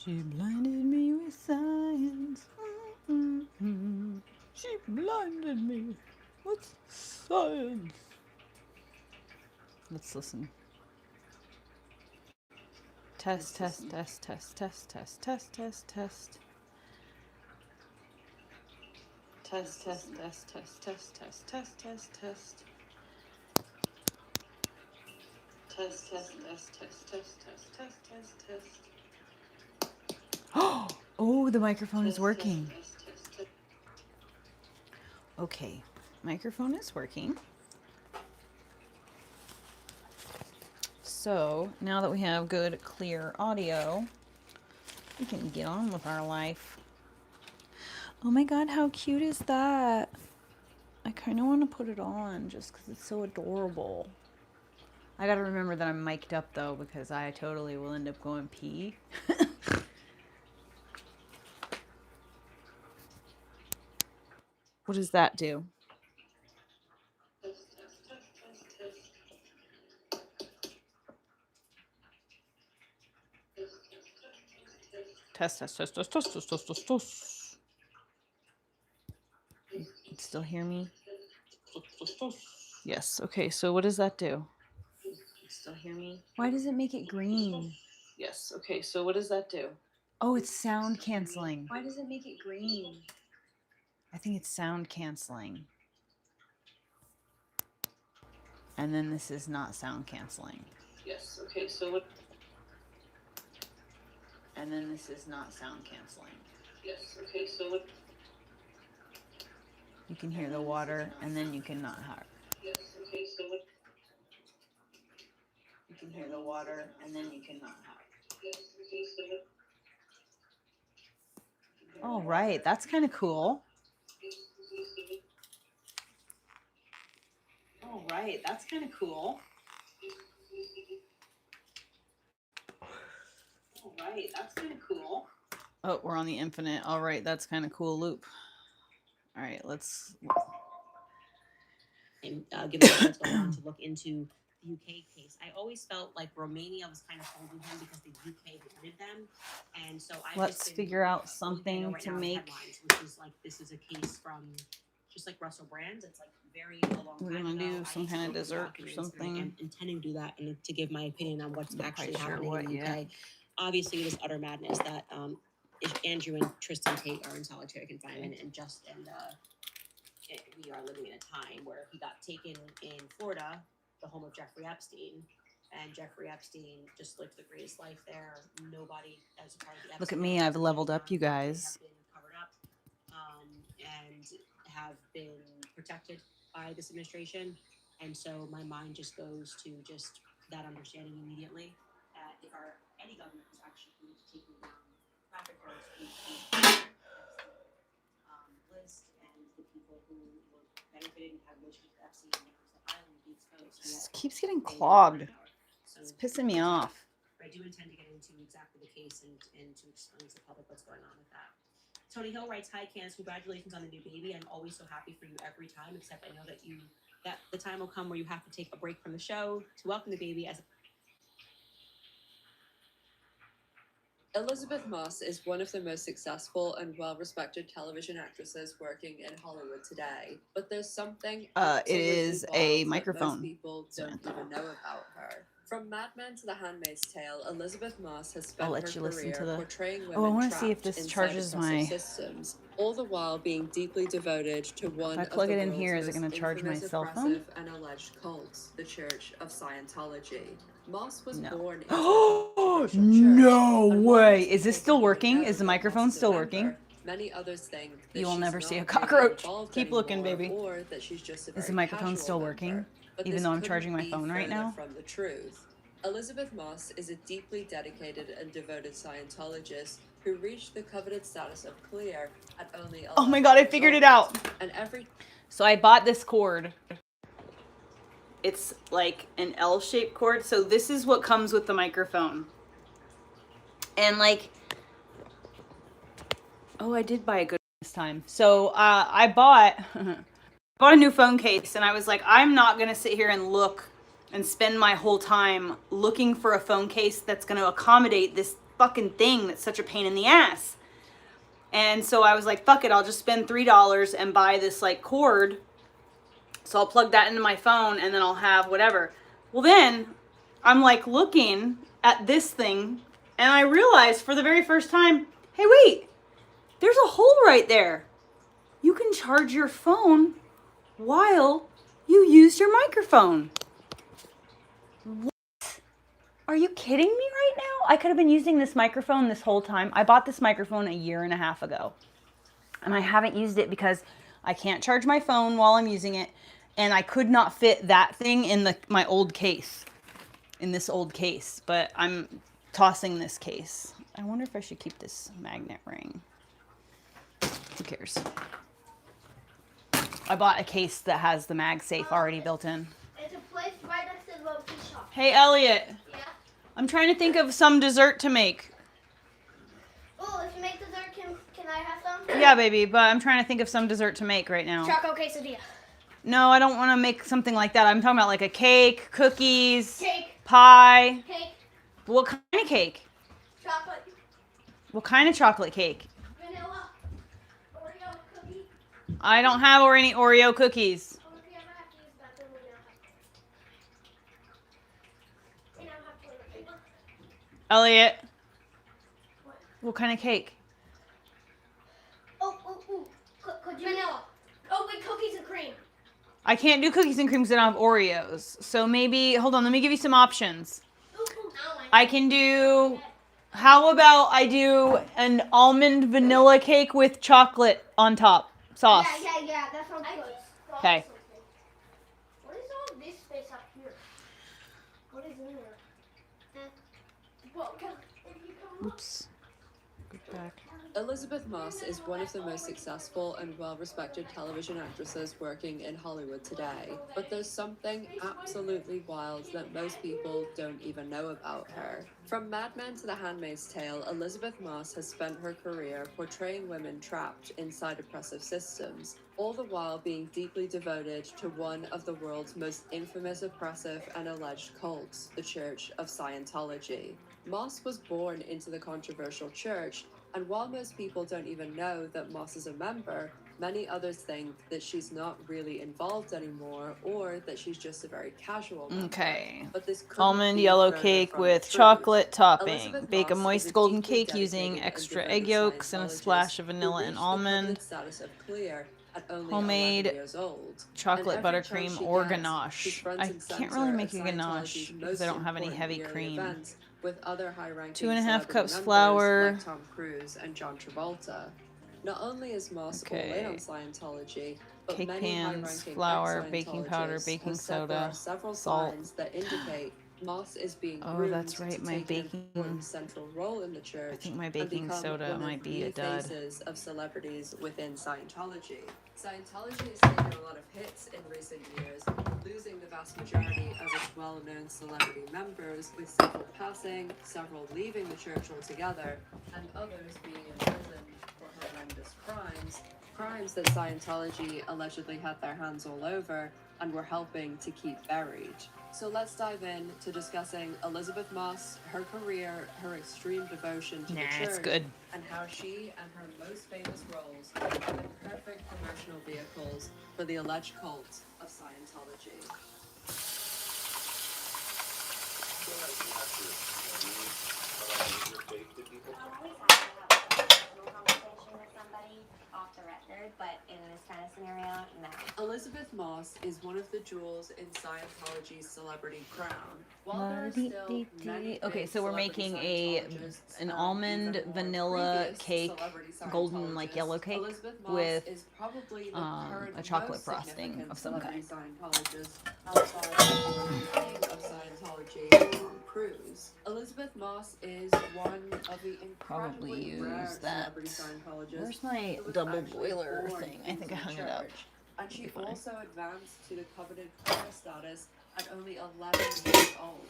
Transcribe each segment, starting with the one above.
She blinded me with science. Mm-hmm. She blinded me with science. Let's listen. Test, test, test, test, test, test, test, test, test. Test, test, test, test, test, test, test, test, test. Test, test, test, test, test, test, test, test, test. Oh, the microphone is working. Okay, microphone is working. So now that we have good, clear audio, we can get on with our life. Oh my God, how cute is that? I kind of want to put it on just because it's so adorable. I got to remember that I'm mic'd up though, because I totally will end up going pee. What does that do? Test, test, test, test, test, test, test, test, test. You can still hear me? Yes. Okay, so what does that do? You can still hear me? Why does it make it green? Yes. Okay, so what does that do? Oh, it's sound canceling. Why does it make it green? I think it's sound canceling. And then this is not sound canceling. Yes. Okay, so what? And then this is not sound canceling. Yes. Okay, so what? You can hear the water, and then you cannot hear. Yes. Okay, so what? You can hear the water, and then you cannot hear. Yes. Okay, so what? All right, that's kind of cool. All right, that's kind of cool. All right, that's kind of cool. Oh, we're on the infinite. All right, that's kind of cool loop. All right, let's. And given what's going on, to look into the UK case. I always felt like Romania was kind of holding him because the UK wanted them, and so let's figure out something to make. Which is like, this is a case from just like Russell Brand. It's like very long. We're gonna do some kind of dessert or something. I'm intending to do that and to give my opinion on what's actually happening in the UK. Obviously, it is utter madness that Andrew and Tristan Tate are in solitary confinement, and we are living in a time where he got taken in Florida, the home of Jeffrey Epstein, and Jeffrey Epstein just lived the greatest life there. Nobody, as a part of the Epstein, look at me, I've leveled up, you guys. Have been covered up and have been protected by this administration, and so my mind just goes to just that understanding immediately that if any government was actually going to take me down traffickers list, and the people who were benefiting and had relationships with Epstein and the island would be exposed. This keeps getting clogged. It's pissing me off. But I do intend to get into exactly the case and to explain to the public what's going on with that. Tony Hill writes, "Hi, Candace, congratulations on the new baby. I'm always so happy for you every time, except I know that the time will come where you have to take a break from the show to welcome the baby as a..." Elizabeth Moss is one of the most successful and well-respected television actresses working in Hollywood today. But there's something it is a microphone. Most people don't even know about her. From Mad Men to The Handmaid's Tale, Elizabeth Moss has spent her career portraying women trapped inside systems, all the while being deeply devoted to one of the world's most infamous, oppressive, and alleged cults, the Church of Scientology. Moss was born into Oh, no way. Is this still working? Is the microphone still working? Many others think that you will never see a cockroach. Keep looking, baby. Or that she's just a is the microphone still working? Even though I'm charging my phone right now? From the truth. Elizabeth Moss is a deeply dedicated and devoted Scientologist who reached the coveted status of clear at only 11 Oh my God, I figured it out. So I bought this cord. It's like an L-shaped cord. So this is what comes with the microphone. And like, oh, I did buy a good this time. So I bought a new phone case, and I was like, I'm not gonna sit here and look and spend my whole time looking for a phone case that's gonna accommodate this fucking thing that's such a pain in the ass. And so I was like, fuck it, I'll just spend $3 and buy this like cord. So I'll plug that into my phone and then I'll have whatever. Well, then I'm like looking at this thing and I realized for the very first time, hey, wait, there's a hole right there. You can charge your phone while you use your microphone. What? Are you kidding me right now? I could have been using this microphone this whole time. I bought this microphone 1.5 years ago. And I haven't used it because I can't charge my phone while I'm using it. And I could not fit that thing in my old case. In this old case. But I'm tossing this case. I wonder if I should keep this magnet ring. Who cares? I bought a case that has the MagSafe already built in. It's a place right next to the little tea shop. Hey, Elliot. Yeah? I'm trying to think of some dessert to make. Oh, if you make dessert, can I have some? Yeah, baby, but I'm trying to think of some dessert to make right now. Choco quesadilla. No, I don't want to make something like that. I'm talking about like a cake, cookies, Cake. pie. Cake. What kind of cake? Chocolate. What kind of chocolate cake? Vanilla. Oreo cookie. I don't have any Oreo cookies. Oh, if you ever have to use that, then we don't have toilet paper. Elliot. What? What kind of cake? Oh. Could you? Vanilla. Oh, wait, cookies and cream. I can't do cookies and cream because I don't have Oreos. So maybe, hold on, let me give you some options. I can do, how about I do an almond vanilla cake with chocolate on top, sauce. Yeah, that sounds good. Okay. What is all this space up here? What is in there? Well, if you come up. Oops. Go back. Elizabeth Moss is one of the most successful and well-respected television actresses working in Hollywood today. But there's something absolutely wild that most people don't even know about her. From Mad Men to The Handmaid's Tale, Elizabeth Moss has spent her career portraying women trapped inside oppressive systems, all the while being deeply devoted to one of the world's most infamous, oppressive, and alleged cults, the Church of Scientology. Moss was born into the controversial church, and while most people don't even know that Moss is a member, many others think that she's not really involved anymore or that she's just a very casual member. Okay. But this Almond yellow cake with chocolate topping. Bake a moist golden cake using extra egg yolks and a splash of vanilla and almond. Homemade chocolate buttercream or ganache. I can't really make a ganache because I don't have any heavy cream. With other high-ranking 2.5 cups members flour. like Tom Cruise and John Travolta. Not only is Moss all in on Scientology, but Cake many pans, high-ranking flour, baking powder, ex-Scientologists baking have said there soda, are several salt. signs that indicate Moss is being Oh, groomed that's right, to my take baking- an important central role in the church. I think my and baking become soda one might of be a the dud. faces of celebrities within Scientology. Scientology has taken a lot of hits in recent years, losing the vast majority of its well-known celebrity members, with several passing, several leaving the church altogether, and others being imprisoned for horrendous crimes that Scientology allegedly had their hands all over and were helping to keep buried. So let's dive in to discussing Elizabeth Moss, her career, her extreme devotion to the it's church, good. and how she and her most famous roles are the perfect promotional vehicles for the alleged cult of Scientology. Off the record, but in this kind of scenario, no. Elizabeth Moss is one of the jewels in Scientology's celebrity crown. While there are still many Okay, so we're celebrity making Scientologists an and almond even more vanilla previous cake, celebrity golden like yellow Scientologists, cake Elizabeth Moss with is probably the current a chocolate most frosting significant of some kind. celebrity Scientologist outside of the king of Scientology, Tom Cruise. Elizabeth Moss is one of the Probably incredibly rare use that. celebrity Scientologists. Where's my that was double actually boiler born thing? I think I into hung the it up. church. And she Fine. also advanced to the coveted prayer status at only 11 years old.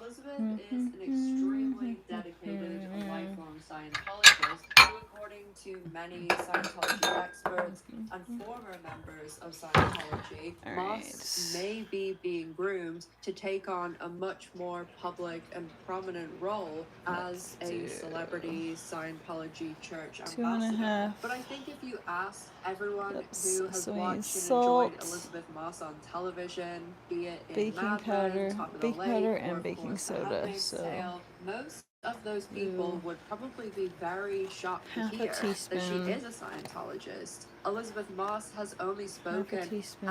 Elizabeth is an extremely dedicated and lifelong Scientologist who, according to to many Scientology experts and former members of Scientology, Moss may be being groomed to take on a much more public and prominent role as a celebrity Scientology church ambassador. But I think if you ask everyone who has watched and enjoyed Elizabeth Moss on television, be it in Mad Men, Top of the Lake, or of course The Handmaid's Tale, most of those people would probably be very shocked to hear that she is a Scientologist. Elizabeth Moss has only spoken a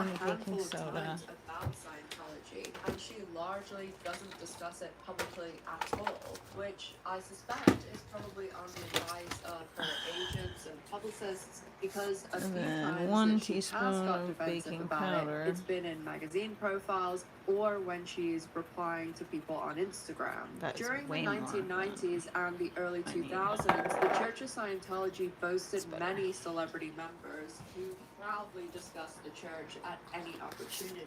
handful of times about Scientology, and she largely doesn't discuss it publicly at all, which I suspect is probably on the advice of her agents and publicists, because a few times that she has got defensive about it, it's been in magazine profiles or when she's replying to people on Instagram. During the 1990s and the early 2000s, the Church of Scientology boasted many celebrity members who proudly discussed the church at any opportunity.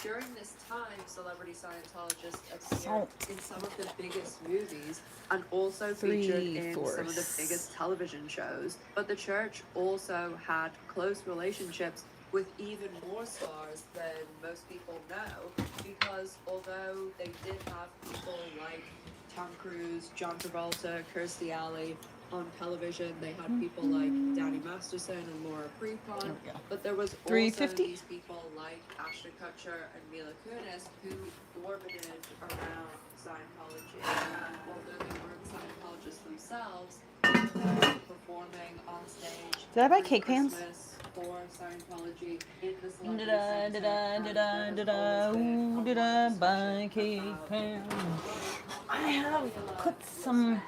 During this time, celebrity Scientologists appeared in some of the biggest movies and also featured in some of the biggest television shows. But the church also had close relationships with even more stars than most people know, because although they did have people like Tom Cruise, John Travolta, Kirstie Alley on television, they had people like Danny Masterson and Laura Prepon, but there was also these people like Ashton Kutcher and Mila Kunis who orbited around Scientology. And although they weren't Scientologists themselves, they were performing on stage. Did I buy cake pans? For Scientology in the Did I buy cake pans? I have put some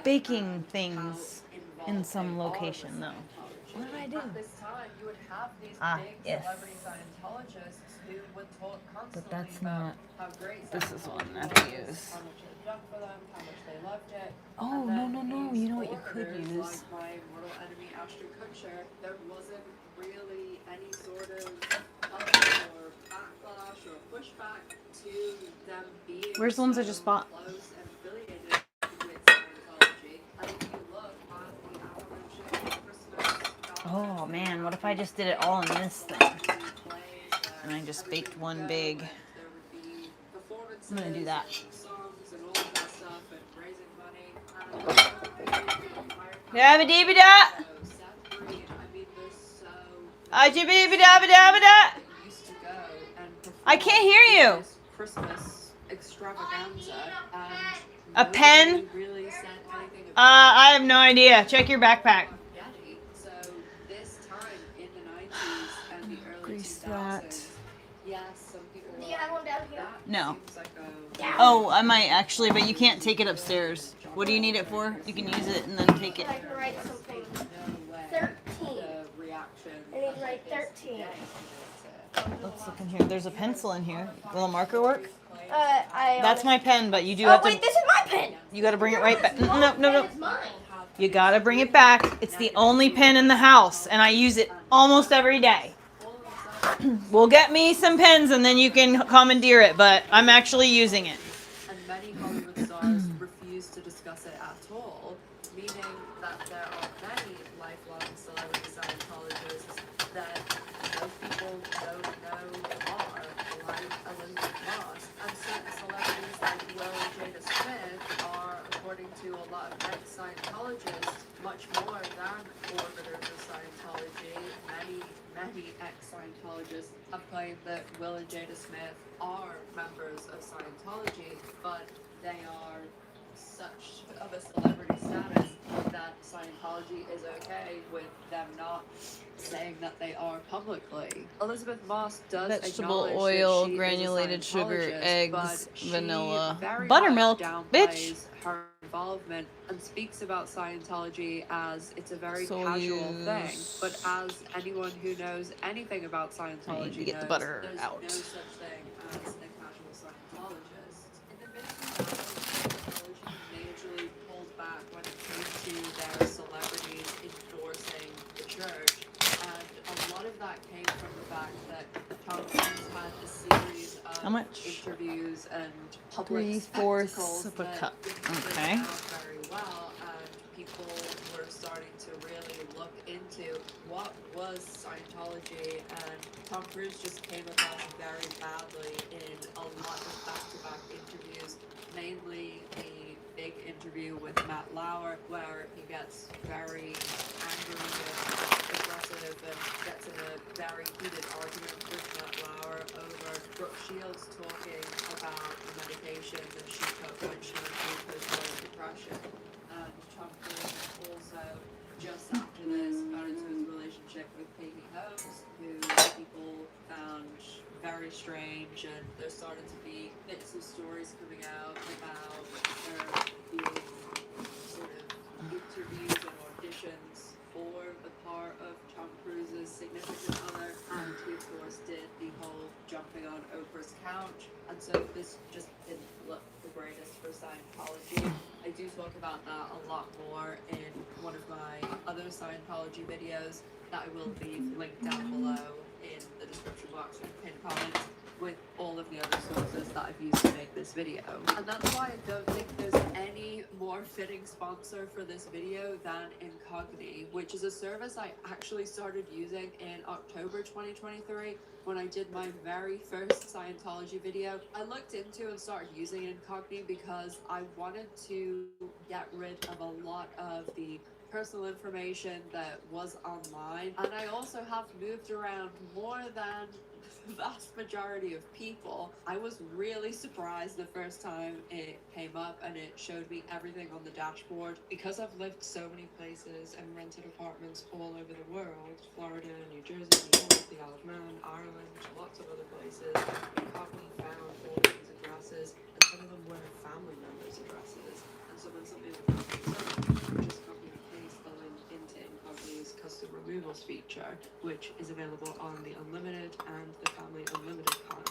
baking things in some location though. What did I do? At this time, you would have these big celebrity Scientologists who would talk constantly about how great This is one that Scientology I was, use. how much it had done for them, how much they loved it. Oh, no. You know what you could use? Like my mortal enemy Ashton Kutcher, there wasn't really any sort of or backlash or pushback to them being Where's the ones I just bought? close and affiliated with Scientology. And if you look at the aforementioned Christmas Oh man, what if I just did it all in this thing? And I just baked one big. I'm gonna do that. Yeah, dee da. I can't hear you. Christmas extravaganza. A pen? I have no idea. Check your backpack. So this time in the 90s and the early 2000s, yes, some people Do you have one down here? No. seems like Oh, I might actually, but you can't take it upstairs. What do you need it for? You can use it and then take it. I can write something. no way 13. the reaction. I need to write 13. Let's look in here. There's a pencil in here. Will a marker work? I. That's my pen, but you do Oh have to. wait, this is my pen. You got to bring it right back. No. It's mine. You got to bring it back. It's the only pen in the house, and I use it almost every day. We'll get me some pens, and then you can commandeer it. But I'm actually using it. And many Hollywood stars refuse to discuss it at all, meaning that there are many lifelong celebrity Scientologists that most people don't know are, like Elizabeth Moss, and certain celebrities like Will and Jada Smith are, according to a lot of ex-Scientologists, much more than orbiters of Scientology. Many ex-Scientologists have claimed that Will and Jada Smith are members of Scientology, but they are such of a celebrity status that Scientology is okay with them not saying that they are publicly. Elizabeth Moss does Vegetable acknowledge oil, that she granulated is a sugar, Scientologist, eggs, but she vanilla, very buttermilk, much bitch. downplays her involvement and speaks about Scientology as it's a very So casual use- thing. But as anyone who knows anything about I Scientology need to get the knows, butter there's out. no such thing as a casual Scientologist. In the mid-2000s, Scientology majorly pulled back when it came to their celebrities endorsing the church, and a lot of that came from the fact that Tom Cruise had a series of How much? interviews and public 3/4 spectacles of a that cup. didn't Okay. turn out very well, and people were starting to realize look into what was Scientology, and Tom Cruise just came across very badly in a lot of back-to-back interviews, mainly the big interview with Matt Lauer, where he gets very angry and aggressive and gets in a very heated argument with Matt Lauer over Brooke Shields talking about the medication that she took when she went through postpartum depression. Tom Cruise also, just after this, got into his relationship with Peggy Holmes, who people found very strange, and there started to be bits of stories coming out about there being sort of interviews and auditions for the part of Tom Cruise's significant other, and he of course did the whole jumping on Oprah's couch, and so this just didn't look the greatest for Scientology. I do talk about that a lot more in one of my other Scientology videos that I will leave linked down below in the description box and pinned comments, with all of the other sources that I've used to make this video. And that's why I don't think there's any more fitting sponsor for this video than Incogni, which is a service I actually started using in October 2023 when I did my very first Scientology video. I looked into and started using Incogni because I wanted to get rid of a lot of the personal information that was online, and I also have moved around more than the vast majority of people. I was really surprised the first time it came up and it showed me everything on the dashboard. Because I've lived so many places and rented apartments all over the world, Florida, New Jersey, New York, the Isle of Man, Ireland, lots of other places, I probably found all these addresses, and some of them were family members' addresses. And so when something like that, just copy and paste the link into Incogni's custom removals feature, which is available on the Unlimited and the Family Unlimited plan.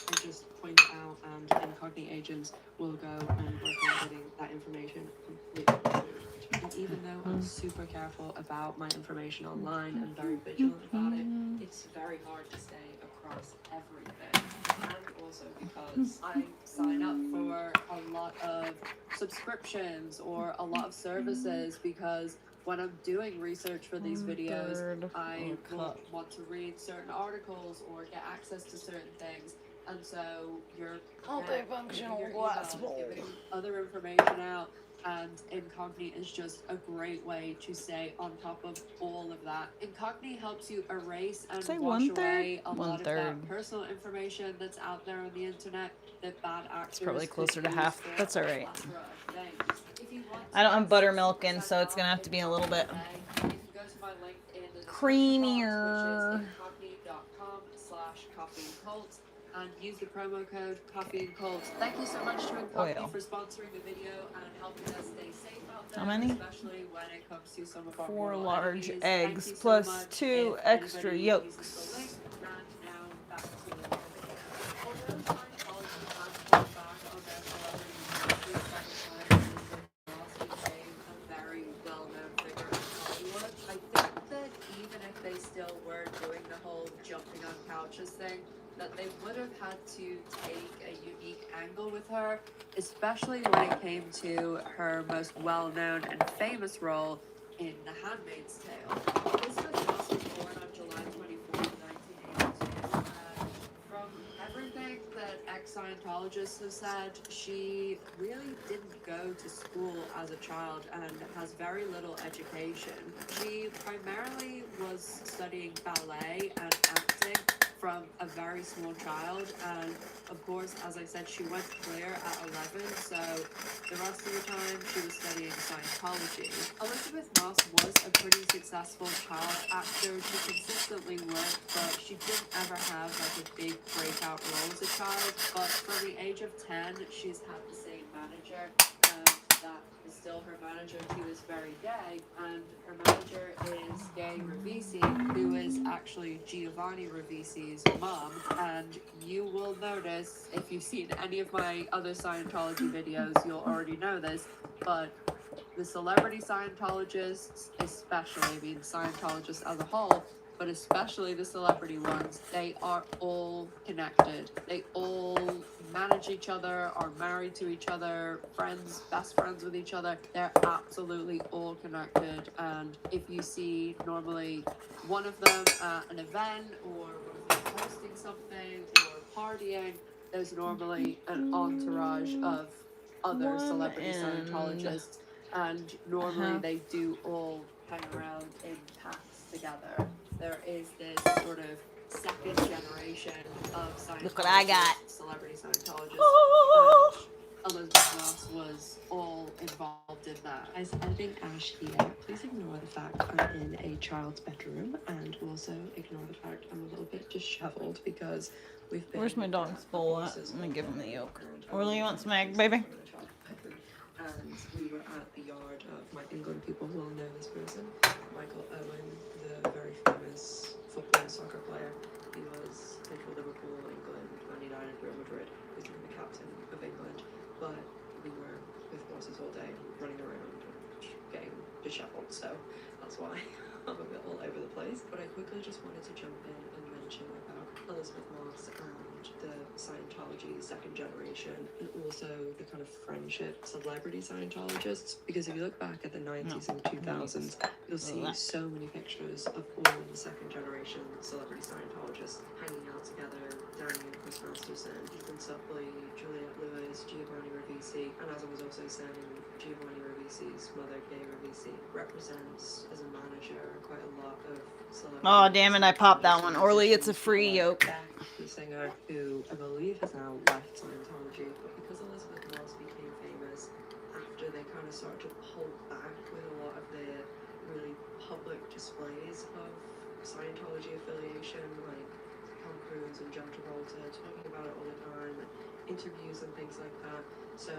I just point it out, and Incogni agents will go and work on getting that information completely removed. And even though I'm super careful about my information online and very vigilant about it, it's very hard to stay across everything. And also because I sign up for a lot of subscriptions or a lot of services, because when I'm doing research for these videos, I will want to read certain articles or get access to certain things, and so you're multifunctional glass bowl, giving other information out, and Incogni is just a great way to stay on top of all of that. Incogni helps you erase and wash away a lot of that personal information that's out there on the internet that bad actors. It's probably closer to half. That's all right. I don't have buttermilk in, so it's gonna have to be a little bit creamier. Coffeeandcult, and use the promo code CoffeeandCult. Thank you so much to Incogni for sponsoring the video and helping us stay safe out there. How many? Especially when it comes to some of our 4 large enemies. eggs So plus 2 extra yolks. And now back to the video. Although Scientology has pulled back on their celebrity Ross became a very well-known figure in Hollywood, I think that even if they still were doing the whole jumping on couches thing, that they would have had to take a unique angle with her, especially when it came to her most well-known and famous role in The Handmaid's Tale. Elizabeth Moss was born on July 24th, 1982, and from everything that ex-Scientologists have said, she really didn't go to school as a child and has very little education. She primarily was studying ballet and acting from a very small child, and of course, as I said, she went clear at 11, so the rest of the time she was studying Scientology. Elizabeth Moss was a pretty successful child actor who consistently worked, but she didn't ever have like a big breakout role as a child. But from the age of 10, she's had the same manager, that is still her manager, who is very gay, and her manager is Gay Ravisi, who is actually Giovanni Ravisi's mom. And you will notice, if you've seen any of my other Scientology videos, you'll already know this, but the celebrity Scientologists, especially, I mean Scientologists as a whole, but especially the celebrity ones, they are all connected. They all manage each other, are married to each other, friends, best friends with each other. They're absolutely all connected. And if you see normally one of them at an event or one of them hosting something or partying, there's normally an entourage of other celebrity Scientologists, and normally they do all hang around in packs together. There is this sort of second generation of Scientologists, look what I got. Celebrity Scientologists, and Elizabeth Moss was all involved in that. As editing Ash here, please ignore the fact I'm in a child's bedroom, and also ignore the fact I'm a little bit disheveled because we've been... Where's my dog's bowl at? I'm gonna give him the yolk. Orly, you want some egg, baby? And we were at the yard of my England people will know this person, Michael Owen, the very famous football soccer player. He was played for Liverpool, England, Man United, Real Madrid. He's the captain of England. But we were with horses all day, running around and getting disheveled. So that's why I'm a bit all over the place. But I quickly just wanted to jump in and mention about Elizabeth Moss and the Scientology second generation, and also the kind of friendship celebrity Scientologists, because if you look back at the 90s and 2000s, you'll see so many pictures of all the second generation celebrity Scientologists hanging out together. Danny and Chris Masterson, Ethan Suplee, Juliette Lewis, Giovanni Ribisi, and as I was also saying, Giovanni Ribisi's mother, Gay Ribisi, represents as a manager quite a lot of celebrity. Oh, damn it, I popped that one. Orly, it's a free yolk. The singer, who I believe has now left Scientology, but because Elizabeth Moss became famous after they kind of started to pull back with a lot of the really public displays of Scientology affiliation, like Tom Cruise and John Travolta talking about it all the time, interviews and things like that. So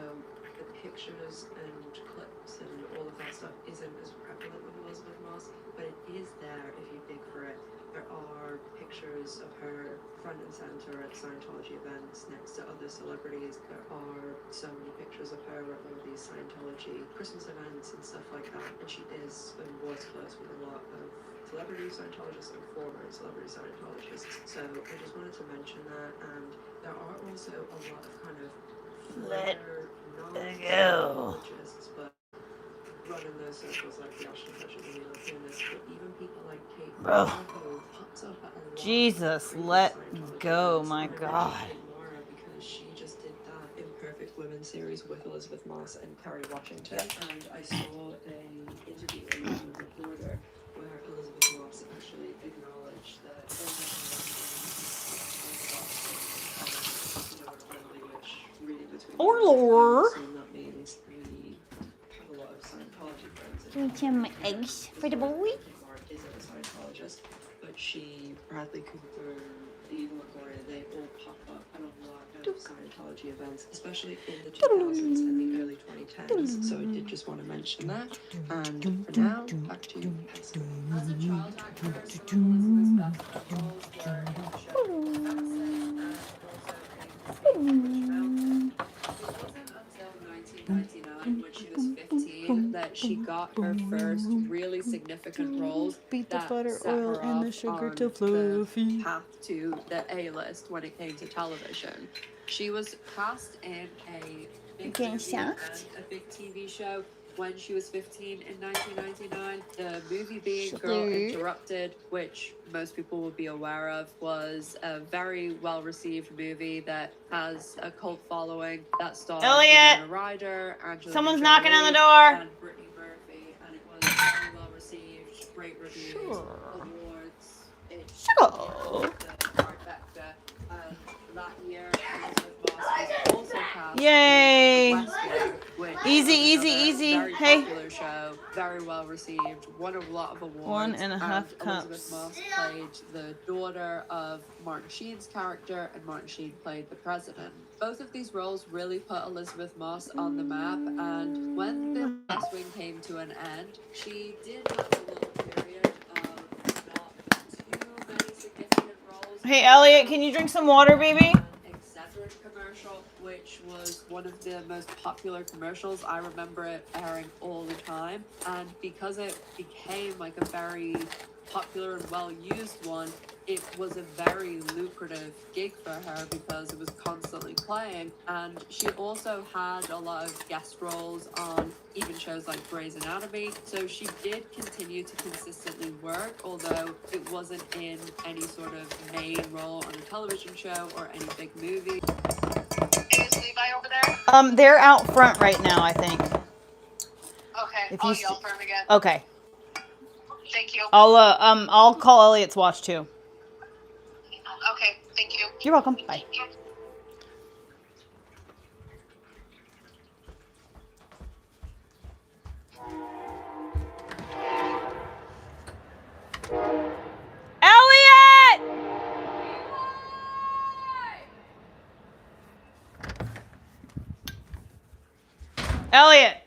the pictures and clips and all of that stuff isn't as prevalent with Elizabeth Moss, but it is there if you dig for it. There are pictures of her front and center at Scientology events next to other celebrities. There are so many pictures of her at all these Scientology Christmas events and stuff like that. And she is and was close with a lot of celebrity Scientologists and former celebrity Scientologists. So I just wanted to mention that. And there are also a lot of kind of non-Scientologists, but running those circles like the Ashton Kutcher and Mila Kunis, but even people like Kate Bro. who pops up at a lot. Jesus, let go, my God. Because she just did that Imperfect Women series with Elizabeth Moss and Kerry Washington, and I saw an interview in the Reporter where Elizabeth Moss actually acknowledged that Or lore. that means we have a lot of Scientology friends. Want some eggs for the boy? Isn't a Scientologist, but she, Bradley Cooper, Eva Longoria, they all pop up at a lot of Scientology events, especially in the 2000s and the early 2010s. So I did just want to mention that. And for now, back to you, Pascal. As a child actor, Elizabeth when she was 15 that she got her first really significant roles. Beat the that butter, set oil, her and the off sugar on to fluffy. the path to the A-list when it came to television. She was cast in a big movie and a big TV show when she was 15 in 1999. The movie being Girl Interrupted, which most people will be aware of, was a very well-received movie that has a cult following that stars Winona Ryder, Angelina Someone's Jolie, knocking on the door. and Brittany Murphy, and it was very well-received, great reviews, awards. It the trifecta, and that year Elizabeth Moss was also cast Yay! in West Wing, which Easy, was easy, another easy. very Hey. popular show, very well received, won a lot of awards. 1.5 cups. Elizabeth Moss played the daughter of Martin Sheen's character, and Martin Sheen played the president. Both of these roles really put Elizabeth Moss on the map, and when the West Wing came to an end, she did have a little period of not too many significant roles. Hey, Elliot, can you drink some water, baby? Excedrin commercial, which was one of the most popular commercials. I remember it airing all the time, and because it became like a very popular and well-used one, it was a very lucrative gig for her because it was constantly playing. And she also had a lot of guest roles on even shows like Grey's Anatomy. So she did continue to consistently work, although it wasn't in any sort of main role on a television show or any big movie. Is Levi over there? They're out front right now, I think. Okay, If I'll you yell for him again. Okay. Thank you. I'll call Elliot's watch too. Okay, thank you. You're welcome. Bye. Elliot! Elliot!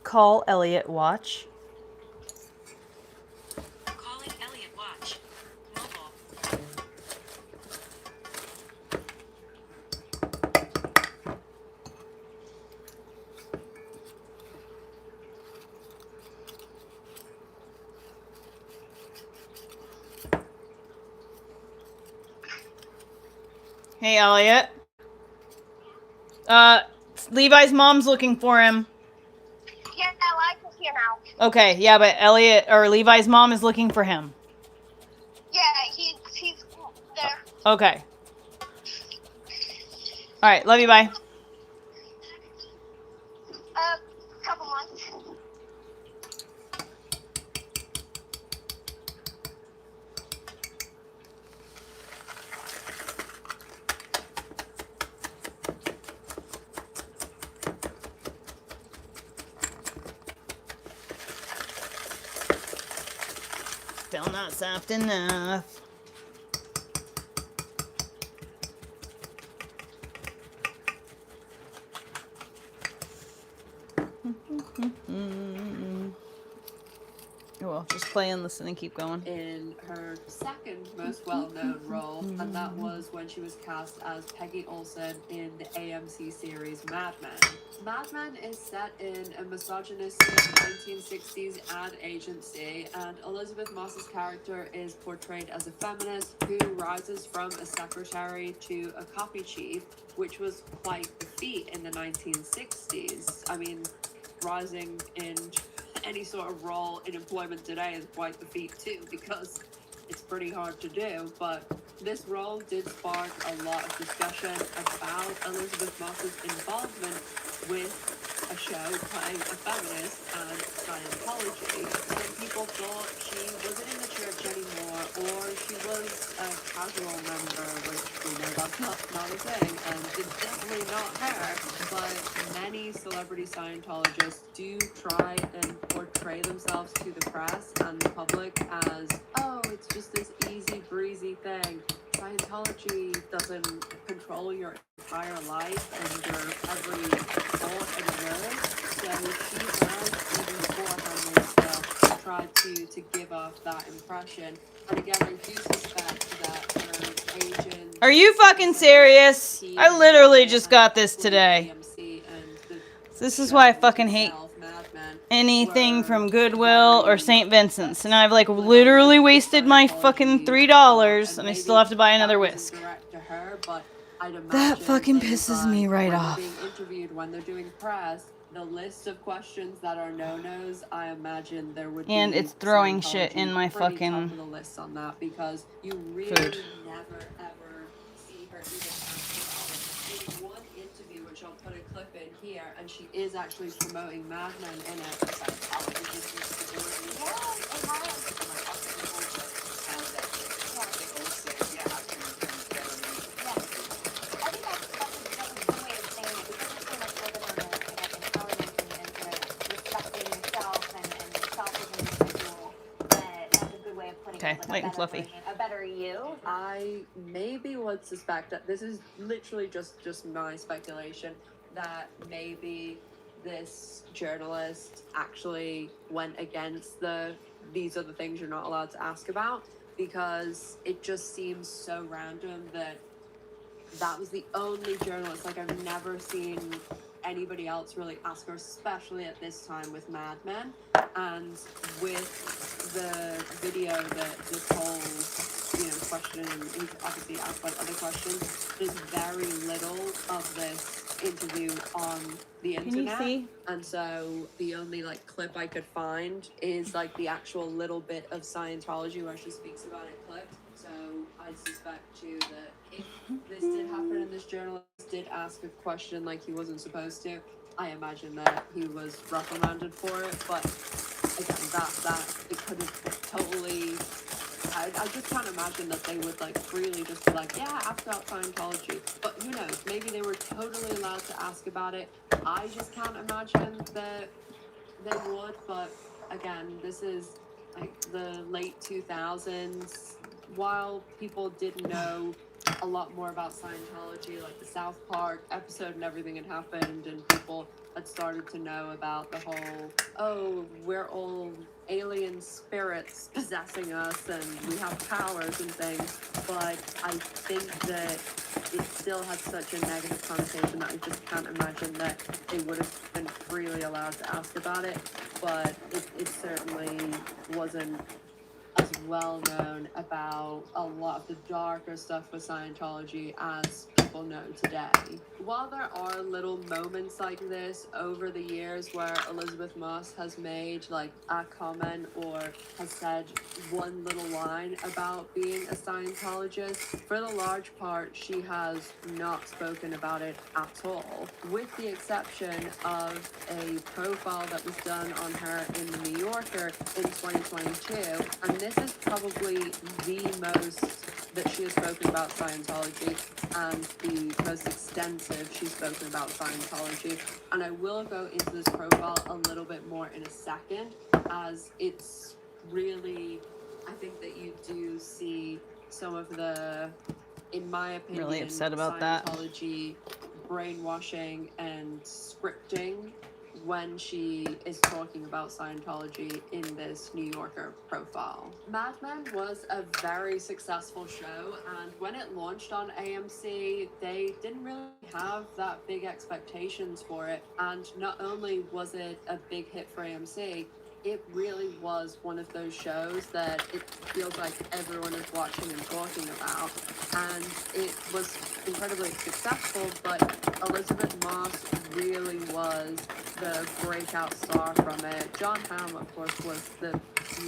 Call Elliot watch. Calling Elliot watch. Mobile. Hey, Elliot. Levi's mom's looking for him. Yeah, I can hear now. Okay, yeah, but Elliot or Levi's mom is looking for him. Yeah, he's there. Okay. All right, love you, bye. Couple months. Still not soft enough. Oh, well, just play and listen and keep going. In her second most well-known role, and that was when she was cast as Peggy Olson in the AMC series Mad Men. Mad Men is set in a misogynistic 1960s ad agency, and Elizabeth Moss's character is portrayed as a feminist who rises from a secretary to a copy chief, which was quite the feat in the 1960s. I mean, rising in any sort of role in employment today is quite the feat too, because it's pretty hard to do. But this role did spark a lot of discussion about Elizabeth Moss's involvement with a show playing a feminist and Scientology. Some people thought she wasn't in the church anymore, or she was a casual member, which we know that's not a thing, and it's definitely not her. But many celebrity Scientologists do try and portray themselves to the press and the public as, oh, it's just this easy breezy thing. Scientology doesn't control your entire life and your every thought and word. So she has, even before Handmaid's Tale, tried to give off that impression. And again, I do suspect that her agent... Are you fucking serious? I literally just got this today. This is why I fucking hate anything from Goodwill or St. Vincent's. And I've like literally wasted my fucking $3 and I still have to buy another whisk. That fucking pisses me right off. Being interviewed when they're doing press, the list of questions that are no-nos, I imagine there would be. And it's throwing shit in my fucking top of the list on that, because you really food. never ever see her even ask about it. In one interview, which I'll put a clip in here, and she is actually promoting Mad Men in it. Okay, light and fluffy. A better you. I maybe would suspect that this is literally just my speculation, that maybe this journalist actually went against these are the things you're not allowed to ask about, because it just seems so random that was the only journalist. Like, I've never seen anybody else really ask her, especially at this time with Mad Men. And with the video that this whole, question, and he's obviously asked like other questions, there's very little of this interview on the internet. Can you see? And so the only like clip I could find is like the actual little bit of Scientology where she speaks about it clipped. So I suspect too that if this did happen and this journalist did ask a question like he wasn't supposed to, I imagine that he was reprimanded for it. But again, that it could have totally. I just can't imagine that they would like freely just be like, yeah, ask about Scientology. But who knows? Maybe they were totally allowed to ask about it. I just can't imagine that they would. But again, this is like the late 2000s. While people did know a lot more about Scientology, like the South Park episode and everything had happened, and people had started to know about the whole, oh, we're all alien spirits possessing us and we have powers and things. But I think that it still has such a negative connotation that I just can't imagine that they would have been freely allowed to ask about it. But it certainly wasn't as well known about a lot of the darker stuff with Scientology as people know today. While there are little moments like this over the years where Elizabeth Moss has made like a comment or has said one little line about being a Scientologist, for the large part she has not spoken about it at all, with the exception of a profile that was done on her in the New Yorker in 2022, and this is probably the most that she has spoken about Scientology and the most extensive she's spoken about Scientology. And I will go into this profile a little bit more in a second, as it's really, I think that you do see some of the, in my opinion, Really upset about Scientology brainwashing and scripting when she is talking about Scientology in this New Yorker profile. Mad Men was a very successful show, and when it launched on AMC, they didn't really have that big expectations for it. And not only was it a big hit for AMC, it really was one of those shows that it feels like everyone is watching and talking about. And it was incredibly successful, but Elizabeth Moss really was the breakout star from it. John Hamm, of course, was the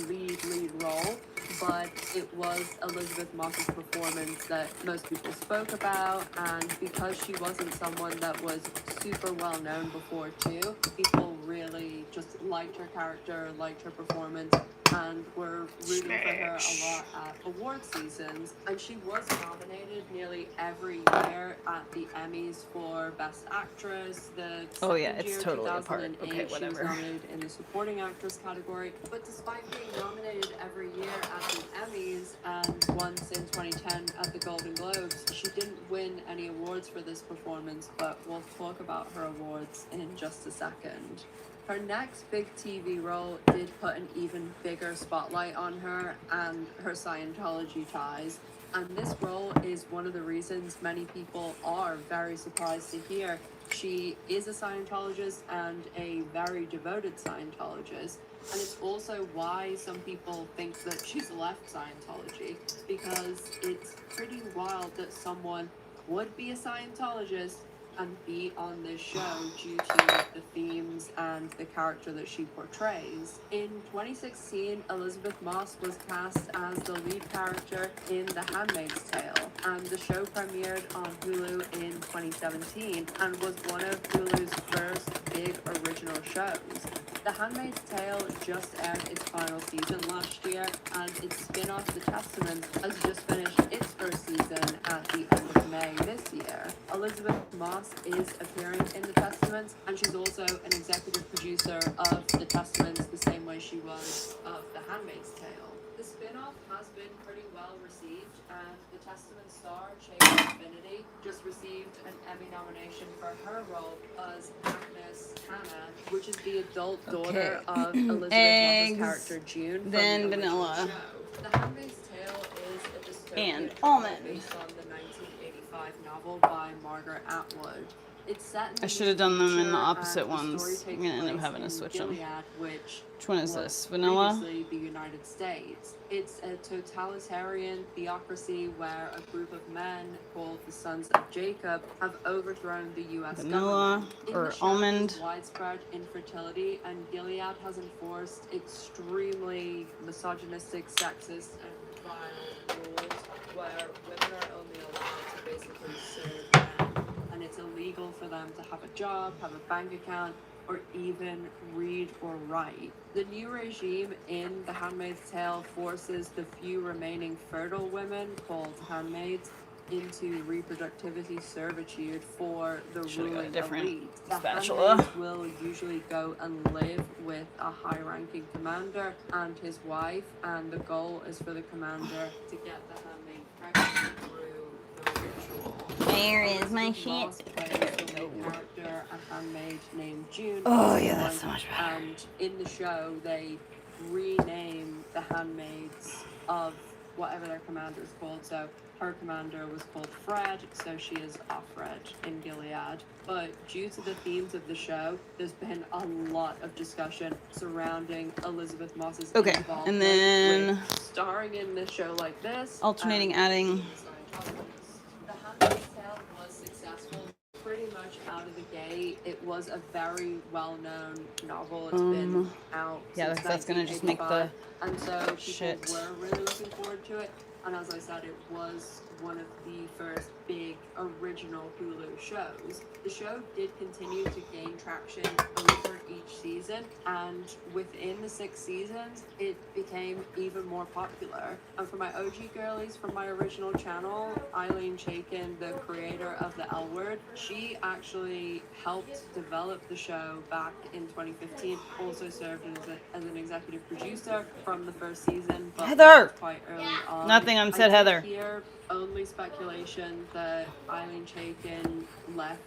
lead role, but it was Elizabeth Moss's performance that most people spoke about, and because she wasn't someone that was super well known before too, people really just liked her character, liked her performance, and were rooting for her a lot at award seasons. And she was nominated nearly every year at the Emmys for Best Actress. The second year, 2008, Okay, she was nominated in the Supporting Actress category. But despite being nominated every year at the Emmys and once in 2010 at the Golden Globes, she didn't win any awards for this performance, but we'll talk about her awards in just a second. Her next big TV role did put an even bigger spotlight on her and her Scientology ties. And this role is one of the reasons many people are very surprised to hear she is a Scientologist and a very devoted Scientologist. And it's also why some people think that she's left Scientology, because it's pretty wild that someone would be a Scientologist and be on this show due to the themes and the character that she portrays. In 2016, Elizabeth Moss was cast as the lead character in The Handmaid's Tale, and the show premiered on Hulu in 2017 and was one of Hulu's first big original shows. The Handmaid's Tale just aired its final season last year, and its spin-off The Testament has just finished its first season at the end of May this year. Elizabeth Moss is appearing in The Testament, and she's also an executive producer of The Testament the same way she was of The Handmaid's Tale. The spin-off has been pretty well received, and The Testament star Chase Infinity just received an Emmy nomination for her role as Agnes Hannah, which is the adult daughter of Elizabeth Moss's character June from then the vanilla, show. The Handmaid's Tale is a dystopian and drama almond. based on the 1985 novel by Margaret Atwood. It's set in I should have done them in the opposite and the ones. story I'm takes gonna end up place having to in switch them. Gilead, which Which one is was this? Vanilla? previously the United States. It's a totalitarian theocracy where a group of men called the Sons of Jacob have overthrown the U.S. Vanilla government. In or the show, almond? there's widespread infertility, and Gilead has enforced extremely misogynistic, sexist, and violent rules where women are only allowed to basically serve men, and it's illegal for them to have a job, have a bank account, or even read or write. The new regime in The Handmaid's Tale forces the few remaining fertile women, called handmaids, into reproductivity servitude for the ruling elite. The handmaids will usually go and live with a high-ranking commander and his wife, and the goal is for the commander to get the handmaid pregnant through the ritual. Where is my shit? Character, a handmaid named June. Oh yeah, that's so much better. And in the show, they rename the handmaids of whatever their commander is called. So her commander was called Fred, so she is Offred in Gilead. But due to the themes of the show, there's been a lot of discussion surrounding Elizabeth Moss's involvement and then with starring in this show like this. Alternating adding. The Handmaid's Tale was successful pretty much out of the gate. It was a very well-known novel. It's been out since that's gonna just make the and so people shit. were really looking forward to it. And as I said, it was one of the first big original Hulu shows. The show did continue to gain traction over each season, and within the 6 seasons, it became even more popular. And for my OG girlies from my original channel, Eileen Chaikin, the creator of The L Word, she actually helped develop the show back in 2015, also served as an executive producer from the first season, but Heather! Quite early on. Nothing, I said Heather. Here, only speculation that Eileen Chaikin left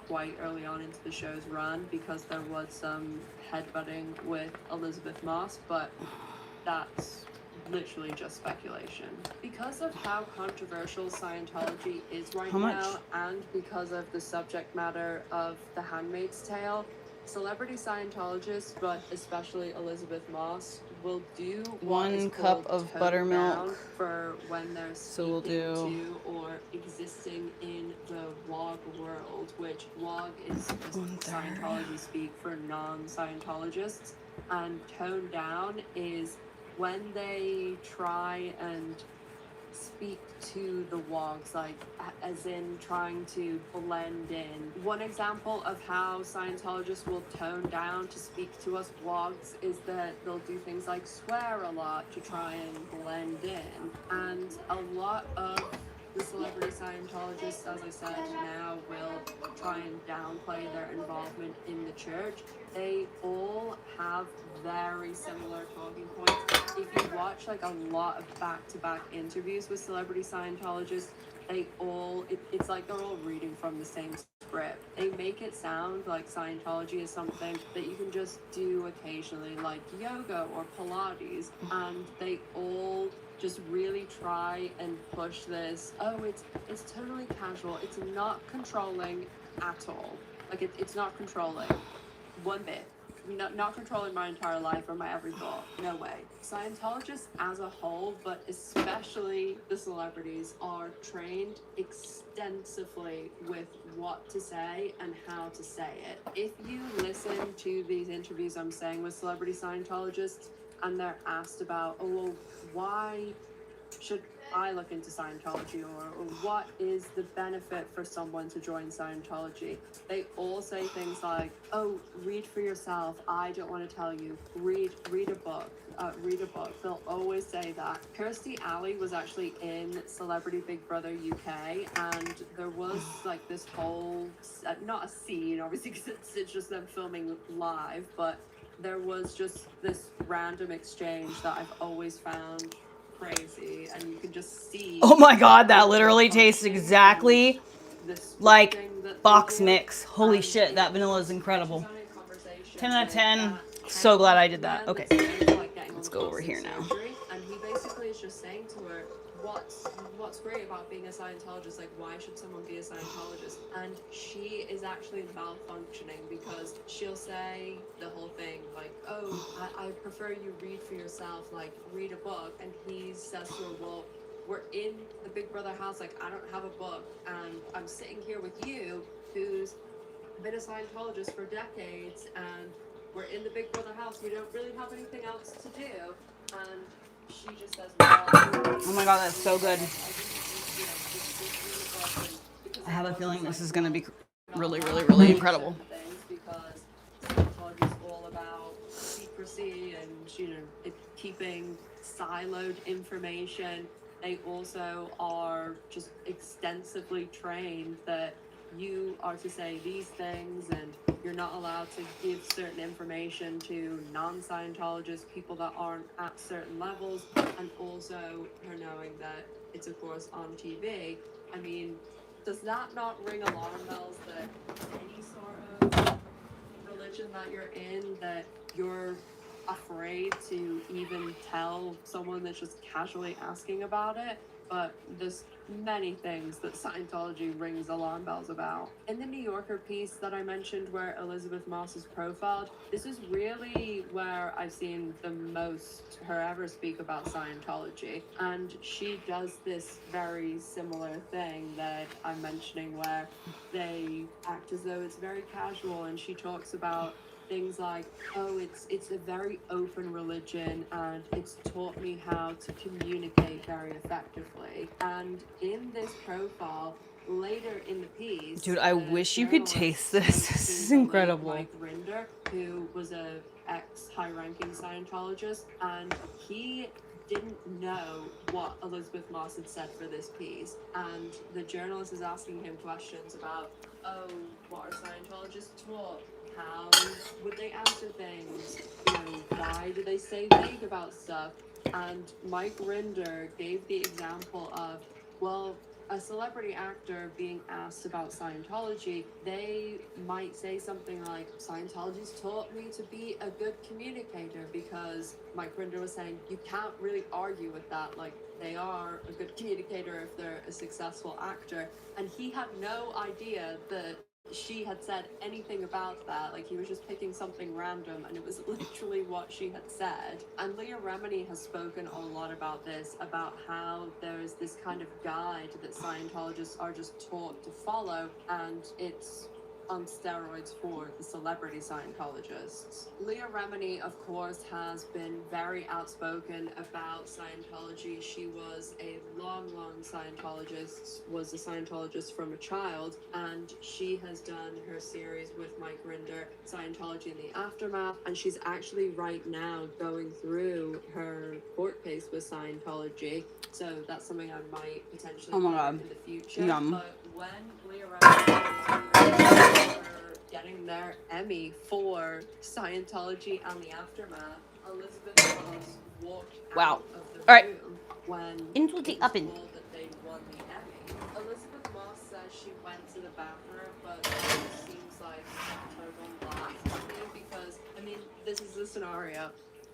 quite early on into the show's run because there was some headbutting with Elizabeth Moss, but that's literally just speculation. Because of how controversial Scientology is right now, and because of the subject matter of The Handmaid's Tale, celebrity Scientologists, but especially Elizabeth Moss, will do 1 cup of buttermilk for when they're speaking to or existing in the WOG world, which WOG is Scientology speak for non-Scientologists, and tone down is when they try and speak to the WOGs, as in trying to blend in. One example of how Scientologists will tone down to speak to us WOGs is that they'll do things like swear a lot to try and blend in. And a lot of the celebrity Scientologists, as I said, now will try and downplay their involvement in the church. They all have very similar talking points. If you watch a lot of back-to-back interviews with celebrity Scientologists, it's like they're all reading from the same script. They make it sound like Scientology is something that you can just do occasionally, like yoga or Pilates, and they all just really try and push this, it's totally casual, it's not controlling at all. It's not controlling one bit. Not controlling my entire life or my every thought. No way. Scientologists as a whole, but especially the celebrities, are trained extensively with what to say and how to say it. If you listen to these interviews I'm saying with celebrity Scientologists, and they're asked about, why should I look into Scientology, or what is the benefit for someone to join Scientology? They all say things like, read for yourself, I don't want to tell you, read a book. They'll always say that. Kirstie Alley was actually in Celebrity Big Brother UK, and there was this whole, not a scene obviously because it's just them filming live, but there was just this random exchange that I've always found crazy, and you can just see. Oh my god, that literally tastes exactly like box mix. Holy shit, that vanilla is incredible. 10 out of 10. So glad I did that. Okay, let's go over here now. And he basically is just saying to her, what's great about being a Scientologist, like why should someone be a Scientologist? And she is actually malfunctioning because she'll say the whole thing like, oh, I prefer you read for yourself, like read a book. And he says to her, well, we're in the Big Brother house, like I don't have a book, and I'm sitting here with you who's been a Scientologist for decades, and we're in the Big Brother house, we don't really have anything else to do. And she just says, well, Oh my god, that's so good. I have a feeling this is going to be really, really, really incredible. Because Scientology is all about secrecy and, you know, keeping siloed information. They also are just extensively trained that you are to say these things, and you're not allowed to give certain information to non-Scientologists, people that aren't at certain levels, and also her knowing that it's of course on TV. I mean, does that not ring alarm bells that any sort of religion that you're in, that you're afraid to even tell someone that's just casually asking about it? But there's many things that Scientology rings alarm bells about. In the New Yorker piece that I mentioned where Elizabeth Moss is profiled, this is really where I've seen the most her ever speak about Scientology. And she does this very similar thing that I'm mentioning where they act as though it's very casual, and she talks about things like, oh, it's a very open religion and it's taught me how to communicate very effectively. And in this profile, later in the piece, dude, I wish you could taste this. This is incredible. Mike Rinder, who was a ex-high-ranking Scientologist, and he didn't know what Elizabeth Moss had said for this piece, and the journalist is asking him questions about, oh, what are Scientologists taught? How would they answer things? You know, why do they say vague about stuff? And Mike Rinder gave the example of, well, a celebrity actor being asked about Scientology, they might say something like, Scientology's taught me to be a good communicator, because Mike Rinder was saying, you can't really argue with that. Like, they are a good communicator if they're a successful actor. And he had no idea that she had said anything about that. Like, he was just picking something random, and it was literally what she had said. And Leah Remini has spoken a lot about this, about how there's this kind of guide that Scientologists are just taught to follow, and it's on steroids for the celebrity Scientologists. Leah Remini, of course, has been very outspoken about Scientology. She was a long Scientologist, was a Scientologist from a child, and she has done her series with Mike Rinder, Scientology in the Aftermath, and she's actually right now going through her court case with Scientology. So that's something I might potentially cover in the future. Yum. But when Leah Remini getting their Emmy for Scientology and the Aftermath, Elizabeth Moss walked out of the room when into the oven. told that they won the Emmy. Elizabeth Moss says she went to the bathroom, but it seems like total laugh to me, because, I mean, this is the scenario.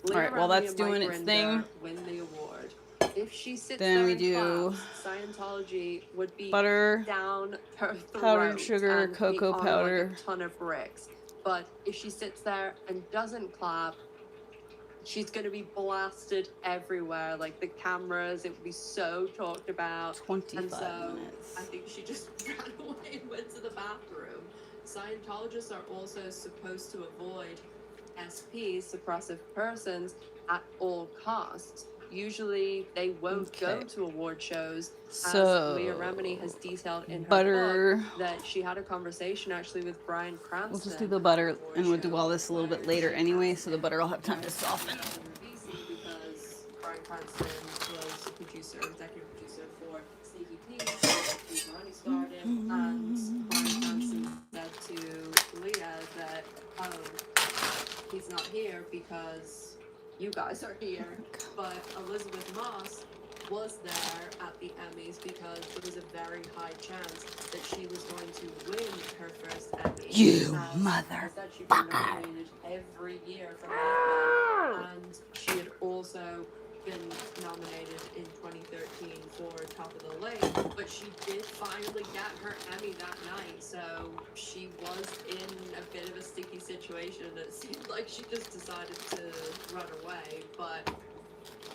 All right, while that's doing its thing, win the award. If she sits then there we and do claps, Scientology would be butter, down her throat, powdered sugar, and cocoa be on powder. like a ton of bricks. But if she sits there and doesn't clap, she's going to be blasted everywhere. Like, the cameras, it would be so talked about. 25 and so minutes. I think she just ran away and went to the bathroom. Scientologists are also supposed to avoid SPs, suppressive persons, at all costs. Usually they won't go to award shows, so, as Leah Remini has detailed in her book, that she had a conversation actually with Bryan Cranston. We'll just do the butter, and we'll do all this a little bit later anyway, so the butter will have time to soften. Because Bryan Cranston was producer, executive producer for Sneaky Pete, when Ronnie started, and Bryan Cranston said to Leah that, oh, he's not here because you guys are here. But Elizabeth Moss was there at the Emmys because there was a very high chance that she was going to win her first Emmy. You motherfucker! She'd been nominated every year for Mad Men, and she had also been nominated in 2013 for Top of the Lake, but she did finally get her Emmy that night, so she was in a bit of a sticky situation. It seemed like she just decided to run away, but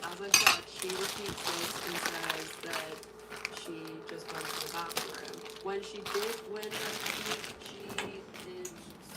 as I said, she repeats this and says that she just went to the bathroom. When she did win her speech, she did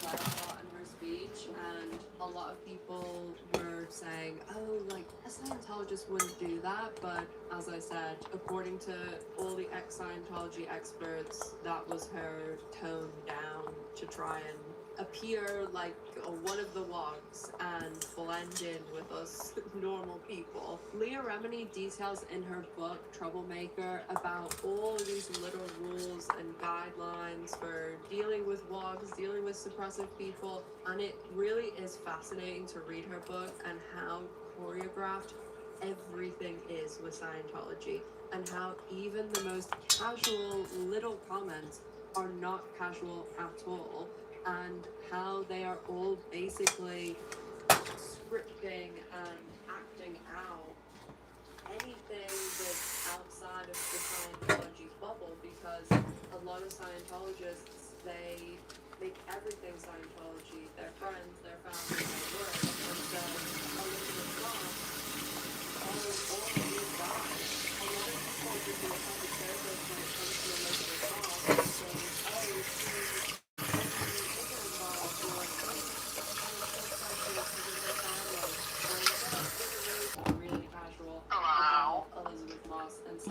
swear a lot in her speech, and a lot of people were saying, oh, like, a Scientologist wouldn't do that, but as I said, according to all the ex-Scientology experts, that was her toned down to try and appear like one of the wogs and blend in with us normal people. Leah Remini details in her book Troublemaker about all these little rules and guidelines for dealing with wogs, dealing with suppressive people, and it really is fascinating to read her book and how choreographed everything is with Scientology, and how even the most casual little comments are not casual at all, and how they are all basically scripting and acting out anything that's outside of the Scientology bubble, because a lot of Scientologists, they make everything Scientology, their friends, their family, their work, and so Elizabeth Moss, all of these guys, a lot of people just do a public service when it comes to Elizabeth Moss and think, oh, she's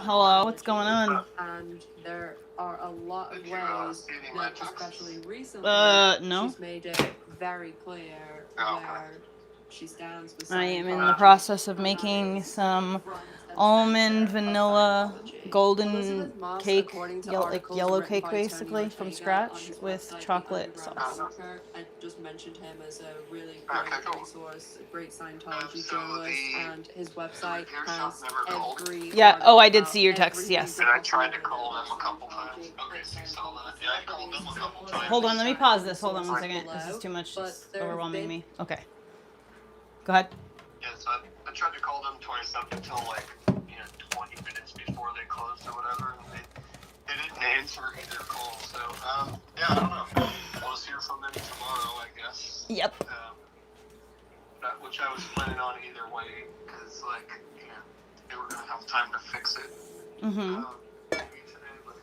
Hello, what's going on? And there are a lot of ways that, especially recently, no. she's made it very clear where she stands with I am in the process of making some almond vanilla golden cake, like yellow cake basically, from scratch with chocolate sauce. I just mentioned him as a really great resource, a great Scientology journalist, and his website has every Yeah, oh, I did see your text, yes. And I tried to call them a couple times. Okay, so you saw that. Yeah, I called them a couple times. Hold on, let me pause this. Hold on one second. This is too much. It's overwhelming me. Okay. Go ahead. Yeah, so I tried to call them twice up until 20 minutes before they closed or whatever, and they didn't answer either call. So, yeah, I don't know. We'll just hear from them tomorrow, I guess. Yep. Which I was planning on either way, because, they were going to have time to fix it. Mm-hmm. Maybe today, but,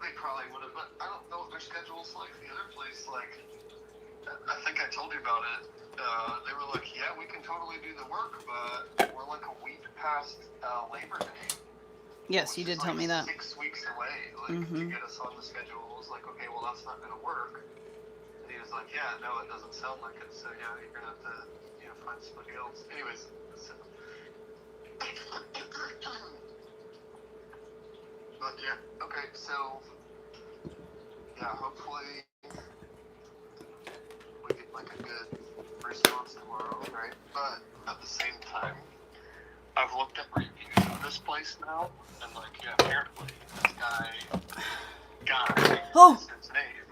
they probably would have, but I don't know what their schedule's like. The other place, I think I told you about it. They were like, yeah, we can totally do the work, but we're like a week past Labor Day. Yes, you did tell me that. 6 weeks away, to get us on the schedule. I was like, okay, well, that's not going to work. And he was like, yeah, no, it doesn't sound like it. So, yeah, you're going to have to, find somebody else. Anyways, so. But, yeah, okay, so, yeah, hopefully we get, a good response tomorrow, right? But at the same time, I've looked at reviews of this place now, and apparently this guy, Oh! is his name,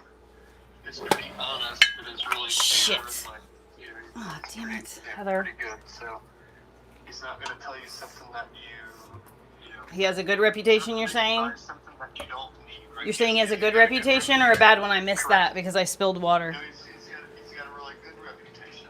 is, to be honest, it is really Shit. Oh, damn it, Heather. pretty good. So he's not going to tell you something that you know. He has a good reputation, you're saying? Something that you don't need, right? You're saying he has a good reputation or a bad one? I missed that because I spilled water. No, he's got a really good reputation.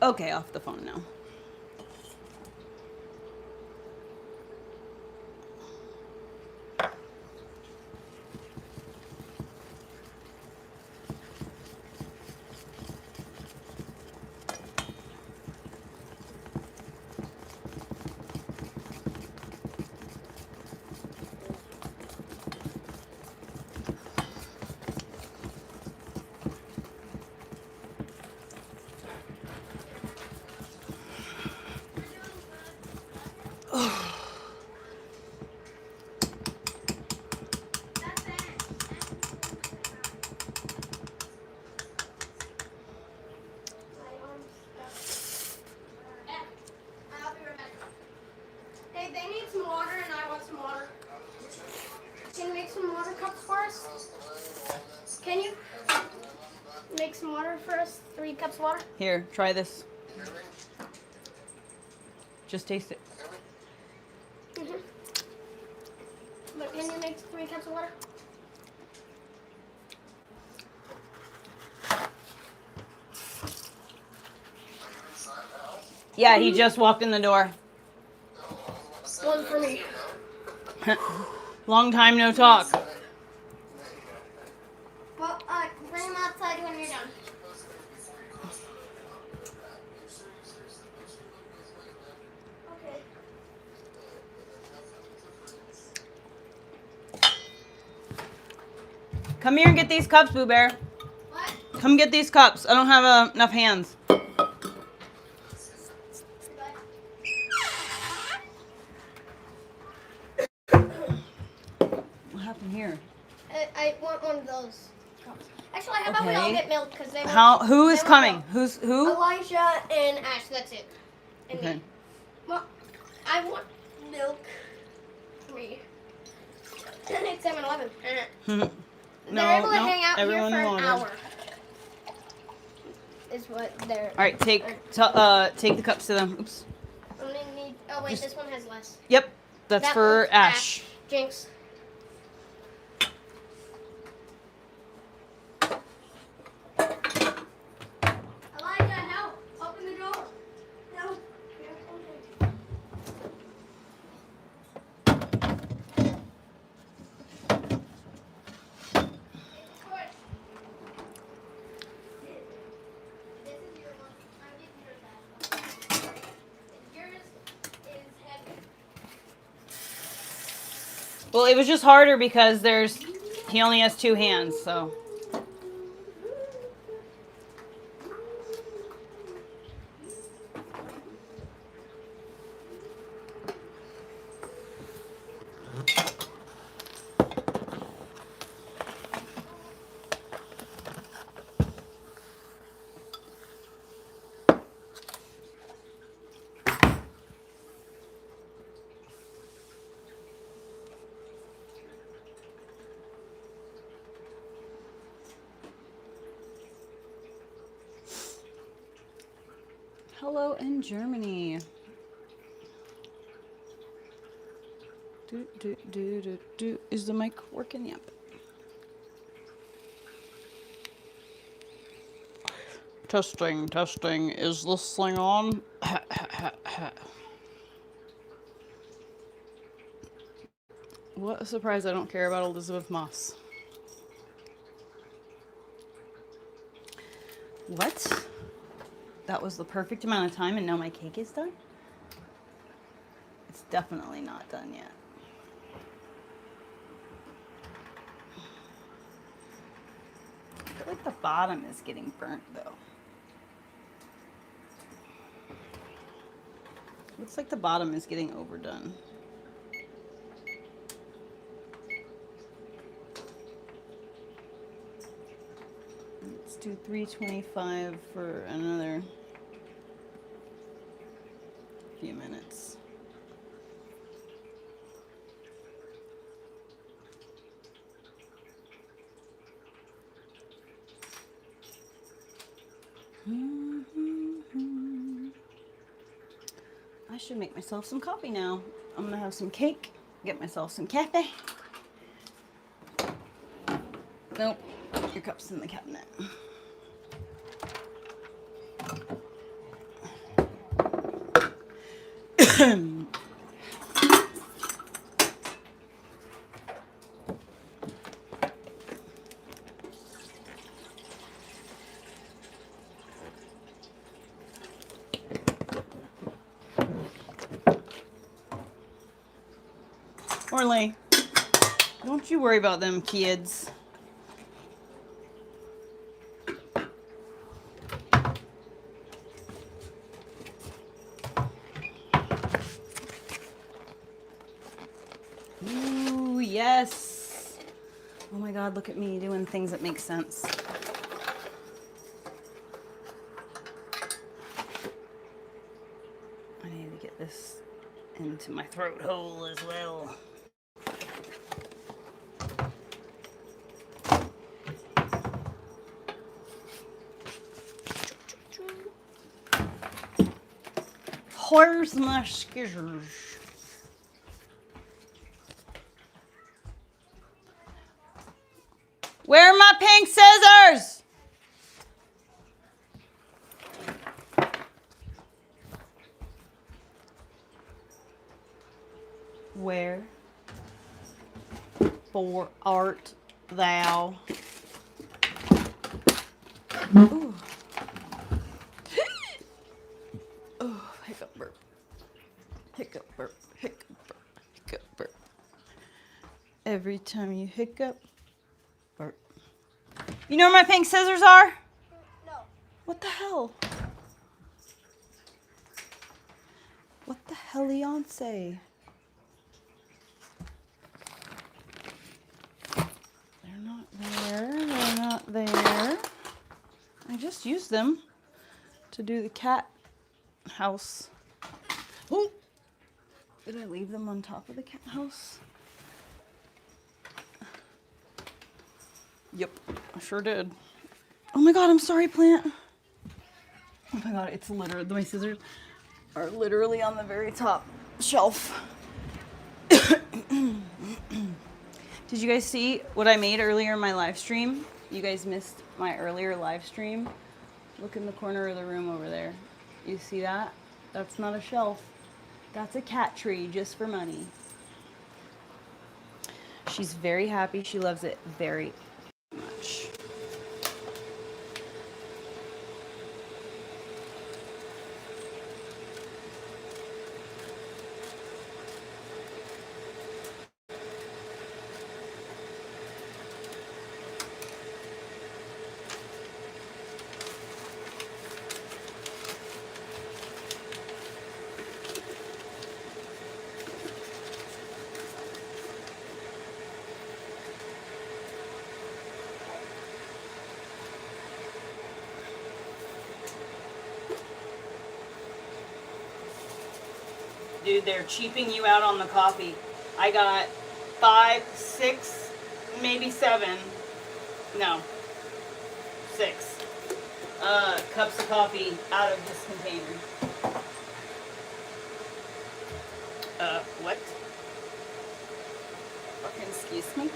Okay, off the phone now. Hey, they need some water and I want some water. Can you make some water cups for us? Can you make some water for us? 3 cups of water? Here, try this. Just taste it. Mm-hmm. But can you make 3 cups of water? Yeah, he just walked in the door. One for me. Long time no talk. Well, bring them outside when you're done. Okay. Come here and get these cups, Boo Bear. What? Come get these cups. I don't have enough hands. What happened here? I want one of those cups. Actually, how about we all get milk because they want. Who is coming? Who? Elijah and Ash. That's it. And Okay. me. Well, I want milk for me. It's 7-Eleven. They're able to hang out here for an hour. Is what they're. All right, take the cups to them. Oops. I'm gonna need. Oh wait, this one has less. Yep, that's for one's Ash. Jinx. Elijah, help! Open the door. Help! Well, it was just harder because he only has 2 hands, so. Hello in Germany. Is the mic working? Yep. Testing, testing. Is this thing on? What a surprise I don't care about Elizabeth Moss. What? That was the perfect amount of time and now my cake is done? It's definitely not done yet. I feel like the bottom is getting burnt though. Looks like the bottom is getting overdone. Let's do 325 for another few minutes. I should make myself some coffee now. I'm gonna have some cake, get myself some cafe. Nope, your cup's in the cabinet. Orly, don't you worry about them kids. Ooh, yes. Oh my God, look at me doing things that make sense. I need to get this into my throat hole as well. Where's my scissors? Where are my pink scissors? Where for art thou? Ooh. Oh, hiccup burp. Hiccup burp. Hiccup burp. Hiccup burp. Every time you hiccup, burp. You know where my pink scissors are? No. What the hell? What the hell, Leonce? They're not there. They're not there. I just used them to do the cat house. Oh! Did I leave them on top of the cat house? Yep, I sure did. Oh my God, I'm sorry, plant. Oh my God, it's literally, my scissors are literally on the very top shelf. Did you guys see what I made earlier in my live stream? You guys missed my earlier live stream. Look in the corner of the room over there. You see that? That's not a shelf. That's a cat tree just for money. She's very happy. She loves it very much. Dude, they're cheaping you out on the coffee. I got 5, 6, maybe 7. No, 6 cups of coffee out of this container. What? Fucking excuse me?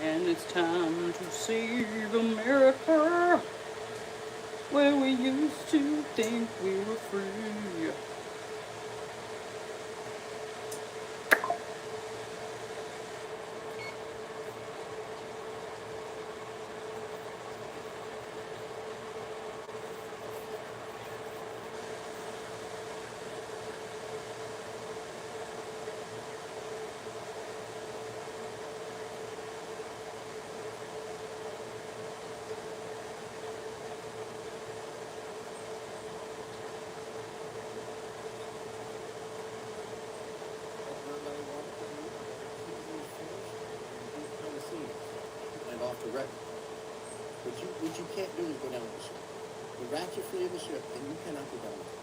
And it's time to save America, where we used to think we were free. Off the record. What you can't do is go down with the ship. The rats are free of the ship, and you cannot go down with it.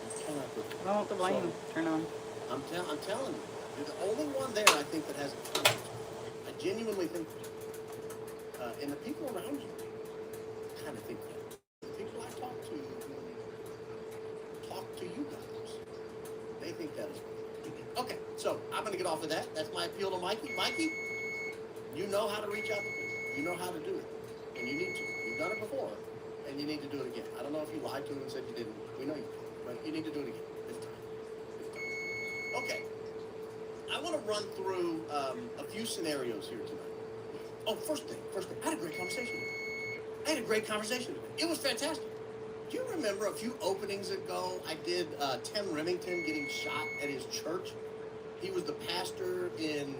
You cannot go down. I want the volume turn on. I'm telling you, you're the only one there, I think, that has a conscience. I genuinely think that. And the people around you kind of think that. The people I talk to you guys, they think that as well. Okay, so I'm going to get off of that. That's my appeal to Mikey. Mikey, you know how to reach out to people. You know how to do it, and you need to. You've done it before, and you need to do it again. I don't know if you lied to him and said you didn't. We know you did, but you need to do it again this time. Okay. I want to run through a few scenarios here tonight. Oh, first thing. I had a great conversation. It was fantastic. Do you remember a few openings ago I did Tim Remington getting shot at his church? He was the pastor in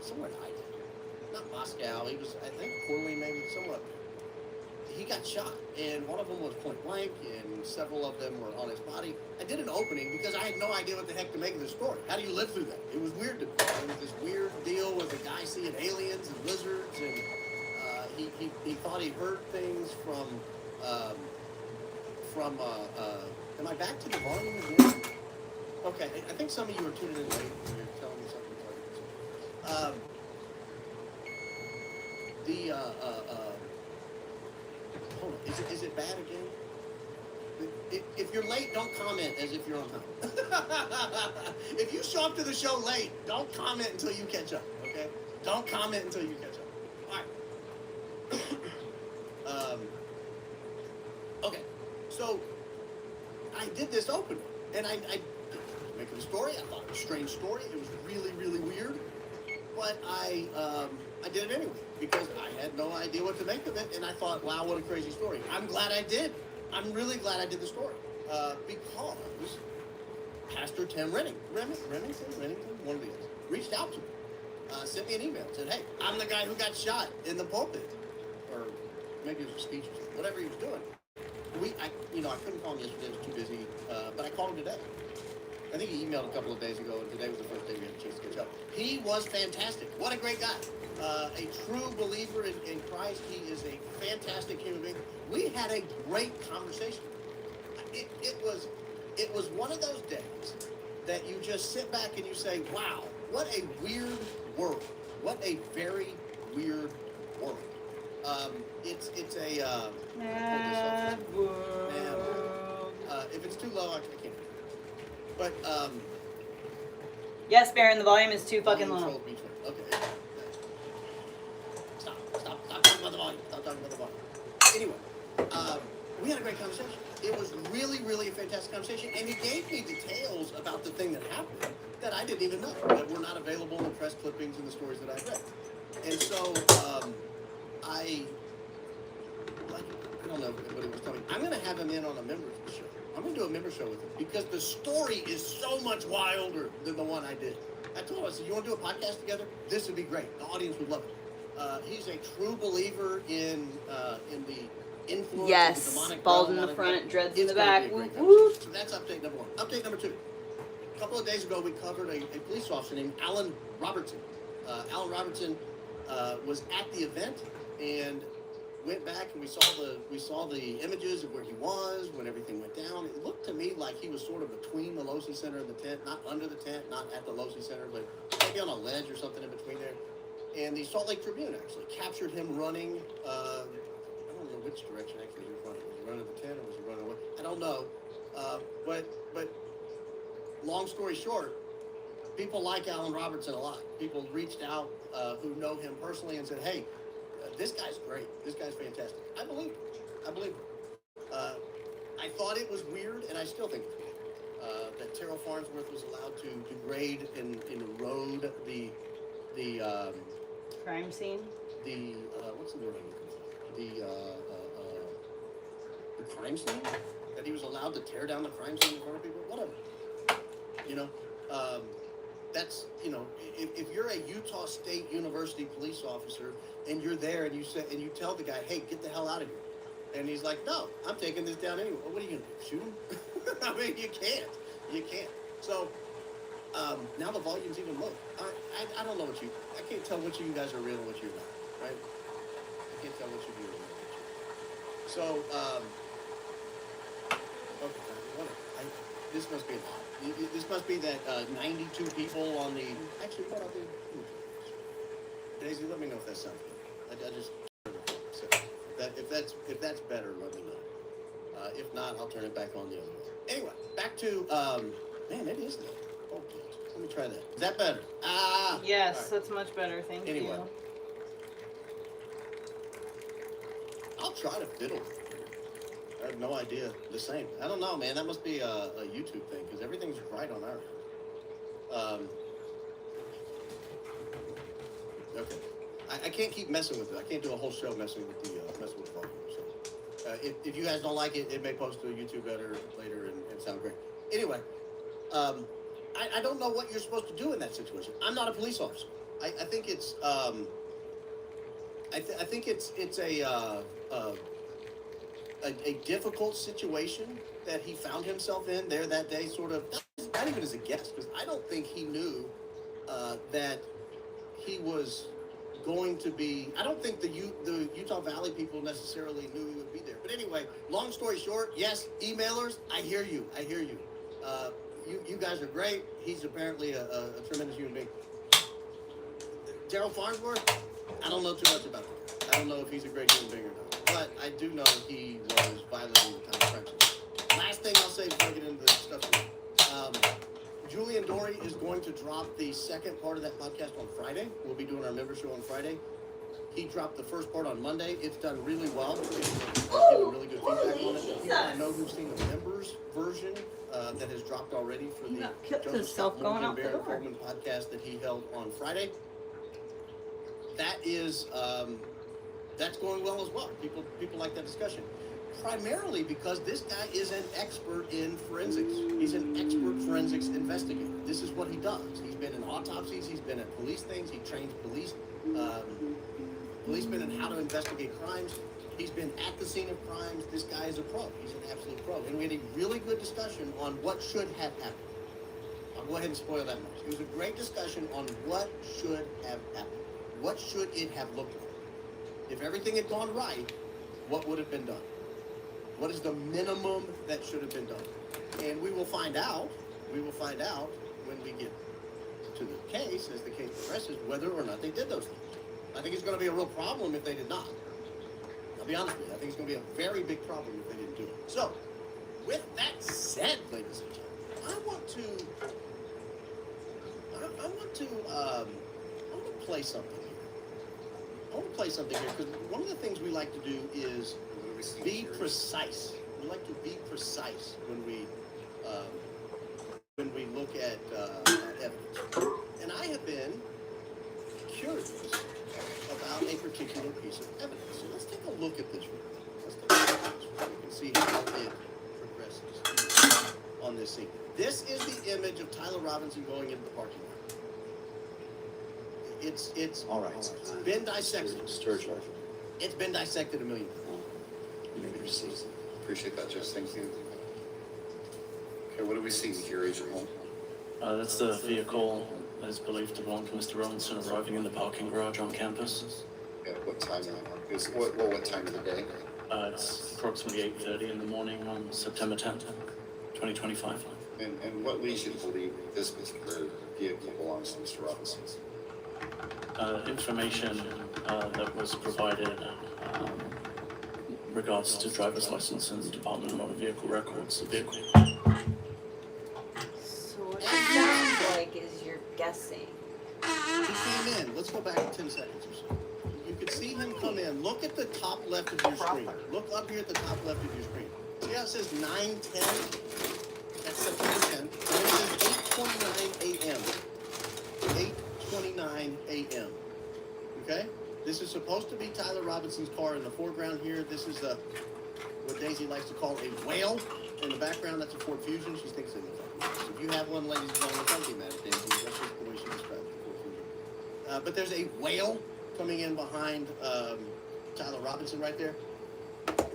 somewhere in Idaho. Not Moscow. He was, I think, Coeur d'Alene, maybe, somewhere up there. He got shot, and one of them was point blank, and several of them were on his body. I did an opening because I had no idea what the heck to make of the story. How do you live through that? It was weird to me. It was this weird deal with a guy seeing aliens and lizards, and he thought he heard things from am I back to the volume again? Okay, I think some of you are tuning in late and you're telling me something. Hold on, is it bad again? If you're late, don't comment as if you're on time. If you show up to the show late, don't comment until you catch up, okay? Don't comment until you catch up. All right. Okay, so I did this opening, and I making a story. I thought it was a strange story. It was really, really weird, but I did it anyway because I had no idea what to make of it, and I thought, wow, what a crazy story. I'm glad I did. I'm really glad I did the story because Pastor Tim Remington, one of these, reached out to me, sent me an email, said, hey, I'm the guy who got shot in the pulpit, or maybe it was a speech or something, whatever he was doing. I couldn't call him yesterday, I was too busy, but I called him today. I think he emailed a couple of days ago, and today was the first day we had a chance to catch up. He was fantastic. What a great guy. A true believer in Christ. He is a fantastic human being. We had a great conversation. It was one of those days that you just sit back and you say, wow, what a weird world. What a very weird world. It's a... Mad world. If it's too low, I can't. But, yes, Baron, the volume is too fucking low. Okay. Stop talking about the volume. Anyway, we had a great conversation. It was really, really a fantastic conversation, and he gave me details about the thing that happened that I didn't even know, that were not available in the press clippings and the stories that I read. And so, I don't know what it was telling me. I'm going to have him in on a member's show. I'm going to do a member show with him because the story is so much wilder than the one I did. I told him, I said, you want to do a podcast together? This would be great. The audience would love it. He's a true believer in the influence of the demonic bald realm. in the front, dreads in the It's gonna back. be a great Woo. So that's update number one. Update number two. A couple of days ago, we covered a police officer named Alan Robertson. Alan Robertson was at the event and went back and we saw the images of where he was when everything went down. It looked to me like he was sort of between the Losi Center and the tent, not under the tent, not at the Losi Center, but maybe on a ledge or something in between there. And the Salt Lake Tribune actually captured him running. I don't know which direction actually he was running. Was he running the tent or was he running away? I don't know. But long story short, people like Alan Robertson a lot. People reached out who know him personally and said, hey, this guy's great. This guy's fantastic. I believe it. I thought it was weird, and I still think it's weird, that Terrell Farnsworth was allowed to degrade and erode the crime scene. The what's the word I'm looking for? The crime scene. That he was allowed to tear down the crime scene in front of people. Whatever. That's, if you're a Utah State University police officer and you're there and you tell the guy, hey, get the hell out of here. And he's like, no, I'm taking this down anyway. Well, what are you going to do? Shoot him? I mean, you can't. So, now the volume's even low. I don't know I can't tell which of you guys are real and which you're not, right? I can't tell which of you are real and which you're not. So, okay, whatever. This must be a lot. This must be that 92 people on the... Actually, what I'll do... Daisy, let me know if that sounds good. I just... So if that's better, let me know. If not, I'll turn it back on the other way. Anyway, back to... man, it is low. Oh, let me try that. Is that better? Yes, right. That's much better. Thank you. I'll try to fiddle. I have no idea. The same. I don't know, man. That must be a YouTube thing because everything's right on our end. Okay. I can't keep messing with it. I can't do a whole show messing with the volume. So if you guys don't like it, it may post to YouTube better later and sound great. Anyway, I don't know what you're supposed to do in that situation. I'm not a police officer. I think it's I think it's a difficult situation that he found himself in there that day. Sort of not even as a guest, because I don't think he knew that he was going to be. I don't think the Utah Valley people necessarily knew he would be there. But anyway, long story short, yes, emailers, I hear you. You guys are great. He's apparently a tremendous human being. Daryl Farnsworth, I don't know too much about him. I don't know if he's a great human being or not. But I do know he was violating the time friendship. Last thing I'll say before I get into the stuff here. Julian Dory is going to drop the second part of that podcast on Friday. We'll be doing our member show on Friday. He dropped the first part on Monday. It's done really well. Given really good feedback on it. People I know who've seen the members version that has dropped already for the Joseph going out the door. Coleman podcast that he held on Friday. That is that's going well as well. People like that discussion. Primarily because this guy is an expert in forensics. He's an expert forensics investigator. This is what he does. He's been in autopsies. He's been at police things. He trains policemen in how to investigate crimes. He's been at the scene of crimes. This guy is a pro. He's an absolute pro. And we had a really good discussion on what should have happened. I'll go ahead and spoil that much. It was a great discussion on what should have happened. What should it have looked like? If everything had gone right, what would have been done? What is the minimum that should have been done? And we will find out. We will find out when we get to the case, as the case progresses, whether or not they did those things. I think it's going to be a real problem if they did not. I'll be honest with you. I think it's going to be a very big problem if they didn't do it. So, with that said, ladies and gentlemen, I want to play something here. I want to play something here because one of the things we like to do is be precise. We like to be precise when we look at evidence. And I have been curious about a particular piece of evidence. So let's take a look at this real quick. Let's take a look at this so we can see how it progresses on this scene. This is the image of Tyler Robinson going into the parking lot. It's all right. It's been dissected. It's been dissected a million times. Appreciate that, Jess. Thank you. Okay, what do we see here, Agent Hall? That's the vehicle that is believed to belong to Mr. Robinson arriving in the parking garage on campus. Yeah, what time what time of the day? It's approximately 8:30 in the morning on September 10th, 2025. And what leads you to believe this particular vehicle belongs to Mr. Robinson? Information that was provided regards to driver's license and Department of Motor Vehicle records. The vehicle. So what it sounds like is you're guessing. You see him in. Let's go back 10 seconds or so. You can see him come in. Look at the top left of your screen. Look up here at the top left of your screen. See how it says 9:10? That's September 10th. And it says 8:29 a.m. 8:29 a.m. Okay? This is supposed to be Tyler Robinson's car in the foreground here. This is what Daisy likes to call a whale. In the background, that's a Ford Fusion. She thinks it looks like a whale. So if you have one, ladies and gentlemen, don't be mad at Daisy. That's just the way she describes the Ford Fusion. But there's a whale coming in behind Tyler Robinson right there.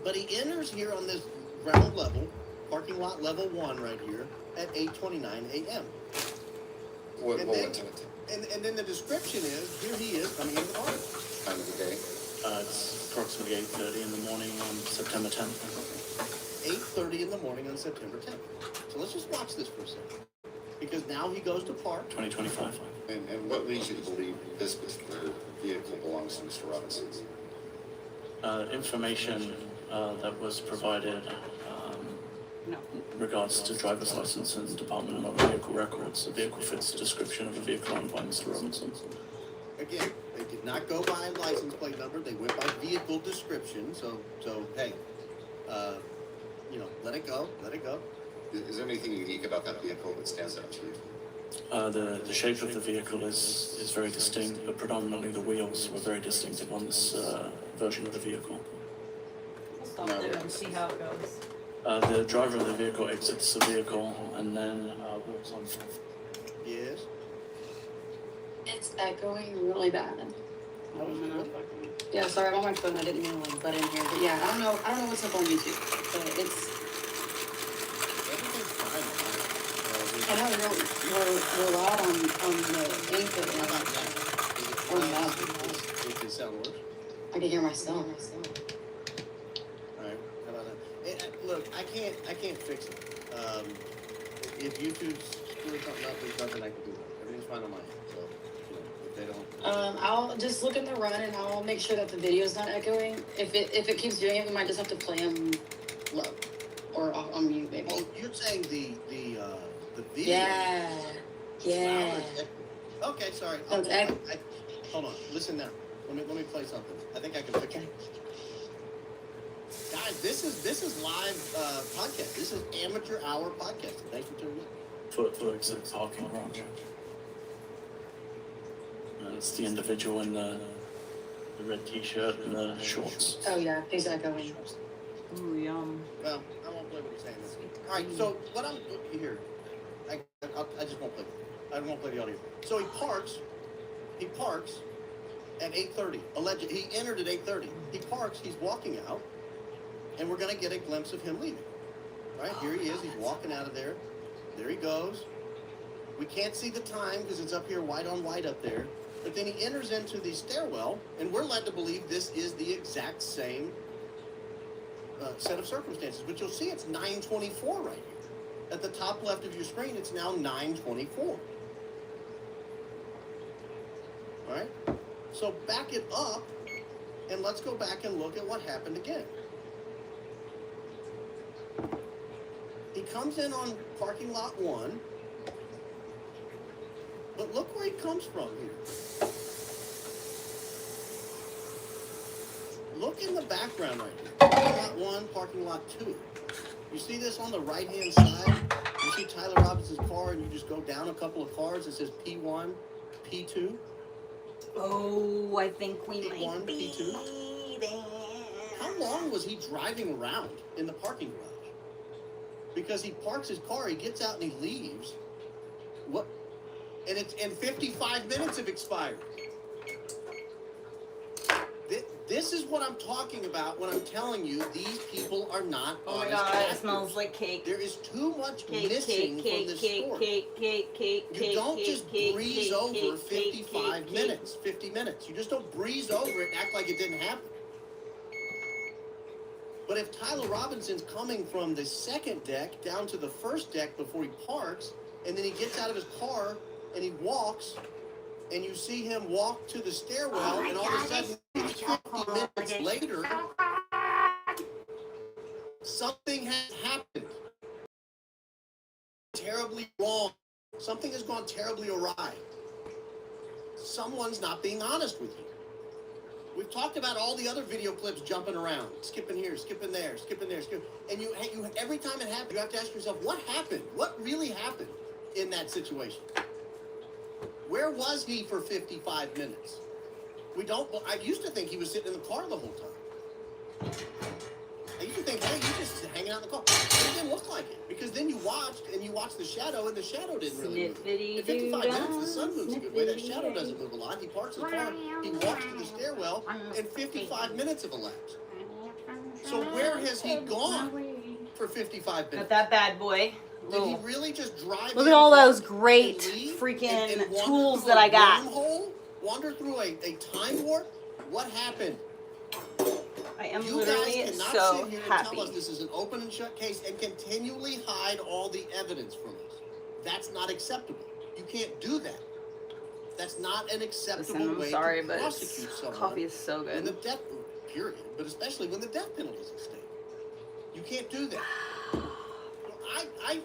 But he enters here on this ground level, parking lot level 1 right here, at 8:29 a.m. And then the description is, here he is coming into the car. Time of the day? It's approximately 8:30 in the morning on September 10th. 8:30 in the morning on September 10th. So let's just watch this for a second. Because now he goes to park. 2025. And what leads you to believe this particular vehicle belongs to Mr. Robinson? Information that was provided regards to driver's license and Department of Motor Vehicle records. The vehicle fits the description of a vehicle owned by Mr. Robinson. Again, they did not go by license plate number. They went by vehicle vehicle description. So hey, you know, let it go. Is there anything unique about that vehicle that stands out to you? The shape of the vehicle is very distinct, but predominantly the wheels were very distinctive on this version of the vehicle. We'll stop there and see how it goes. The driver of the vehicle exits the vehicle and then walks on. Yes. It's echoing really bad. Yeah, sorry, I'm on my phone. I didn't mean to like butt in here, but yeah, I don't know what's up on YouTube, but it's. Everything's fine. I know we're loud on the input. How about that? Or not. Does it sound worse? I can hear myself. All right. How about that? Look, I can't fix it. If YouTube's screwing something up, there's nothing I can do. Everything's fine on my end. So, you know, if they don't. I'll just look in the run and I'll make sure that the video's not echoing. If it keeps doing it, we might just have to play them low or on mute, maybe. Oh, you're saying the video? Yeah. Okay, sorry. Okay. Hold on. Listen now. Let me play something. I think I can fix it. Guys, this is live podcast. This is amateur hour podcast. Thanks for tuning in. For exit parking garage. It's the individual in the red t-shirt and the shorts. Oh yeah, he's echoing. Ooh, yum. Well, I won't play what he's saying. All right, so what I'm here, I just won't play. I won't play the audio. So he parks at 8:30. Alleged, he entered at 8:30. He parks. He's walking out, and we're gonna get a glimpse of him leaving. Right here he is. He's walking out of there. There he goes. We can't see the time because it's up here, white on white up there. But then he enters into the stairwell, and we're led to believe this is the exact same set of circumstances. But you'll see it's 9:24 right here. At the top left of your screen, it's now 9:24. All right? So back it up, and let's go back and look at what happened again. He comes in on parking lot 1, but look where he comes from here. Look in the background right here. Parking lot 1, parking lot 2. You see this on the right-hand side? You see Tyler Robinson's car, and you just go down a couple of cars. It says P1, P2. Oh, I think we P1, might be P2. there. How long was he driving around in the parking garage? Because he parks his car, he gets out and he leaves. What? And 55 minutes have expired. This is what I'm talking about when I'm telling you these people are not Oh my honest god, actors. it smells like cake. There is too much Cake, missing cake, from this cake, story. cake. You don't just breeze over cake, 55 minutes, 50 minutes. You just don't breeze over it and act like it didn't happen. But if Tyler Robinson's coming from the second deck down to the first deck before he parks, and then he gets out of his car and he walks, and you see him walk to the stairwell, and all of a sudden, 50 minutes later, something has happened. Terribly wrong. Something has gone terribly awry. Someone's not being honest with you. We've talked about all the other video clips jumping around, skipping here, skipping there, skipping there, and you every time it happens, you have to ask yourself, what happened? What really happened in that situation? Where was he for 55 minutes? I used to think he was sitting in the car the whole time. I used to think, hey, he's just hanging out in the car. But it didn't look like it, because then you watched the shadow, and the shadow didn't really move. In 55 minutes, the sun moves a good way. That shadow doesn't move a lot. He parks his car, he walks to the stairwell, and 55 minutes have elapsed. So where has he gone for 55 minutes? Got that bad boy. Did he really just drive Look in, at all those park, great and leave, freaking and wander tools through that a I got. wormhole? Wander through a time warp? What happened? I am You literally guys cannot so sit here and happy. tell us this is an open and shut case and continually hide all the evidence from us. That's not acceptable. You can't do that. That's not an acceptable Listen, I'm way sorry, to but prosecute someone. coffee is so When the good. death, period, but especially when the death penalty is at stake. You can't do that.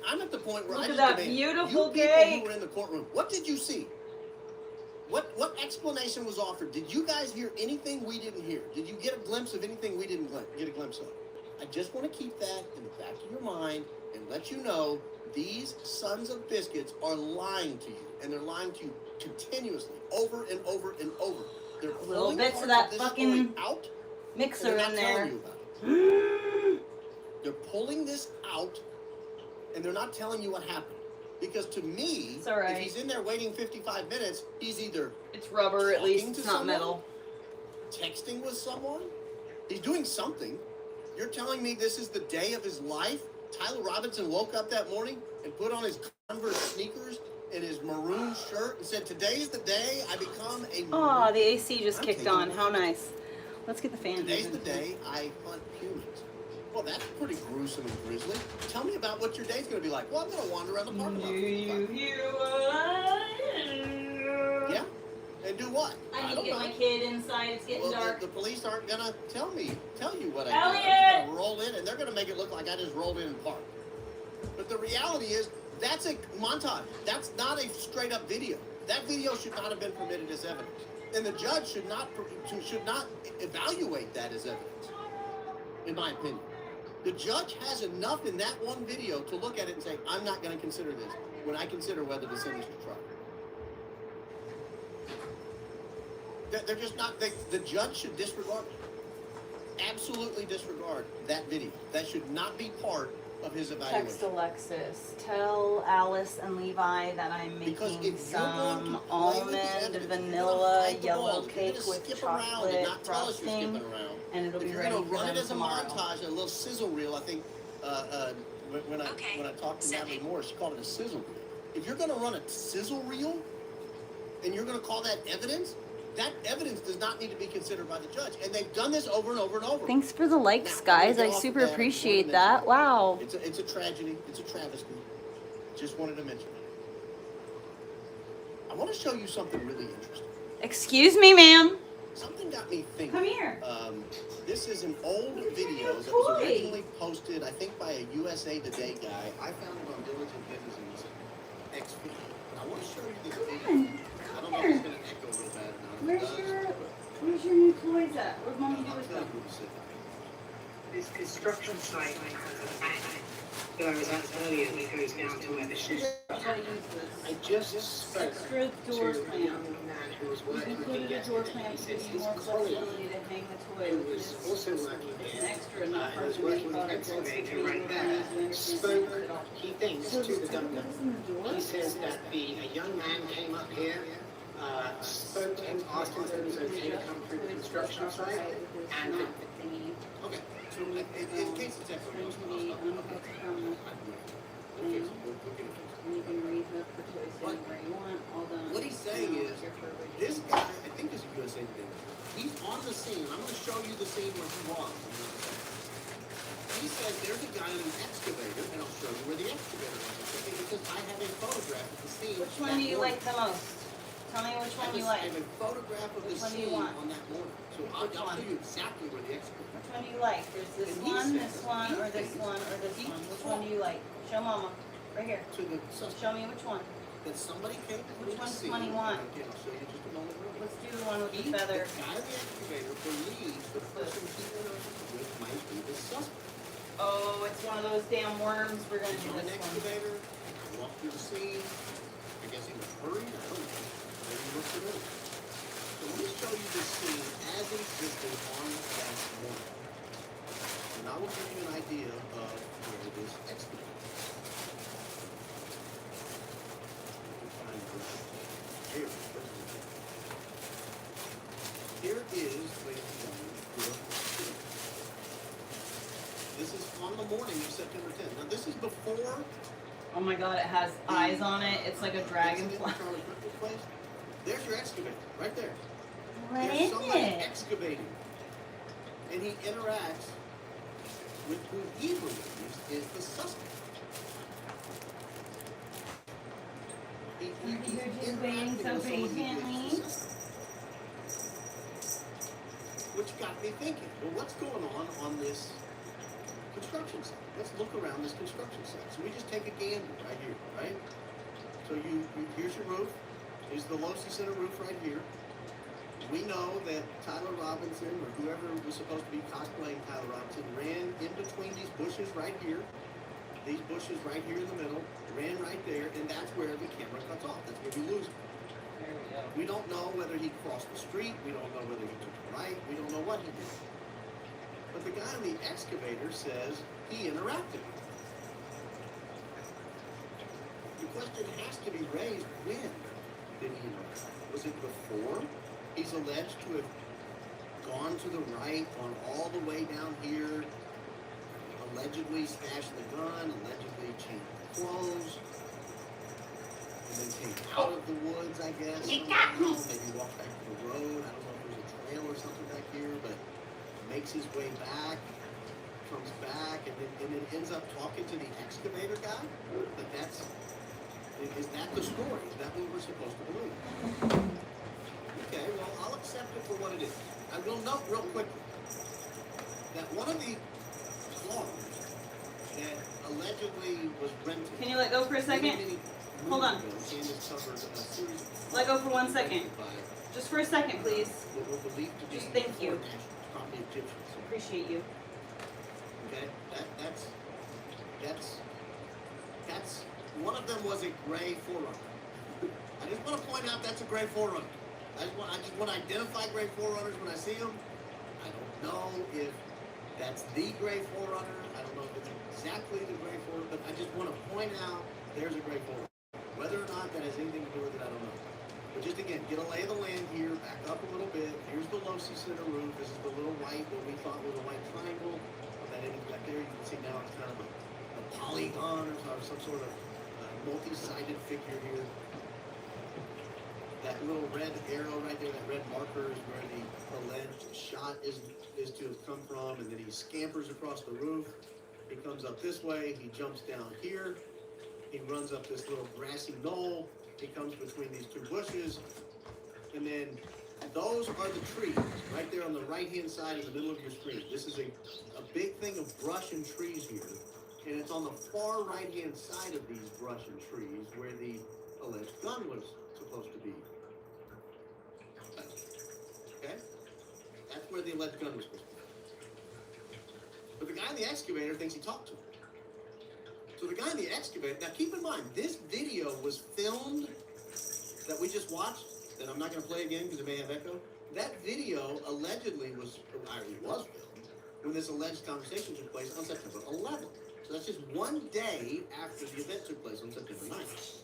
I'm at the point where Look I at just that demand, beautiful you people cake. who were in the courtroom, what did you see? What explanation was offered? Did you guys hear anything we didn't hear? Did you get a glimpse of anything we didn't get a glimpse of? I just want to keep that in the back of your mind and let you know these sons of biscuits are lying to you, and they're lying to you continuously, over and over and over. They're Little pulling bits of parts that this fucking story out, mixer and they're in not there. telling you about it. They're pulling this out, and they're not telling you what happened. Because to me, It's all right. if he's in there waiting 55 minutes, he's either It's rubber, at least talking it's to not someone, metal. texting with someone. He's doing something. You're telling me this is the day of his life? Tyler Robinson woke up that morning and put on his Converse sneakers and his maroon shirt and said, "Today's the day I become a..." Aw, the AC just I'm kicked taking on. it. How nice. Let's get the fan. Today's the day I hunt humans. Well, that's pretty gruesome and grisly. Tell me about what your day's going to be like. Well, I'm going to wander around the parking lot. Do you hear what I hear? Yeah? And do what? I need to don't get know. my kid inside. It's getting dark. The police aren't going to tell you what I Elliot! did. I'm going to roll in, and they're going to make it look like I just rolled in and parked. But the reality is, that's a montage. That's not a straight-up video. That video should not have been permitted as evidence. And the judge should not evaluate that as evidence, in my opinion. The judge has enough in that one video to look at it and say, I'm not going to consider this when I consider whether to send this to trial. They're just not, the judge should disregard it. Absolutely disregard that video. That should not be part of his evaluation. Text Alexis. Tell Alice and Levi that I'm making some almond vanilla yellow cake with chocolate frosting, and it'll be ready for them tomorrow. If you're going to run it as a montage, a little sizzle reel, I think when I talked to Natalie Moore, she called it a sizzle reel. If you're going to run a sizzle reel, and you're going to call that evidence, that evidence does not need to be considered by the judge. And they've done this over and over and over. Thanks for the likes, guys. I super appreciate that. Wow. It's a tragedy. It's a travesty. Just wanted to mention it. I want to show you something really interesting. Excuse me, ma'am. Something got me thinking. Come here. This is an old video that was originally posted, I think, by a USA Today guy. I found it on Diligent Business's X feed. I want to show you this video. I don't know if it's going to echo real bad or not. Where's your new toys at? What's mommy do with them? This construction site that I was at earlier that goes down to where the ship. I just spoke Extra to door a clamp. young man who was You working can put here it a door yesterday. clamp He to says give you his more colleague flexibility to hang the toy. who was also working It's here, an extra, not part who was of the main working with the product. excavator right there, spoke key things to the governor. He says that a young man came up here, spoke to him, asked him if it was okay to come through the construction site, and Okay, so in case it's echoing, what he's saying is, this guy, I think is a USA Today, he's on the scene. I'm going to show you the scene where he was. He says there's a guy in an excavator, and I'll show you where the excavator was. Because I have a photograph of the scene. Which one do you like the most? Tell me which one you like. I have a photograph of the Which one do you scene want? on that morning. So I'll show you exactly where the excavator was. Which one do you like? There's this And he one, says this one, or this one, or this one. Which one do you like? Show mama. Right here. To the suspect. Show me which one. That somebody came to Which the one's scene. one you want? Okay, I'll show you just a moment. Let's do the one with the feather. The guy in the excavator believes the person he interacted with might be the suspect. Oh, it's one of those damn worms. We're gonna do On an this one. excavator, walked through the scene. I guess he was hurried. I don't know. Maybe he looked familiar. So let me show you the scene as it existed on that morning. And I will give you an idea of where this excavator is. Here is, ladies and gentlemen, your scene. This is on the morning of September 10th. Now this is before. Oh my god, it has eyes on it. It's like a dragonfly. There's your excavator, right there. What There's is somebody it? excavating. And he interacts with who he believes is the suspect. You're just waiting so patiently. Which got me thinking, well, what's going on this construction site? Let's look around this construction site. So we just take a gander right here, right? So here's your roof. is the Losi Center roof right here. We know that Tyler Robinson, or whoever was supposed to be cosplaying Tyler Robinson, ran in between these bushes right here. These bushes right here in the middle, ran right there, and that's where the camera cuts off. That's where we lose him. We don't know whether he crossed the street. We don't know whether he took a right. We don't know what he did. But the guy on the excavator says he interacted. The question has to be raised, when did he interact? Was it before? He's alleged to have gone to the right, gone all the way down here, allegedly stashed the gun, allegedly changed the clothes, and then came out of the woods, I guess. Somehow. Maybe walked back to the road. I don't know if there's a trail or something back here, but makes his way back, comes back, and then ends up talking to the excavator guy. But is that the story? Is that what we're supposed to believe? Okay, well, I'll accept it for what it is. I will note real quickly that one of the cars that allegedly was rented. Can you let go for a second? Hold on. Let go for 1 second. Just for a second, please. Just thank you. Appreciate you. Okay, that's one of them was a gray 4Runner. I just want to point out that's a gray 4Runner. I just want to identify gray 4Runners when I see them. I don't know if that's the gray 4Runner. I don't know if it's exactly the gray 4Runner, but I just want to point out there's a gray 4Runner. Whether or not that has anything to do with it, I don't know. But just again, get a lay of the land here, back up a little bit. Here's the Losi Center roof. This is the little white, what we thought was a white triangle. That image back there, you can see now it's kind of a polygon or some sort of multi-sided figure here. That little red arrow right there, that red marker is where the alleged shot is to have come from, and then he scampers across the roof. He comes up this way, he jumps down here, he runs up this little grassy knoll, he comes between these two bushes, and then those are the trees right there on the right-hand side in the middle of your screen. This is a big thing of brush and trees here, and it's on the far right-hand side of these brush and trees where the alleged gun was supposed to be. Okay? That's where the alleged gun was supposed to be. But the guy in the excavator thinks he talked to him. So the guy in the excavator, now keep in mind, this video was filmed that we just watched, that I'm not going to play again because it may have echo. That video allegedly was filmed when this alleged conversation took place on September 11th. So that's just one day after the event took place on September 9th.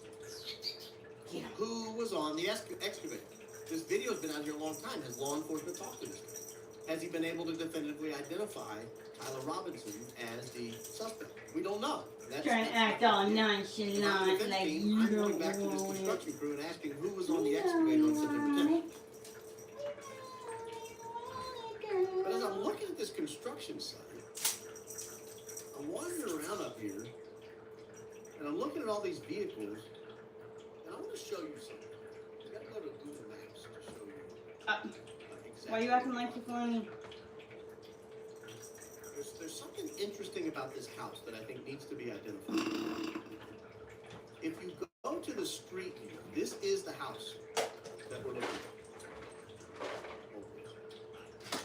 Yeah. Who was on the excavator? This video has been out here a long time. Has law enforcement talked to this guy? Has he been able to definitively identify Tyler Robinson as the suspect? We don't know. Trying to act all nonchalant like you I'm don't going back to this want construction crew and asking who was on the excavator on September 10th. But as I'm looking at this construction site, I'm wandering around up here, and I'm looking at all these vehicles, and I want to show you something. I got to go to Google Maps to show you. Exactly. Why are you acting like you're funny? There's something interesting about this house that I think needs to be identified. If you go to the street view, this is the house that we're looking at.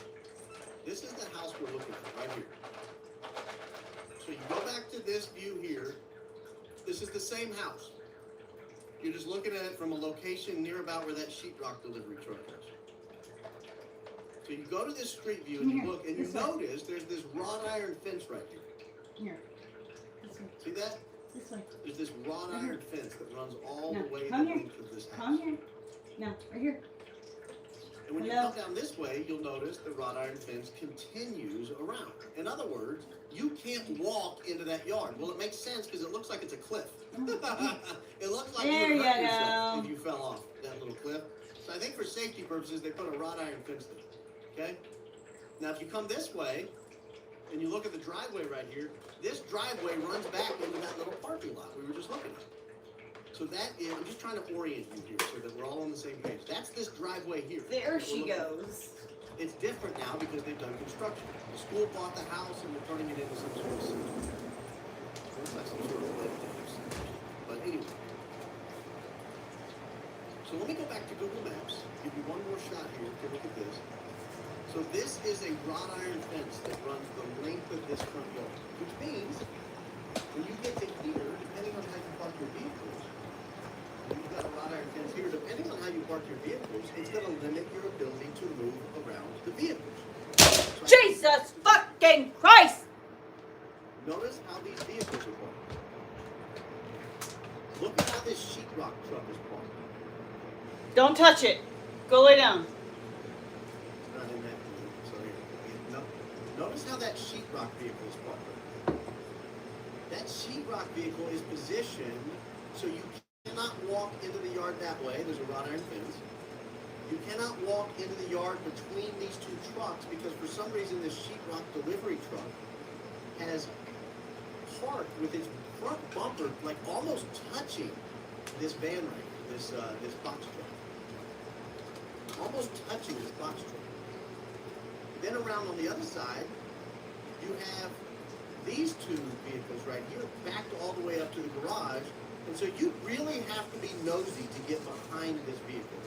This is the house we're looking at right here. So you go back to this view here. This is the same house. You're just looking at it from a location near about where that sheetrock delivery truck is. So you go to this street view and you look, and you notice there's this wrought iron fence right here. Here. This way. See that? This way. There's this wrought iron fence that runs all the way the length of this house. Come here. No, right here. And when you come down this way, you'll notice the wrought iron fence continues around. In other words, you can't walk into that yard. Well, it makes sense because it looks like it's a cliff. It looks like you would hurt yourself if you fell off that little cliff. So I think for safety purposes, they put a wrought iron fence there. Okay? Now, if you come this way, and you look at the driveway right here, this driveway runs back into that little parking lot we were just looking at. So that is, I'm just trying to orient you here so that we're all on the same page. That's this driveway here. There she goes. It's different now because they've done construction. The school bought the house and they're turning it into some sort of center. Looks like some sort of lift. But anyway. So So let me go back to Google Maps, give you one more shot here. Take a look at this. So this is a wrought iron fence that runs the length of this front yard, which means when you get to here, depending on how you park your vehicles, when you've got a wrought iron fence here, depending on how you park your vehicles, it's going to limit your ability to move around the vehicles. So Jesus fucking Christ! notice how these vehicles are parked. Look at how this sheetrock truck is parked. Don't touch it. Go lay down. It's not in that view. So notice how that sheetrock vehicle is parked. That sheetrock vehicle is positioned so you cannot walk into the yard that way. There's a wrought iron fence. You cannot walk into the yard between these two trucks because for some reason this sheetrock delivery truck has parked with its front bumper like almost touching this van right here, this box truck. Almost touching this box truck. Then around on the other side, you have these two vehicles right here backed all the way up to the garage. And so you really have to be nosy to get behind this vehicle.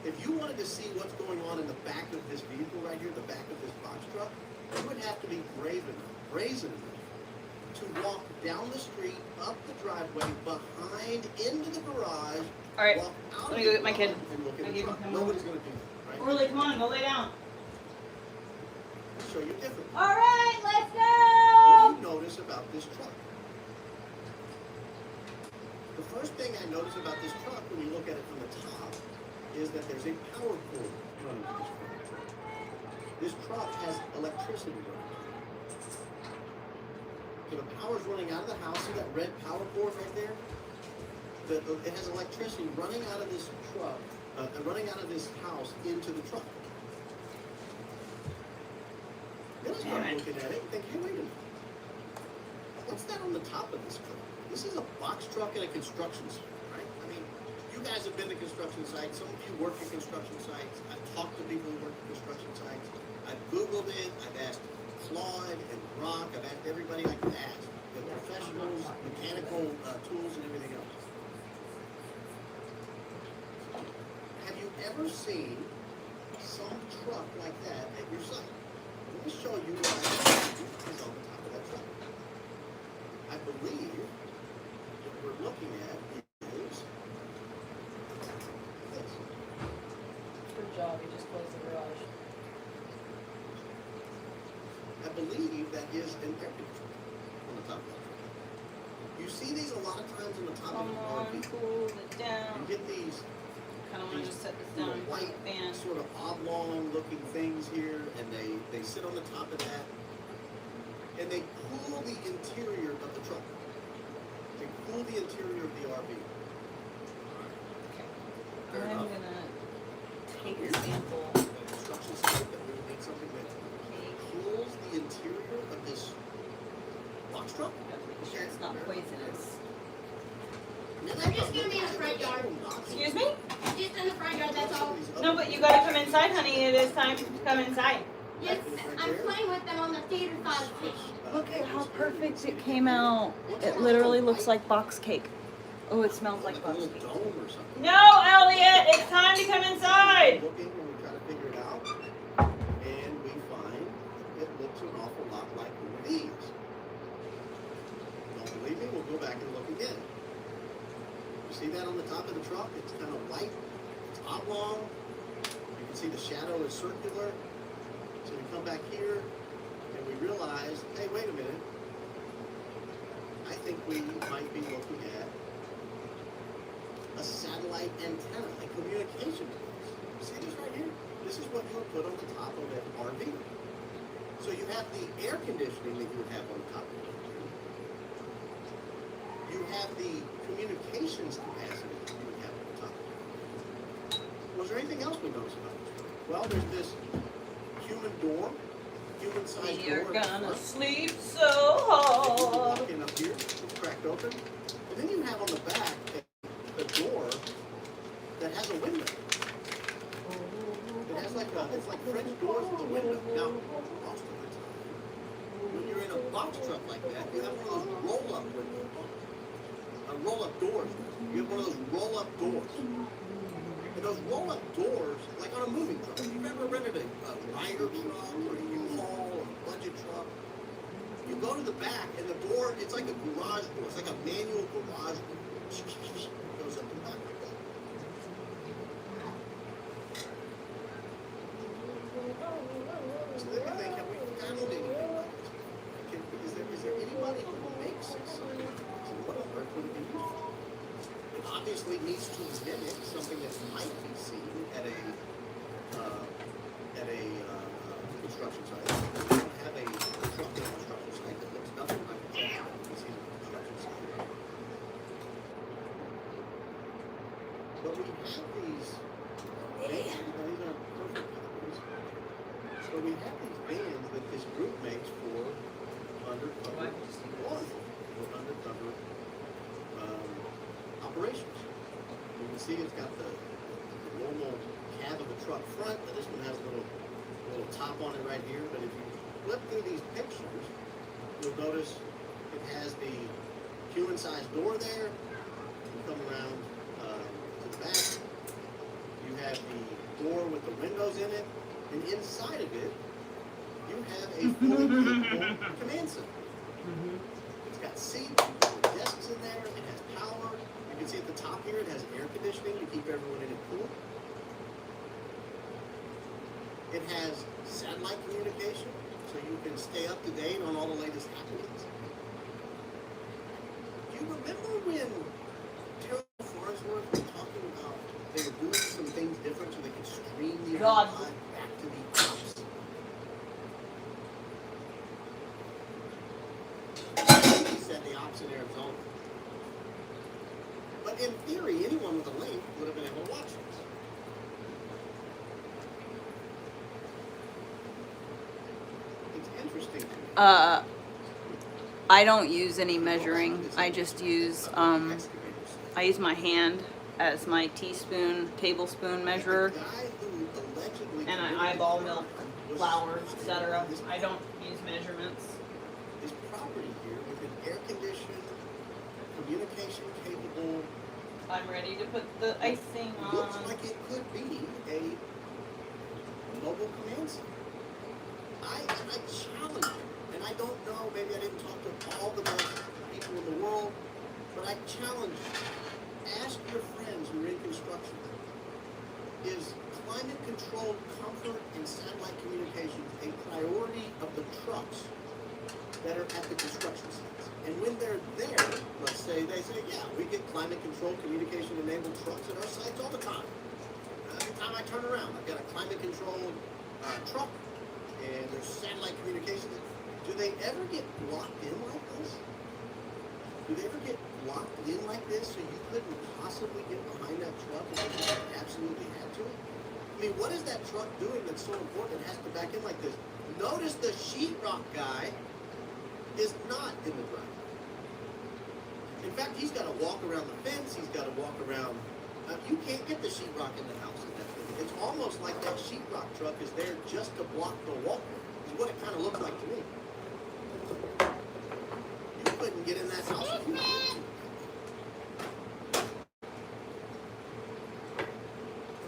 If you wanted to see what's going on in the back of this vehicle right here, the back of this box truck, you would have to be brazen enough to walk down the street, up the driveway, behind, into the garage. All right, walk out let me of go the get my garage kid. and look at I the gave truck. him Nobody's going to do that, right? Orly, come on, go lay down. I'll show you different. All right, let's What go. do you notice about this truck? The first thing I notice about this truck when you look at it from the top is that there's a power cord running to this truck. This truck has electricity running. So the power's running out of the house. See that red power cord right there? It has electricity running out of this truck, running out of this house into the truck. Then I start looking at it and think, hey, wait a minute. What's that on the top of this truck? This is a box truck and a construction site, right? I mean, you guys have been to construction sites. Some of you work at construction sites. I've talked to people who work at construction sites. I've Googled it. I've asked Claude and Brock. I've asked everybody I could ask. The professionals, mechanical tools, and everything else. Have you ever seen some truck like that at your site? Let me show you what is on the top of that truck. I believe what we're looking at is this. Good job, you just closed the garage. I believe that is an air conditioner on the top of that truck. You see these a lot of times on the top of Come an on, RV. cool it down. You get these Kind of want to just set this down. white, Fan. sort of oblong-looking things here, and they sit on the top of that, and they cool the interior of the truck. They cool the interior of the RV. Okay. Fair I'm enough. gonna take a sample. Construction site that we would make something that cools the interior of this box truck. Make sure it's not poisonous. I'm just gonna be in the front yard. Excuse me? Just in the front yard, that's all. No, but you gotta come inside, honey. It is time to come inside. Yes, I'm playing with them on the theater side of the fish. Look at how perfect it came out. It literally looks like box cake. Oh, it smells like a box little cake. dome or something. No, Elliot, it's time to come inside. Looking when we try to figure it out, and we find it looks an awful lot like one of these. Don't believe me? We'll go back and look again. You see that on the top of the truck? It's kind of white. It's oblong. You can see the shadow is circular. So we come back here and we realize, hey, wait a minute. I think we might be looking at a satellite antenna, a communication device. See this right here? This is what you would put on the top of an RV. So you have the air conditioning that you would have on top of it. You have the communications capacity that you would have on top of it. Was there anything else we noticed about this? Well, there's this human door, human-sized door. You're at the gonna front. sleep so hard. Walking up here, it's cracked open. And then you have on the back a door that has a window. It has it's like French doors with a window. Now, most of the time, when you're in a box truck like that, you have one of those roll-up windows. Roll-up doors. You have one of those roll-up doors. And those roll-up doors, like on a moving truck, if you've ever rented a Ryder truck or a U-Haul or a budget truck, you go to the back and the door, it's like a garage door. It's like a manual garage door. It goes up the back like that. So then you think, have we found anything like this? Is there anybody who makes something? So what on earth would it be used for? It obviously needs to mimic something that might be seen at a construction site. We don't have a truck at a construction site that looks nothing like a truck that we see at a construction site. But we have these bands, these aren't perfect copies. So we have these bands that this group makes for undercover law enforcement, for undercover operations. You can see it's got the normal cab of a truck front, but this one has a little top on it right here. But if you flip through these pictures, you'll notice it has the human-sized door there. You come around to the back. You have the door with the windows in it, and inside of it, you have a fully capable command center. It's got seats, desks in there, it has power. You can see at the top here, it has air conditioning to keep everyone in it cool. It has satellite communication, so you can stay up to date on all the latest happenings. Do you remember when Terrell Farnsworth was talking about they were doing some things different so they could stream the God. back to the ops? He said the ops in Arizona. But in theory, anyone with a link would have been able to watch this. It's interesting to me. I don't use any measuring. I just use I use my hand as my teaspoon, tablespoon measurer, and I eyeball milk, flour, etc. I don't use measurements. This property here with an air-conditioned, communication-capable. I'm ready to put the icing on. Looks like it could be a mobile command center. I challenge it, and I don't know. Maybe I didn't talk to all the best people in the world, but I challenge you. Ask your friends who are in construction. Is climate-controlled comfort and satellite communications a priority of the trucks that are at the construction sites? And when they're there, let's say they say, yeah, we get climate-controlled, communication-enabled trucks at our sites all the time. Every time I turn around, I've got a climate-controlled truck, and there's satellite communications. Do they ever get locked in like this? Do they ever get locked in like this so you couldn't possibly get behind that truck if you absolutely had to? I mean, what is that truck doing that's so important it has to back in like this? Notice the sheetrock guy is not in the driveway. In fact, he's got to walk around the fence. He's got to walk around. You can't get the sheetrock in the house. It's almost like that sheetrock truck is there just to block the walkway. Is what it kind of looks like to me. You couldn't get in that house if you wanted to.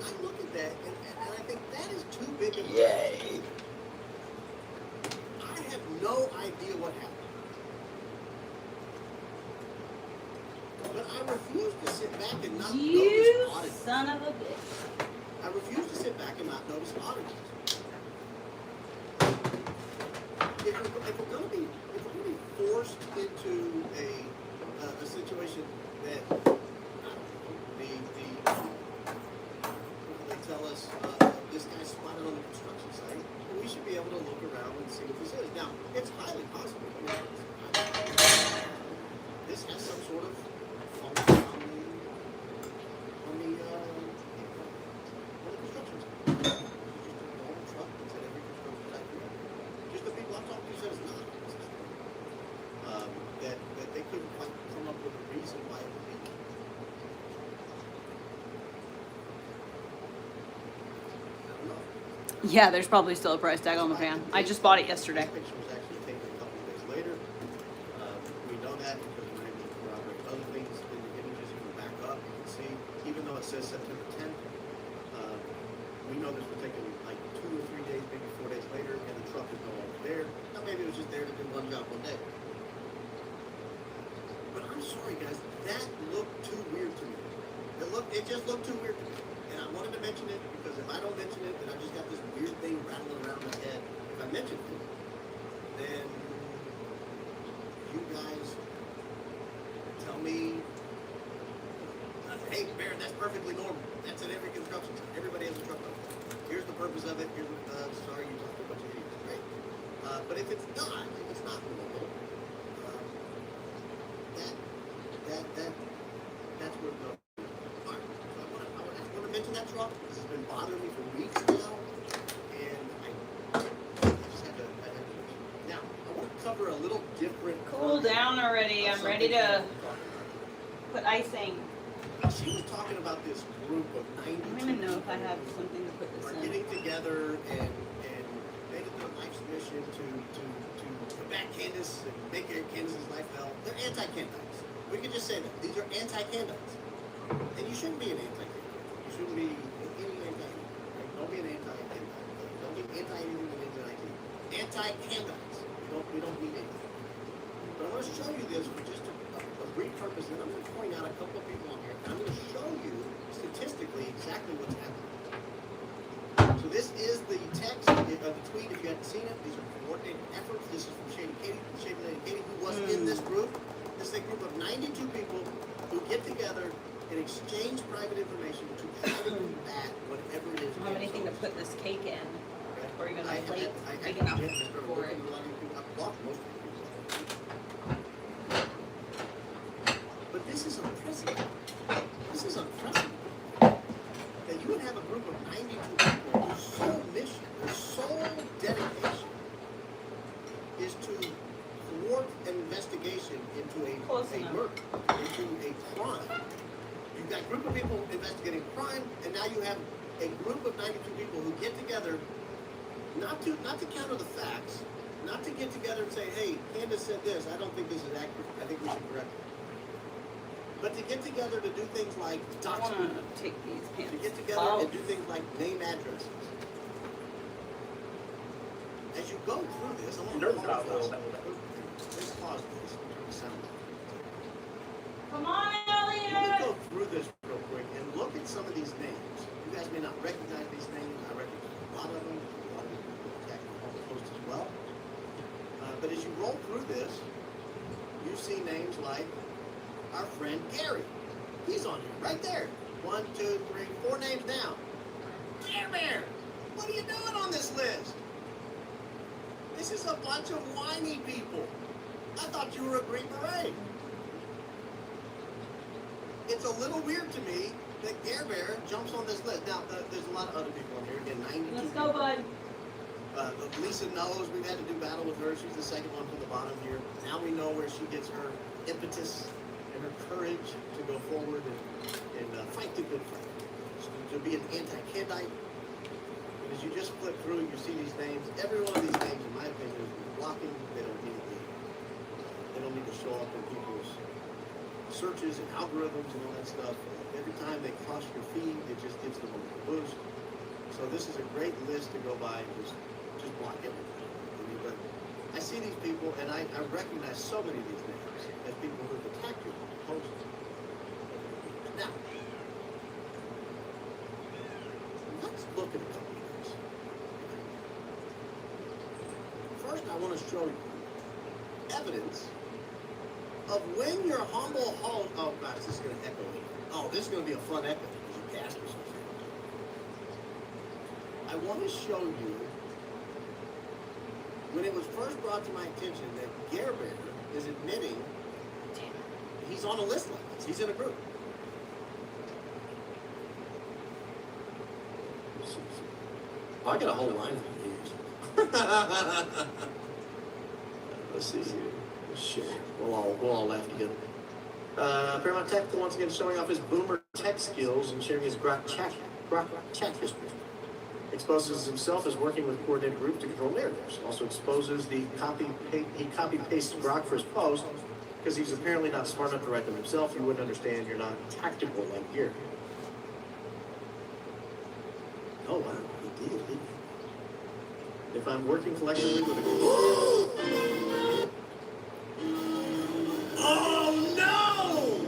I look at that and I think that is too big of a yay. I have no idea what happened. But I refuse to sit back and not notice oddities. Son of a bitch. I refuse to sit back and not notice oddities. If we're going to be forced into a situation that they tell us this guy's spotted on the construction site, we should be able to look around and see what this is. Now, it's highly possible. This has some sort of function on the construction site. It's just a normal truck that's at every construction site. Just the people I'm talking to says not. That they couldn't come up with a reason why it would be. I don't know. Yeah, there's probably still a price tag on the fan. I just bought it yesterday. This picture was actually taken a couple of days later. We know that because we're able to corroborate other things in the images. If you back up, you can see, even though it says September 10th, we know this was taking like 2 or 3 days, maybe 4 days later, and the truck is no longer there. Now maybe it was just there to do one job one day. But I'm sorry, guys, that looked too weird to me. It just looked too weird to me. And I wanted to mention it because if I don't mention it, then I just got this weird thing rattling around my head. If I mention it, then you guys tell me, hey, Baron, that's perfectly normal. That's in every construction site. Everybody has a truck like that. Here's the purpose of it. Here's sorry, you talked to a bunch of idiots, right? But if it's not normal, that's where it goes. All right. So I want to mention that truck. This has been bothering me for weeks now, and I just had to mention it. Now, I want to cover a little different. Cool down already. I'm ready to put icing. She was talking about this group of 92 I don't even know if I have something to put this in. Getting together and make it their life's mission to combat Candace and make Candace's life hell. They're anti-Candites. We can just say that. These are anti-Candites. And you shouldn't be an anti-Candite. You shouldn't be any anti-Candite. Right? Don't be an anti-Candite. Don't be anti-anything and anti-IT. Anti-Candites. We don't need anything. But I want to show you this for just a brief purpose, and I'm going to point out a couple of people on here. I'm going to show you statistically exactly what's happening. So this is the text of the tweet. If you haven't seen it, these are coordinated efforts. This is from Shady Lady Katie, who was in this group. This is a group of 92 people who get together and exchange private information to try to combat whatever it is. I don't have anything to put this cake in, Okay. or even a plate I big enough for it. I've blocked most of the But this is unprecedented. This is unprecedented. That you would have a group of 92 people whose sole mission, their sole dedication is to thwart an investigation into a murder, into a crime. You've got a group of people investigating crime, and now you have a group of 92 people who get together not to counter the facts, not to get together and say, hey, Candace said this, I don't think this is accurate, I think we should correct it. But to get together to do things like document, take these pants to get together and do things like name addresses. As you go through this, I want to pause this. Let's pause this. Turn the sound off. Come on, Let me Elliot! go through this real quick and look at some of these names. You guys may not recognize these names. I recognize a lot of them. A lot of people attack the post as well. But as you roll through this, you see names like our friend Gary. He's on here, right there. 1, 2, 3, 4 names down. Care Bear, what are you doing on this list? This is a bunch of whiny people. I thought you were a Green Beret. It's a little weird to me that Care Bear jumps on this list. Now, there's a lot of other people on here. Again, 92 Let's people. go, bud. Lisa knows we've had to do battle with her. She's the second one from the bottom here. Now we know where she gets her impetus and her courage to go forward and fight the good fight. To be an anti-Candite. And as you just flip through, you see these names. Every one of these names, in my opinion, is blocking. They don't need to show up in people's searches and algorithms and all that stuff. Every time they cross your feed, it just gives them a boost. So this is a great list to go by and just block everything. But I see these people, and I recognize so many of these names as people who have attacked you on the post. Now, let's look at a couple of things. First, I want to show you evidence of when your humble home. Oh gosh, this is going to echo. Oh, this is going to be a fun echo because you cast or something. I want to show you when it was first brought to my attention that Gare Bear is admitting he's on a list like this. He's in a group. I got a whole line of these. Let's see here. Share. We'll all laugh together. Paramount Tech once again showing off his boomer tech skills and sharing his Grok chat history. Exposes himself as working with coordinated groups to control narratives. Also exposes he copy-pastes Grok for his post because he's apparently not smart enough to write them himself. You wouldn't understand. You're not tactical like Gary. Oh, wow, he did, didn't he? If I'm working collectively with a... Oh, no!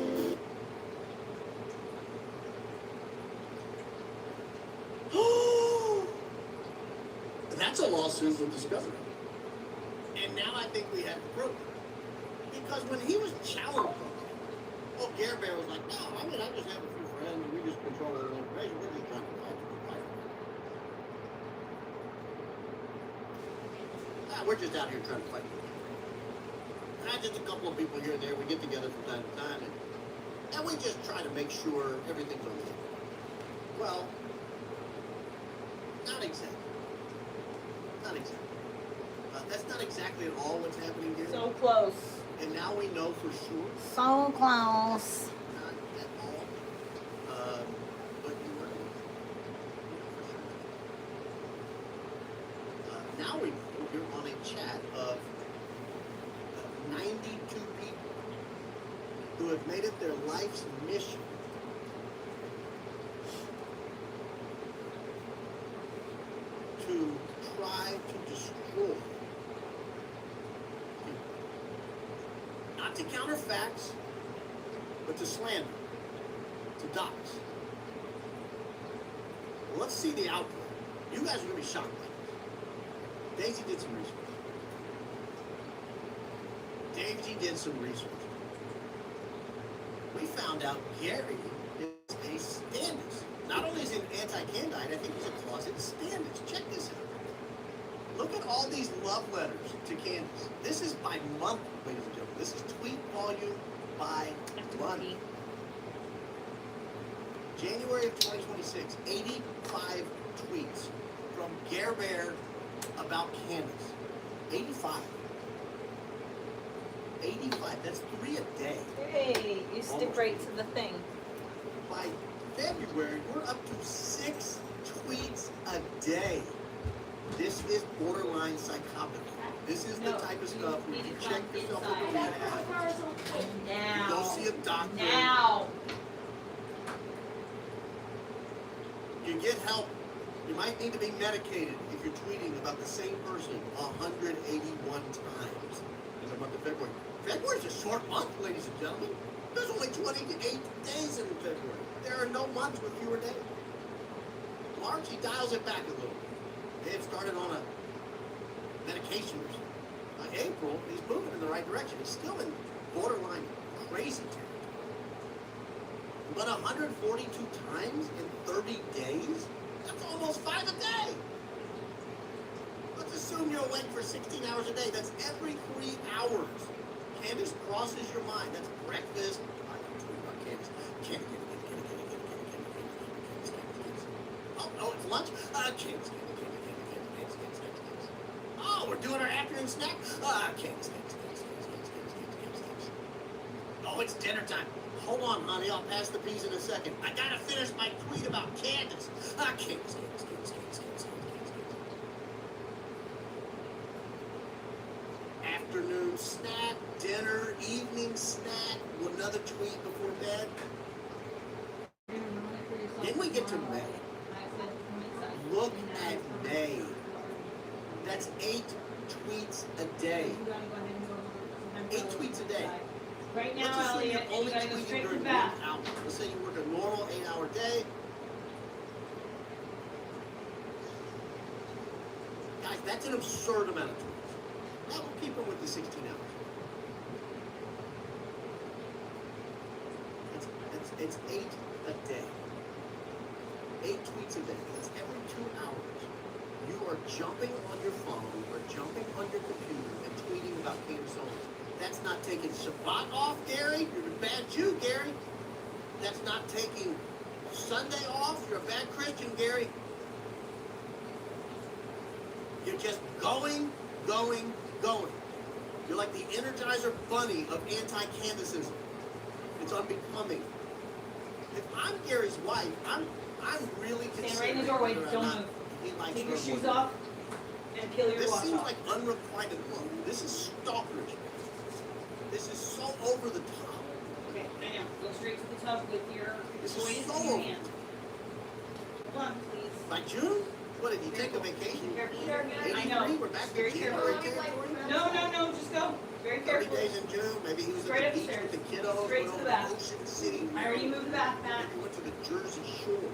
That's a lawsuit with discovery. And now I think we have to prove it. Because when he was challenged, oh, Gare Bear was like, no, I mean, I just have a few friends and we just control their information. What are you trying to fight? We're just out here trying to fight. And just a couple of people here and there, we get together from time to time, and we just try to make sure everything's okay. Well, not exactly. Not exactly. That's not exactly at all what's happening here. So close. And now we know for sure. So close. Not at all. But you were. Now we know you're on a chat of 92 people who have made it their life's mission to try to destroy, not to counter facts, but to slander, to dox. Well, let's see the output. You guys are going to be shocked by this. Daisy did some research. Daisy did some research. We found out Gary is a standist. Not only is he an anti-Candide, I think he's a closet standist. Check this out. Look at all these love letters to Candace. This is by month, ladies and gentlemen. This is tweet volume by month. January of 2026, 85 tweets from Gare Bear about Candace. 85. 85. That's 3 a day. Hey, you stick Almost. right to the thing. By February, we're up to 6 tweets a day. This is borderline psychopathy. This is the type of stuff where you check yourself with the ass. Now. You go see a doctor. Now. You get help. You might need to be medicated if you're tweeting about the same person 181 times in the month of February. February's a short month, ladies and gentlemen. There's only 28 days in February. There are no months with fewer days. March, he dials it back a little. They had started on a medication or something. April, he's moving in the right direction. He's still in borderline crazy territory. But 142 times in 30 days? That's almost 5 a day. Let's assume you're awake for 16 hours a day. That's every 3 hours. Candace crosses your mind. That's breakfast. I'm tweeting about Candace. Candace. Oh, it's lunch? Candace. Oh, we're doing our afternoon snack? Candace. Oh, it's dinner time. Hold on, honey. I'll pass the peas in a second. I gotta finish my tweet about Candace. Candace. Afternoon snack, dinner, evening snack, another tweet before bed. Then we get to May. Look at May. That's 8 tweets a day. 8 tweets a day. Right now, Let's assume Elliot, you're only you gotta go tweeting straight during to 1 bed. hour. Let's say you work a normal 8-hour day. Guys, that's an absurd amount of tweets. Now we'll keep them with the 16 hours. It's 8 a day. 8 tweets a day. That's every 2 hours. You are jumping on your phone or jumping on your computer and tweeting about Candace Owens. That's not taking Shabbat off, Gary. You're a bad Jew, Gary. That's not taking Sunday off. You're a bad Christian, Gary. You're just going. You're like the Energizer Bunny of anti-Candacism. It's unbecoming. If I'm Gary's wife, I'm really considering. Stand right in the doorway. whether or Don't not move. he likes Take her your shoes more. off and peel your This watch seems off. like unrequited love. This is stalkerish. This is so over the top. Okay, I know. Go straight to the tub with your This toys is in so your over. hand. Hold on, please. By June? What, did he take a vacation? I know. We're back Very to careful. January territory now? No, just go. Very 30 careful. days in June, maybe he was Straight at the beach upstairs. with the kiddos, Straight went to over the to bath. Ocean City. I already moved the bath, Matt. Maybe went to the Jersey Shore.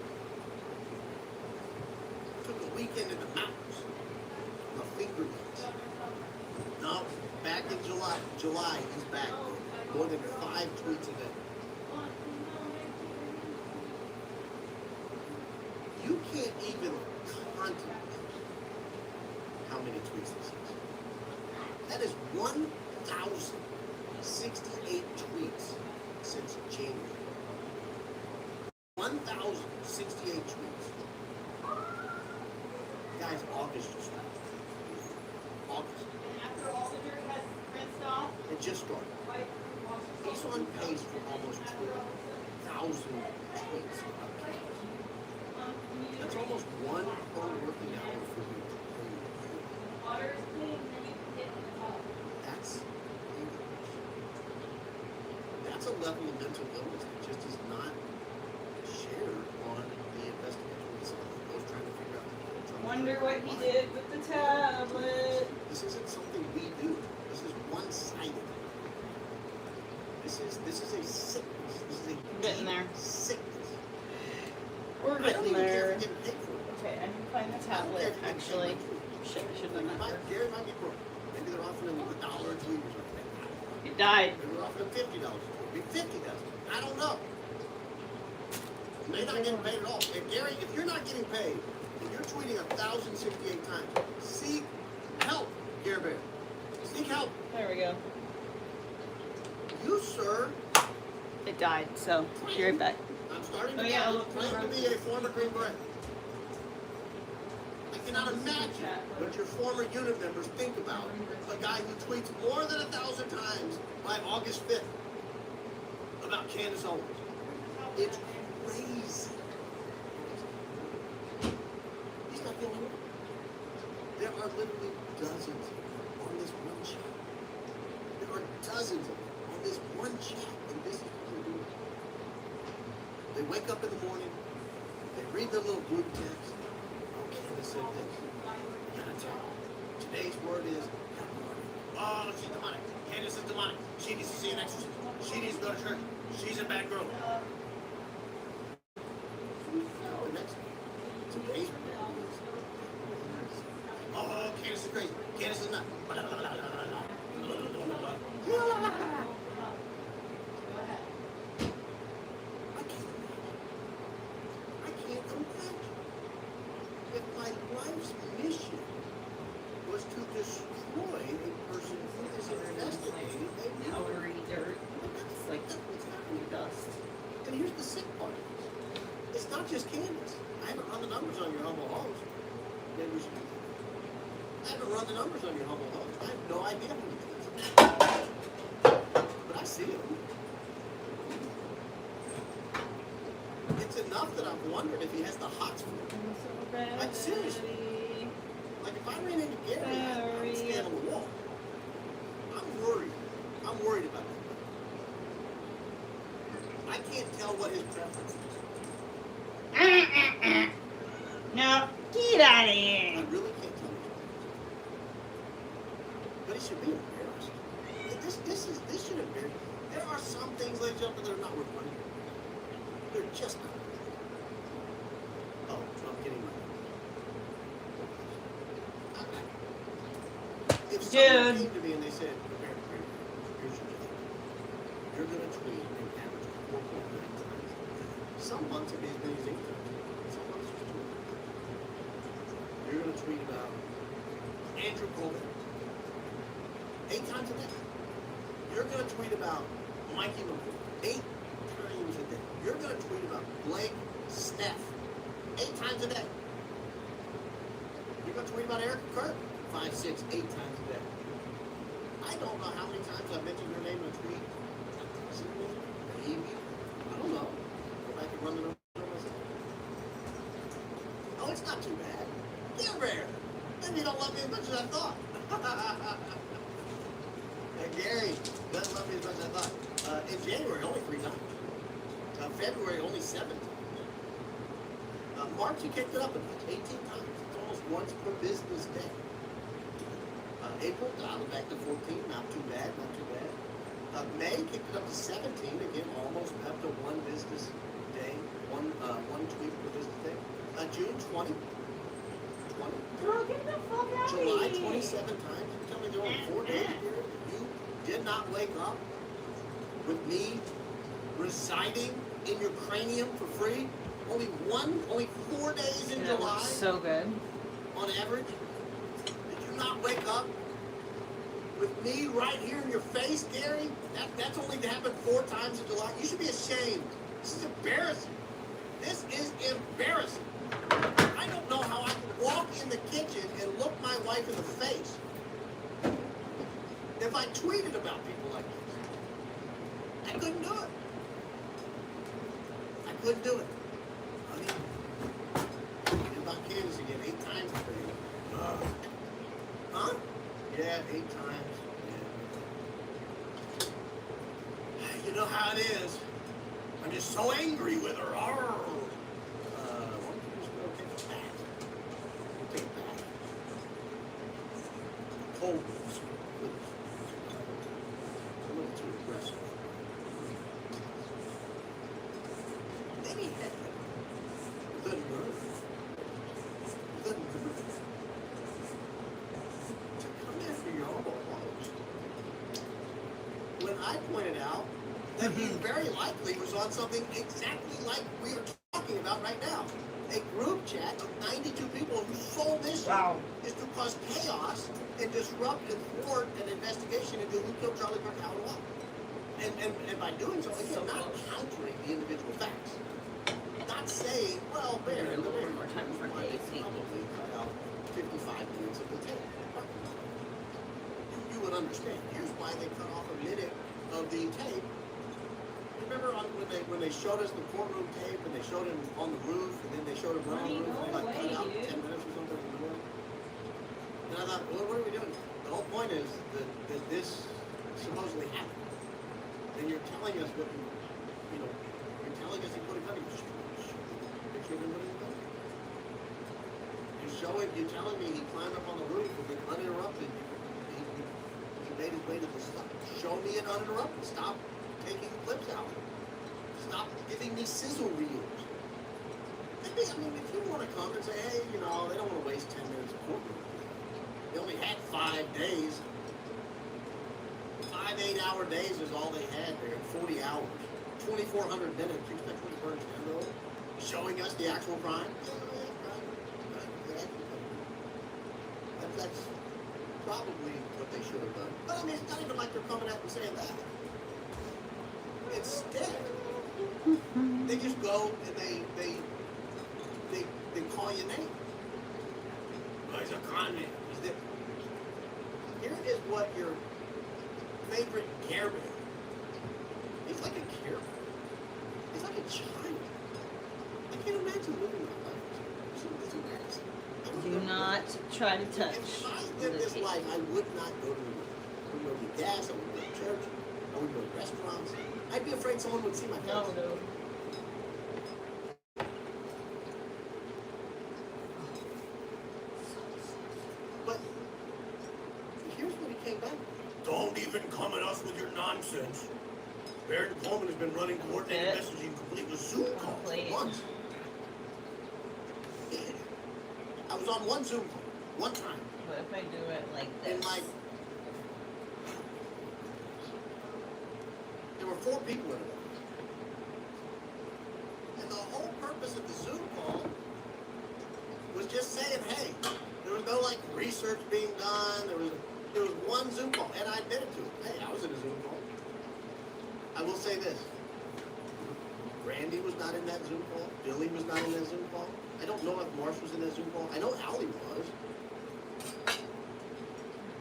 Took a weekend in the mountains. The finger lakes. No, back in July. July, he's back. More than 5 tweets a day. You can't even contemplate how many tweets this is. That is 1,068 tweets since January. 1,068 tweets. Guys, August just started. August. After all the dirt has rinsed off, It just started. He's on pace for almost 2,000 tweets. That's almost one per working hour for you. That's a level of mental illness that just is not shared on the investigation itself. Those trying to figure out. wonder what he did with the tablet. This isn't something we do. This is one-sided. This is a sickness. This is a Getting there. sickness. We're I don't getting even care there. if you're getting paid for it. Okay, I can find the tablet, actually. Shit, I should have done that. Gary might be broke. Maybe they're offering him $1 a tweet or something. It died. Maybe they're offering him $50 a tweet. Maybe $50,000. I don't know. May not getting paid at all. And Gary, if you're not getting paid, and you're tweeting 1,068 times, seek help, Gary Bear. Seek help. There we go. You, sir. It died, so be right back. I'm starting Oh, to yeah, claim look, to be a former Green Beret. I cannot imagine what your former unit members think about a guy who tweets more than 1,000 times by August 5th about Candace Owens. It's crazy. He's not the only one. There are literally dozens on this one chat. There are dozens of them on this one chat, and this is what they're doing. They wake up in the morning, they read their little group text. Oh, Candace said this. Gotta tell. Today's word is demonic. Oh, she's demonic. Candace is demonic. She needs to see an exorcist. She needs to go to church. She's a bad girl. The next today's word is oh, Candace is crazy. Candace is not. I can't imagine if my life's mission was to destroy a person who is investigating a Powdery dirt. It's like dust. And here's the sick part. It's not just Candace. I haven't run the numbers on your humble host. Maybe we should do that. I haven't run the numbers on your humble host. I have no idea who it is. But I see them. It's enough that I've wondered if he has the hots for it. Like, seriously. Like, if I ran into Gary, I would stand on the wall. I'm worried. I'm worried about that. I can't tell what his preference is. No, get out of here. I really can't tell his preference. But he should be embarrassed. This should embarrass. There are some things, ladies and gentlemen, that are not worth money. They're just not worth money. Oh, I'm getting my. If someone came to me and they said, here's your job. You're going to tweet an average of 4.9 times. Some months it may be as many as 8 times. Some months it's just 2. You're going to tweet about Andrew Coleman 8 times a day. You're going to tweet about Mikey McCoy 8 times a day. You're going to tweet about Blake Steph 8 times a day. You're going to tweet about Eric Kirk 5, 6, 8 times a day. I don't know how many times I've mentioned your name in a tweet. Maybe. I don't know. If I could run the numbers on myself. Oh, it's not too bad. They're rare. Maybe you don't love me as much as I thought. Gary doesn't love me as much as I thought. In January, only 3 times. February, only 7 times. March, he kicked it up a notch, 18 times. It's almost once per business day. April, dialed it back to 14, not too bad, not too bad. May kicked it up to 17, again, almost up to one business day, one tweet per business day. June, 20. 20. Girl, get the fuck out of July, here. 27 times. You tell me there were 4 days here. You did not wake up with me residing in your cranium for free. Only 4 days in July. So good. On average. Did you not wake up with me right here in your face, Gary? That's only happened 4 times in July. You should be ashamed. This is embarrassing. This is embarrassing. I don't know how I can walk in the kitchen and look my wife in the face if I tweeted about people like this. I couldn't do it. I couldn't do it. Honey, about Candace again, 8 times today. Huh? Yeah, 8 times. Yeah. You know how it is. I'm just so angry with her. Arr. Why don't you just go take a bath? Go take a bath. Cold ones. A little too aggressive. Maybe head. Good nerve. Good nerve. To come after your elbow blows. When I pointed out that he very likely was on something exactly like we are talking about right now. A group chat of 92 people whose sole mission is to cause chaos and disrupt and thwart an investigation into who killed Charlie Kirk, how and why. And by doing so, again, not countering the individual facts. Not saying, well, Bear, the Bear more time for probably cut out 55 minutes of the tape. You would understand. Here's why they cut off a minute of the tape. Remember when they showed us the courtroom tape and they showed him on the roof and then they showed him on the roof and like cut out 10 minutes or something in the morning? And I thought, well, what are we doing? The whole point is that this supposedly happened. And you're telling us what you're telling us he put a gun in. Picture of him putting a gun in. You're telling me he climbed up on the roof and then uninterrupted. He made his way to the stuff. Show me it uninterrupted. Stop taking clips out. Stop giving me sizzle reels. I mean, if you want to come and say, hey, they don't want to waste 10 minutes of courtroom. They only had 5 days. 5 8-hour days is all they had there. 40 hours. 2,400 minutes. You expect me to burn stand over? Showing us the actual crime? That's probably what they should have done. But I mean, it's not even like they're coming out and saying that. Instead, they just go and they call you name. Oh, he's a con man. Here is what your favorite Care Bear. He's like a Care Bear. He's like a child. I can't imagine living that life. It's embarrassing. Do not try to touch. If I lived this life, I would not go to the work. I wouldn't go to gas. I wouldn't go to church. I wouldn't go to restaurants. I'd be afraid someone would see my face. No. But here's what he came back with. Don't even come at us with your nonsense. Baron Coleman has been running coordinated messaging complete with Zoom calls for months. I was on one Zoom call, one time. What if I do it like this? And there were 4 people in it. And the whole purpose of the Zoom call was just saying, hey, there was no research being done. There was one Zoom call, and I admitted to it. Hey, I was in a Zoom call. I will say this. Randy was not in that Zoom call. Billy was not in that Zoom call. I don't know if Marsh was in that Zoom call. I know Allie was.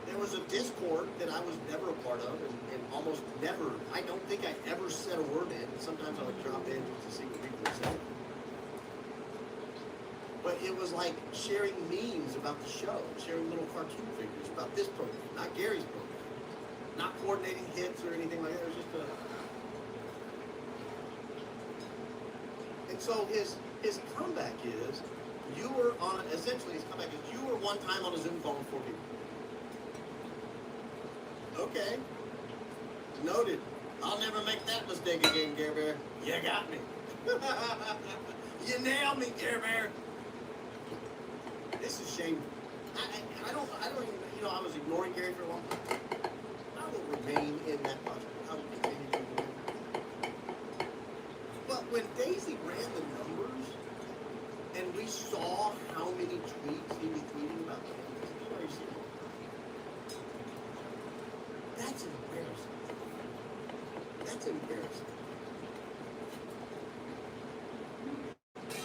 There was a Discord that I was never a part of and almost never, I don't think I ever said a word in. Sometimes I would drop in just to see what people would say. But it was like sharing memes about the show, sharing little cartoon figures about this program, not Gary's program, not coordinating hits or anything like that. It was just a... And so His comeback is, you were on, essentially his comeback is, you were one time on a Zoom call with 4 people. Okay. Noted. I'll never make that mistake again, Care Bear. You got me. You nailed me, Care Bear. This is shameful. I don't even, you know, I was ignoring Gary for a long time. I will remain in that project. I will continue to ignore him. But when Daisy ran the numbers, and we saw how many tweets he was tweeting about the crazy. That's embarrassing. That's embarrassing.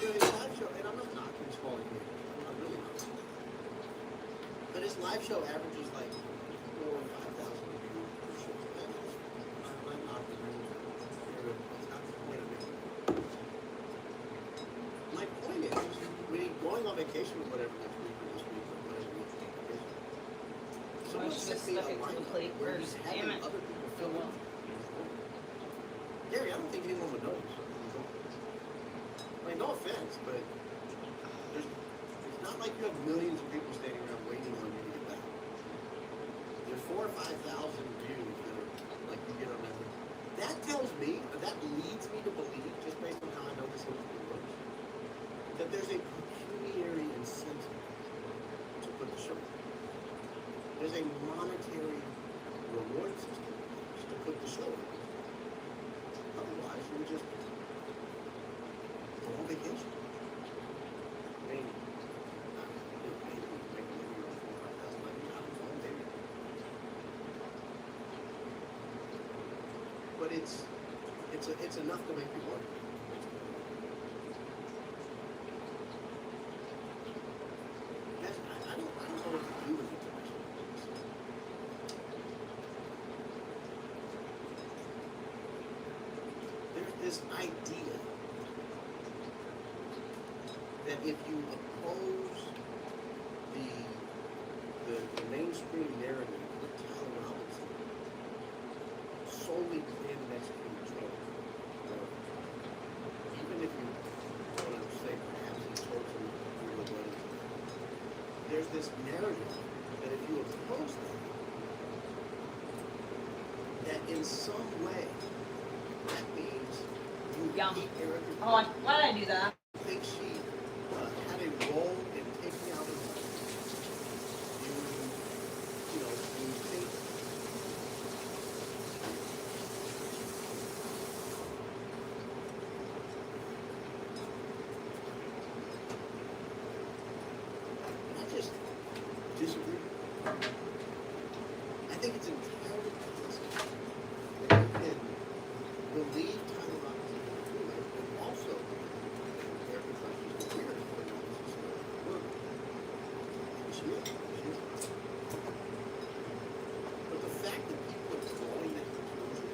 You know, his live show, and I'm not knocking his quality here. I'm really not. But his live show averages like 4,000 or 5,000 views per show. I'm not knocking him. That's not the point of it. My point is, when he's going on vacation or whatever next week or this week or whatever next week, someone sent me a lineup where he's having other people fill in. Gary, I don't think anyone would notice. I mean, no offense, but it's not like you have millions of people standing around waiting on you to get back. There's 4,000 or 5,000 views that are like you get on that. That tells me, that leads me to believe, just based on how I know this industry works, that there's a pecuniary incentive to put the show on. There's a monetary reward system to put the show on. Otherwise, you would just go on vacation. I mean, maybe you can make a living on $4,000 maybe. But it's enough to make you wonder. I don't know what to do with it. There's this idea that if you oppose the mainstream narrative of Tyler Robinson solely planned and executed control, even if you want to say perhaps he told some real money, there's this narrative that if you oppose that in some way, that means you hate Erica. Hold on. Why did I do that? I think she had a role in taking out his life. You know, you think. I just disagree. I think it's entirely possible that you can believe Tyler Robinson is true, and also Erica Clapton's weird for work. She is. But the fact that people are drawing that conclusion,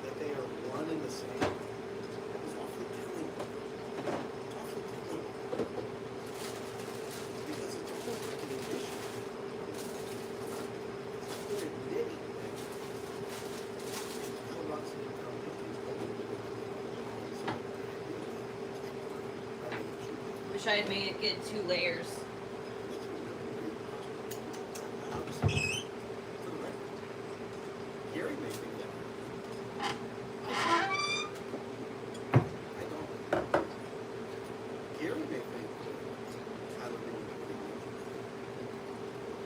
that they are one and the same, is awfully telling. It's awfully telling. Because it's almost like an admission. They're admitting that Tyler Robinson is now Wish I had made it get 2 layers. Gary may think that. I don't. Gary may think Tyler didn't think it.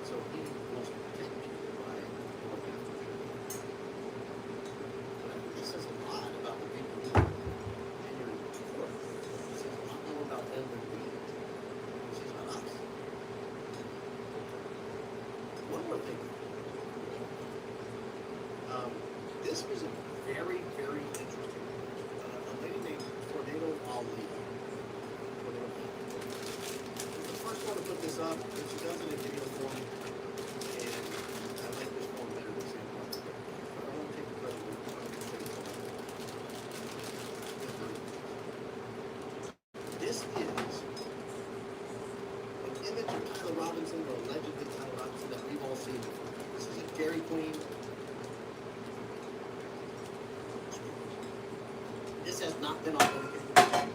So he wants to protect people by going after him. But I think this says a lot about the people who are in your court. It says a lot more about them than we. It says about us. One more thing. This was a very, very interesting a lady named Tornado Ali. She's the first one to put this up, and she does it in video form. And I like this form better than Sam Parker. But I won't take the credit for it. This is an image of Tyler Robinson, or allegedly Tyler Robinson, that we've all seen before. This is a Dairy Queen. This has not been authenticated.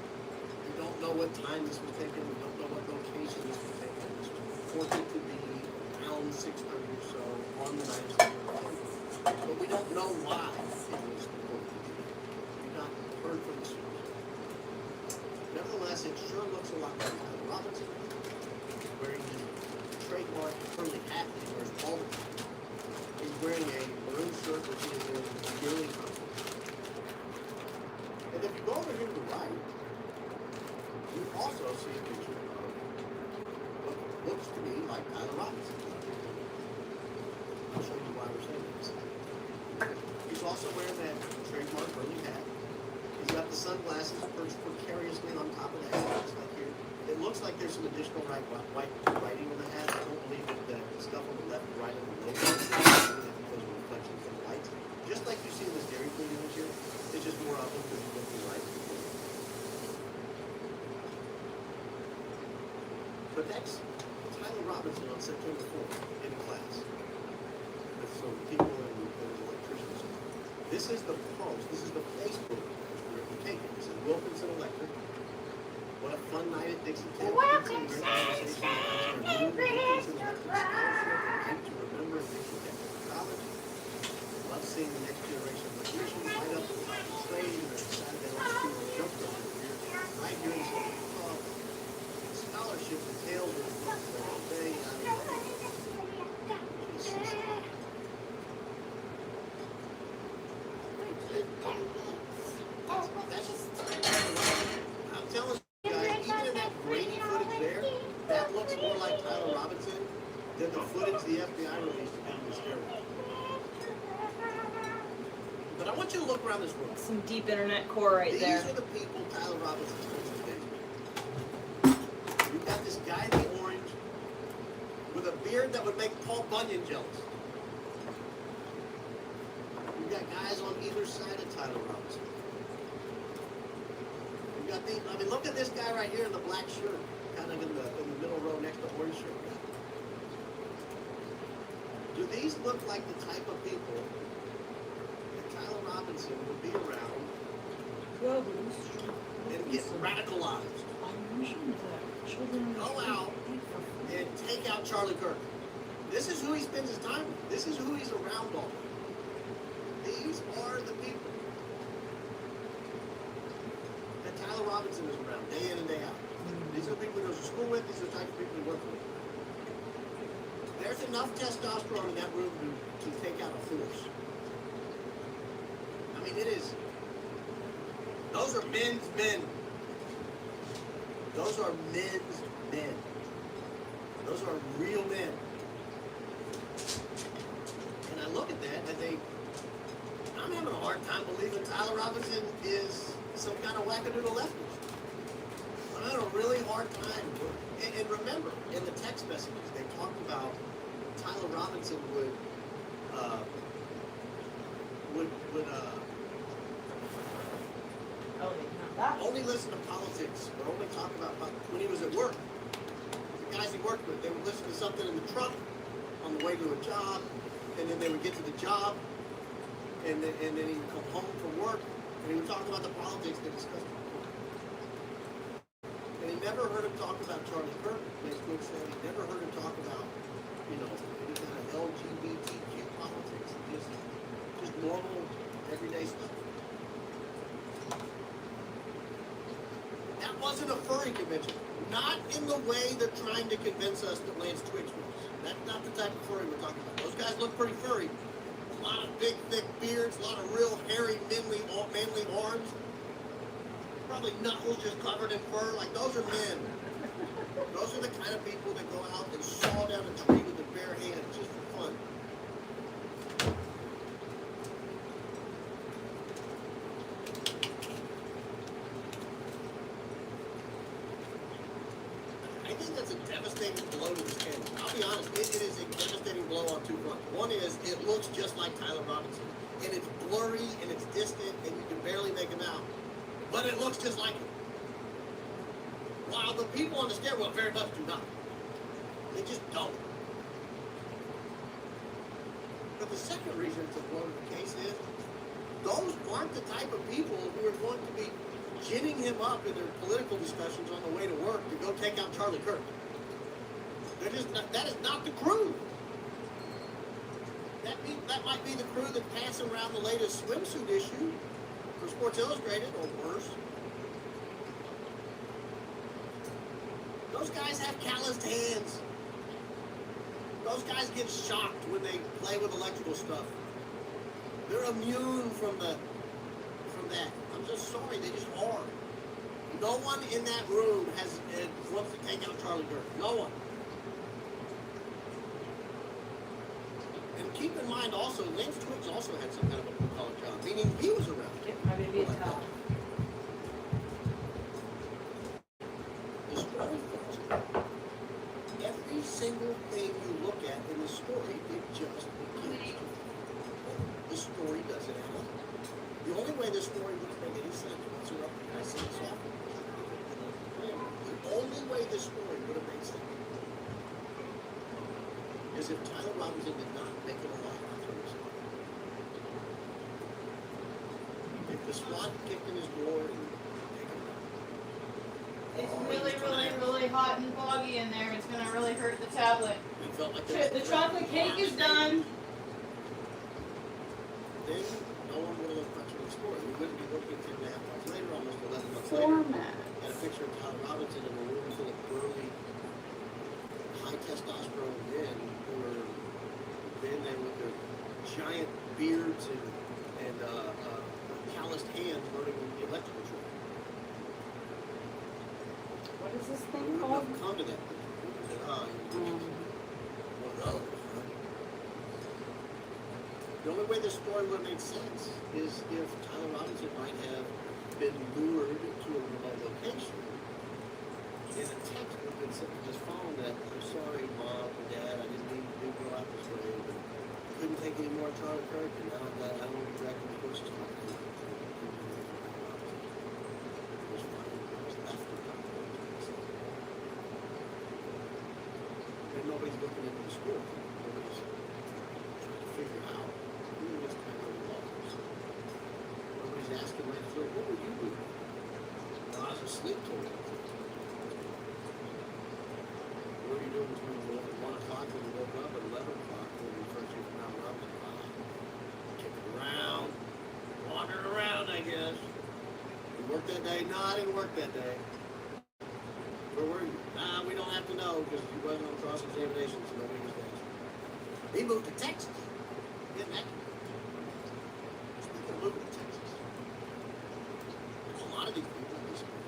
You don't what time this was taken. We don't know what location this was taken. This was reported to be around 6:30 or so on the night of the event. But we don't know why it was reported to be. We've not heard from the source. Nevertheless, it sure looks a lot like Tyler Robinson. He's wearing his trademark curly hat that he wears all the time. He's wearing a maroon shirt which he is wearing purely comfortable. And if you go over here to the right, you also see a picture of what looks to me like Tyler Robinson. I'll show you why we're saying this. He's also wearing that trademark curly hat. He's got the sunglasses perched precariously on top of the hat, just like here. It looks like there's some additional white writing on the hat. I don't believe that the stuff on the left and right of the logo is because of reflections from the lights. Just like you see in this Dairy Queen image here, it's just more obvious because you look to the right. But that's Tyler Robinson on September 4th in class with some people and electricians. This is the post. This is the Facebook post where we take it. This is Wilkinson Electric. What a fun night at Dixie Camp. Wilkinson Scholarship night to remember at Dixie Camp College. Love seeing the next generation of electricians light up the trade and they're excited they want to see the jump over here. Right here in the club. Scholarship entails what it looks like all day. I'm telling you guys, even in that grainy footage there, that looks more like Tyler Robinson than the footage the FBI released on this area. But I want you to look around this room. Some deep internet core right there. These are the people Tyler Robinson's going to today. You've got this guy in the orange with a beard that would make Paul Bunyan jealous. You've got guys on either side of Tyler Robinson. You've got the, I mean, look at this guy right here in the black shirt, kind of in the middle row next to orange shirt guy. Do these look like the type of people that Tyler Robinson would be around and get radicalized? Go out and take out Charlie Kirk. This is who he spends his time with. This is who he's around all. These are the people that Tyler Robinson is around day in and day out. These are the people he goes to school with. These are the type of people he works with. There's enough testosterone in that room to take out a force. I mean, it is. Those are men's men. Those are men's men. Those are real men. And I look at that and think, I'm having a hard time believing Tyler Robinson is some kind of wackadoodle leftist. I'm having a really hard time. And remember, in the text messages, they talked about Tyler Robinson would only listen to politics or only talk about when he was at work. The guys he worked with, they would listen to something in the truck on the way to a job, and then they would get to the job, and then he would come home from work, and he would talk about the politics they discussed. And he never heard him talk about Charlie Kirk, Facebook said. He never heard him talk about, any kind of LGBTQ politics. Just normal, everyday stuff. That wasn't a furry convention. Not in the way they're trying to convince us that Lance Twitch was. That's not the type of furry we're talking about. Those guys look pretty furry. A lot of big, thick beards, a lot of real hairy, manly arms. Probably knuckles just covered in fur. Like, those are men. Those are the kind of people that go out and saw down a tree with their bare hands just for fun. I think that's a devastating blow to this camera. I'll be honest, it is a devastating blow on two fronts. One is, it looks just like Tyler Robinson. And it's blurry, and it's distant, and you can barely make him out. But it looks just like him. While the people on the stairwell very much do not. They just don't. But the second reason it's a blow to the case is, those aren't the type of people who are going to be ginning him up in their political discussions on the way to work to go take out Charlie Kirk. That is not the crew. That might be the crew that's passing around the latest swimsuit issue for Sports Illustrated, or worse. Those guys have calloused hands. Those guys get shocked when they play with electrical stuff. They're immune from that. I'm just sorry, they just are. No one in that room wants to take out Charlie Kirk. No one. And keep in mind also, Lance Twiggs also had some kind of a blue-collar job, meaning he was around. Get my baby a towel. The story fits. Every single thing you look at in the story, it just begins. The story doesn't add up. The only way this story would make any sense whatsoever, and I say this often, the only way this story would have made sense is if Tyler Robinson did not make it alive after his life. If the SWAT kicked in his door and taken him out. It's really hot and foggy in there. It's gonna really hurt the tablet. It felt like The chocolate cake is done. Then no one would have looked much of the story. We wouldn't be looking 10.5 months later, almost 11 months later, at a picture of Tyler Robinson in a room full of burly, high testosterone men who were in there with their giant beards and calloused hands learning the electrical trade. What is this We thing wouldn't called? have come to that. We said, one of those. The only way this story would have made sense is if Tyler Robinson might have been lured to a remote location and a text would have been sent to his phone that, I'm sorry, Mom or Dad, I didn't mean to go out this way, but I couldn't take any more Charlie Kirk, and now I don't want to be directing the courses to my family. And nobody's looking into the school. Nobody's trying to figure out who this kind of was. Nobody's asking my friend, what would you do? Well, I was asleep till 1 What are you doing between 1 o'clock when you woke up and 11 o'clock when you first came from Mount Robinson? Kicking around, wandering around, I guess. You worked that day? No, I didn't work that day. Where were you? Nah, we don't have to know because he wasn't on cross-examination, so nobody was there. He moved to Texas. Didn't that? Speaking of moving to Texas, there's a lot of these people in this country.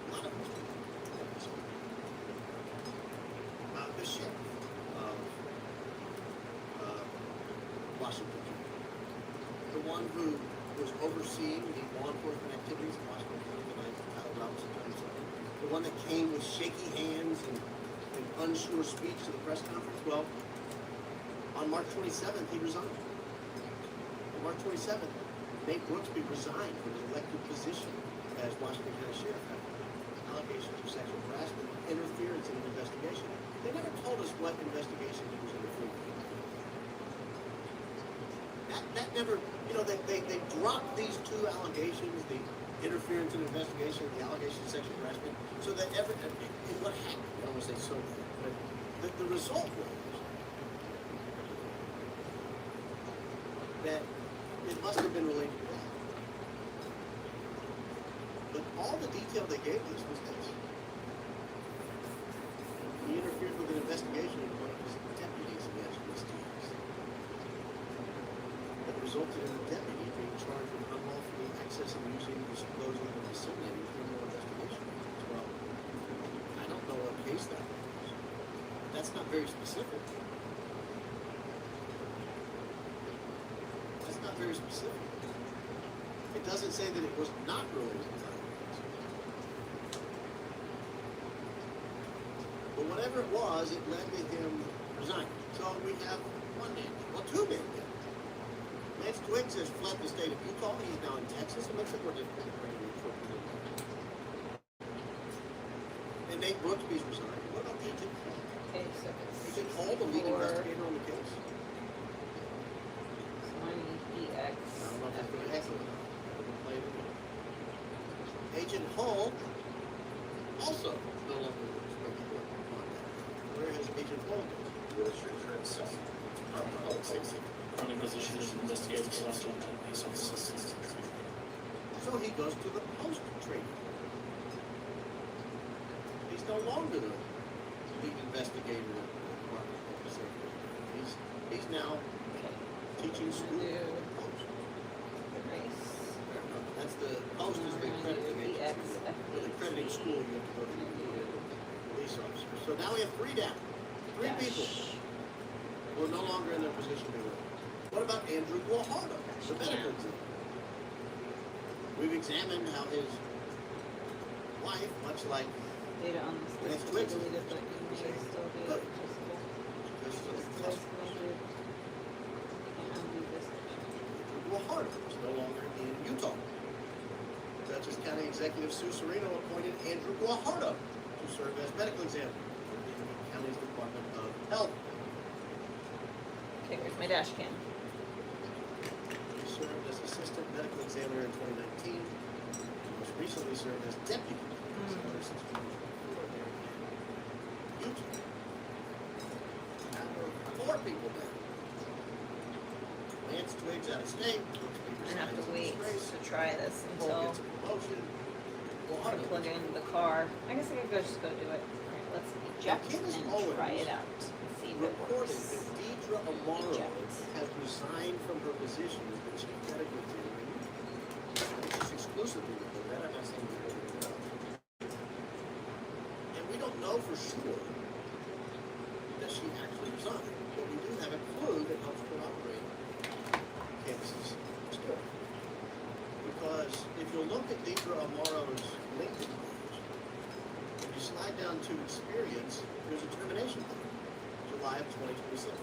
A lot of these people in this country. The sheriff of Washington, the one who was overseeing the law enforcement activities in Washington County the night Tyler Robinson turned himself in. The one that came with shaky hands and unsure speech to the press conference. Well, on March 27th, he resigned. On March 27th, Nate Brooksby resigned from his elected position as Washington County Sheriff after allegations of sexual harassment, interference in an investigation. They never told us what investigation he was interfering in. That never, they dropped these two allegations, the interference in investigation, the allegation of sexual harassment, so that what happened, I don't want to say so, but the result was that it must have been related to that. But all the detail they gave us was this. He interfered with an investigation of one of his deputies against misdeeds that resulted in the deputy being charged with unlawfully accessing, using, disclosing, and disseminating criminal investigation. Well, I don't know what case that was. That's not very specific. That's not very specific. It doesn't say that it was not related to that. But whatever it was, it led to him resigning. So we have one man, well, two men dead. Lance Twiggs has fled the state of Utah. He's now in Texas. It makes it more difficult to bring him in. And Nate Brooksby's resigned. What about Agent Hall? Agent Hall, the lead investigator on the case. EX. I don't know if that's going to happen. We'll play it again. Agent Hall also no longer works for the court. Where has Agent Hall gone? Public safety. Running position as an investigator slash police officer. So he goes to the post training. He's no longer the lead investigator at the Department of Public Safety. He's now teaching school at the post. That's the post is the accrediting agency. For the accrediting school, you have to go to the police officer. So now we have 3 down. 3 people who are no longer in their position they were. What about Andrew Guajardo, the medical examiner? We've examined how his wife, much like Data on this list will be deleted, but you may still be Good. accessible. This is This the list customer. measured. Can't undo this section. Guajardo is no longer in Utah. Dutchess County Executive Sue Serino appointed Andrew Guajardo to serve as medical examiner for the county's Department of Health. Okay, where's my dash cam? He served as assistant medical examiner in 2019. He most recently served as deputy medical examiner since 2024 there in Utah. Now we're 4 people down. Lance Twiggs out of state. I'm gonna have to wait to try this Paul until gets a promotion. I plug it into the car. I guess I could just go do it. Alright, let's eject and try it out. See if it Reported works. that Deidre Amaro Eject. has resigned from her position as the chief medical examiner. She's exclusively with that. I'm not saying that. And we don't know for sure that she actually resigned, but we do have a clue that helps corroborate Candace's story. Because if you look at Deidre Amaro's LinkedIn page, if you slide down to experience, there's a termination date. July of 2026.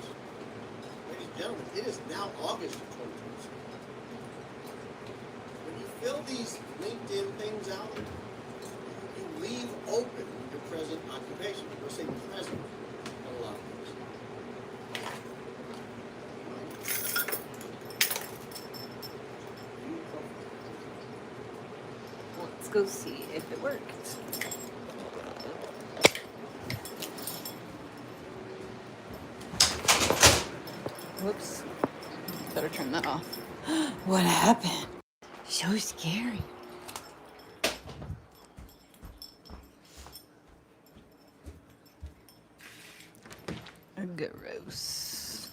Ladies and gentlemen, it is now August of 2026. When you fill these LinkedIn things out, you leave open your present occupation. You'll say present on a lot of things. Well, let's go see if it worked. Whoops. Better turn that off. What happened? So scary. Gross.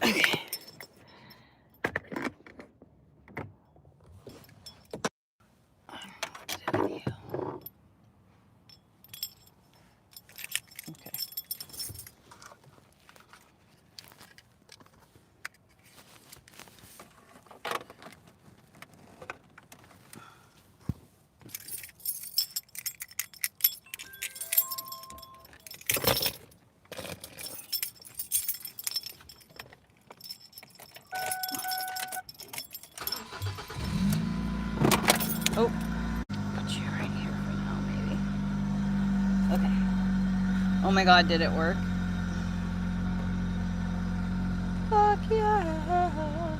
Okay. Okay. Oh, put you right here for now, maybe. Okay. Oh my God, did it work? Fuck yeah!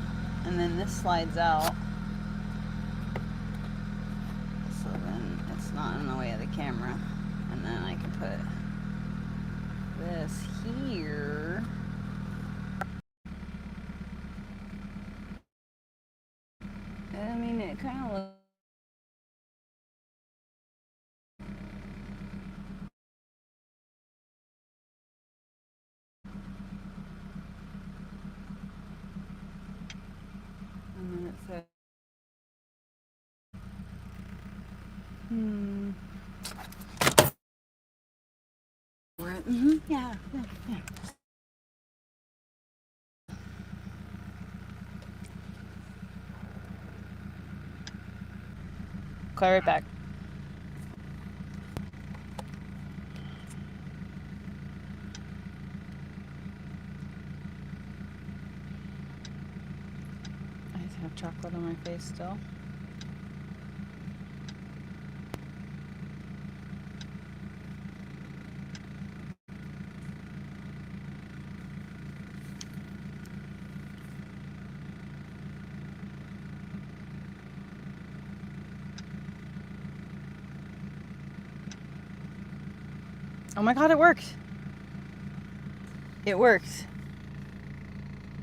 And then this slides out. So then it's not in the way of the camera. And then I can put this here. I mean, it kind of looks. And then it says, yeah. Call right back. I have chocolate on my face still. Oh my god, it worked. It worked.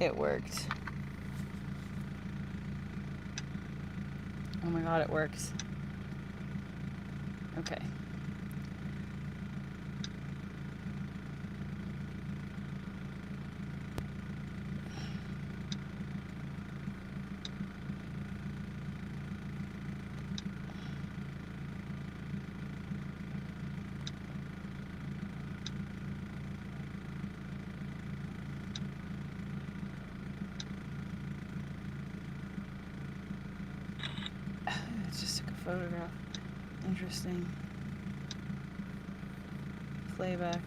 It worked. Oh my god, it works. Okay. It just took a photograph. Interesting. Playback.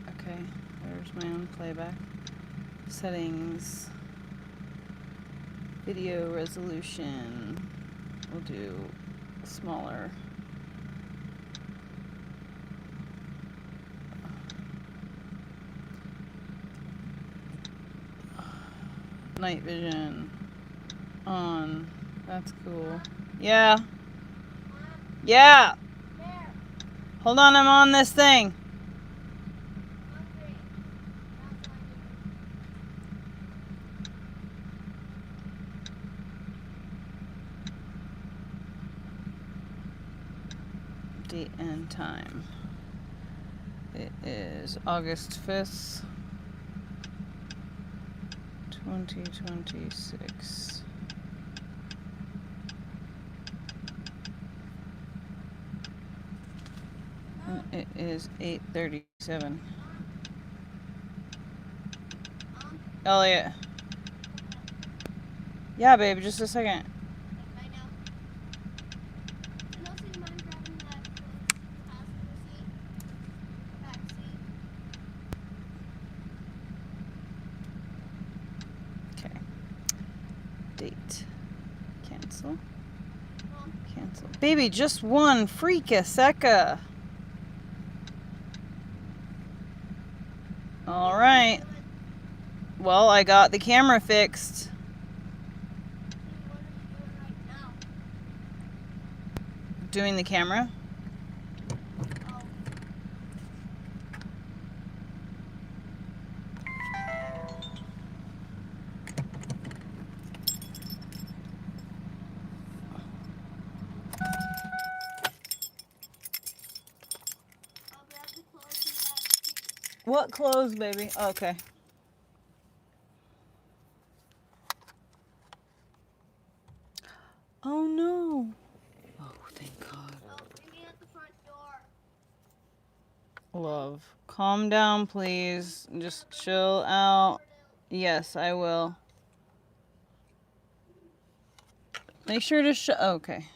Okay, there's my own playback. Settings. Video resolution. We'll do smaller. Night vision. On. That's cool. Yeah. Yeah. Hold on, I'm on this thing. Date and time. It is August 5th, 2026. And it is 8:37. Elliot. Yeah, babe, just a second. Okay. Date. Cancel. Cancel. Baby, just one. Freaka secca. All right. Well, I got the camera fixed. Doing the camera. What clothes, baby? Okay. Oh no. Oh, thank God. Love. Calm down, please. Just chill out. Yes, I will. Make sure to okay.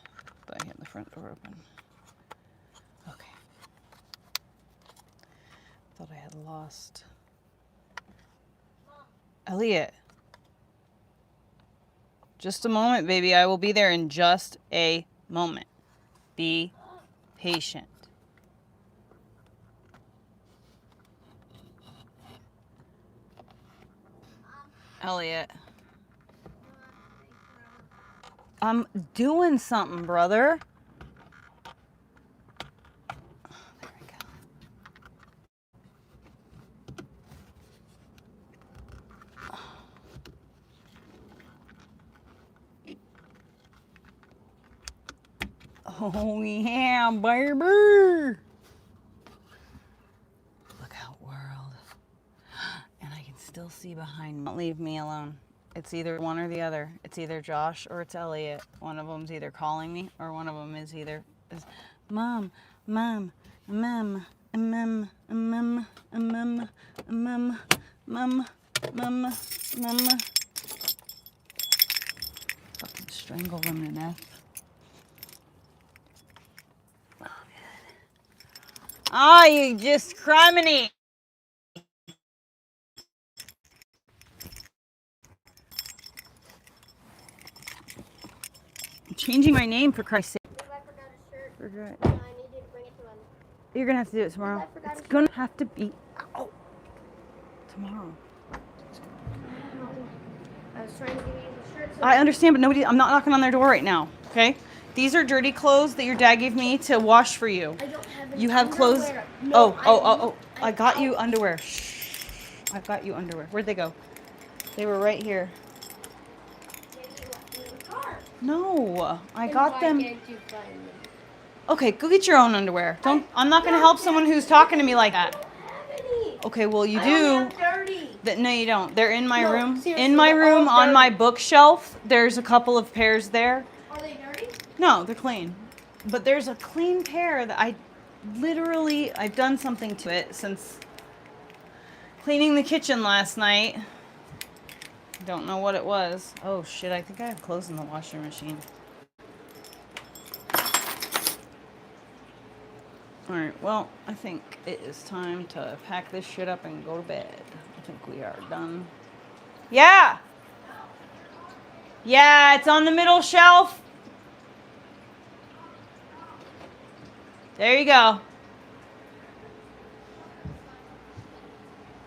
But I had the front door open. Okay. Thought I had lost. Elliot. Just a moment, baby. I will be there in just a moment. Be patient. Elliot. I'm doing something, brother. There we go. Oh yeah, baby. Look out, world. And I can still see behind me. Don't leave me alone. It's either one or the other. It's either Josh or it's Elliot. One of them's either calling me or one of them is either Mom, Mom, Mom, Mom, Mom, Mom, Mom, Mom, Mom, Mom. Fucking strangle them to death. Oh, good. Oh, you just criminy. I'm changing my name for Christ's sake. I forgot his shirt. Forgot. I need to bring it to him. You're gonna have to do it tomorrow. It's gonna have to be tomorrow. I was trying to give you the shirt. So I understand, but I'm not knocking on their door right now. Okay? These are dirty clothes that your dad gave me to wash for you. I don't have any You have clothes. underwear. No, I got you underwear. Shh. I got you underwear. Where'd they go? They were right here. Maybe you left them in the car. No, I Then got why them. can't you find them? Okay, go get your own underwear. I'm not gonna help someone who's talking to me like that. I don't have any. Okay, well you I do. only have dirty. No, you don't. They're in my No, room. seriously, In my they're room all on my dirty. bookshelf. There's a couple of pairs there. Are they dirty? No, they're clean. But there's a clean pair that I've done something to it since cleaning the kitchen last night. Don't know what it was. Oh shit, I think I have clothes in the washing machine. Alright, well, I think it is time to pack this shit up and go to bed. I think we are done. Yeah! Yeah, it's on the middle shelf. There you go.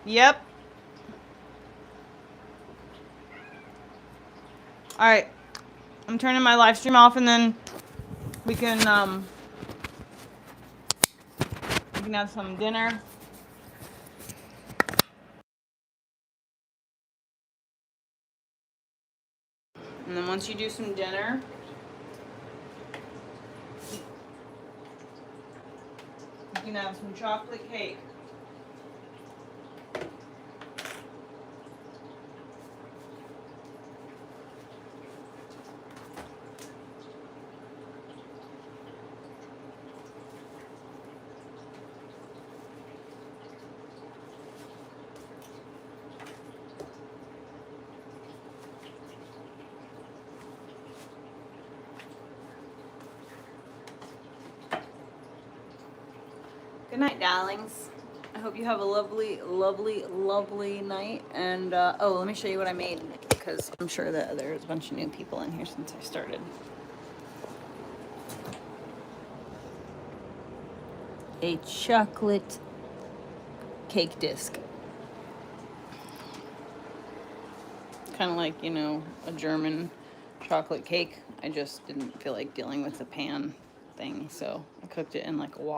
Yep. Alright. I'm turning my live stream off and then we can have some dinner. And then once you do some dinner, you can have some chocolate cake. Good night, darlings. I hope you have a lovely, lovely, lovely night. And, let me show you what I made, because I'm sure that there's a bunch of new people in here since I started. A chocolate cake disc. Kind of like, a German chocolate cake. I just didn't feel like dealing with the pan thing, so I cooked it in like a wok.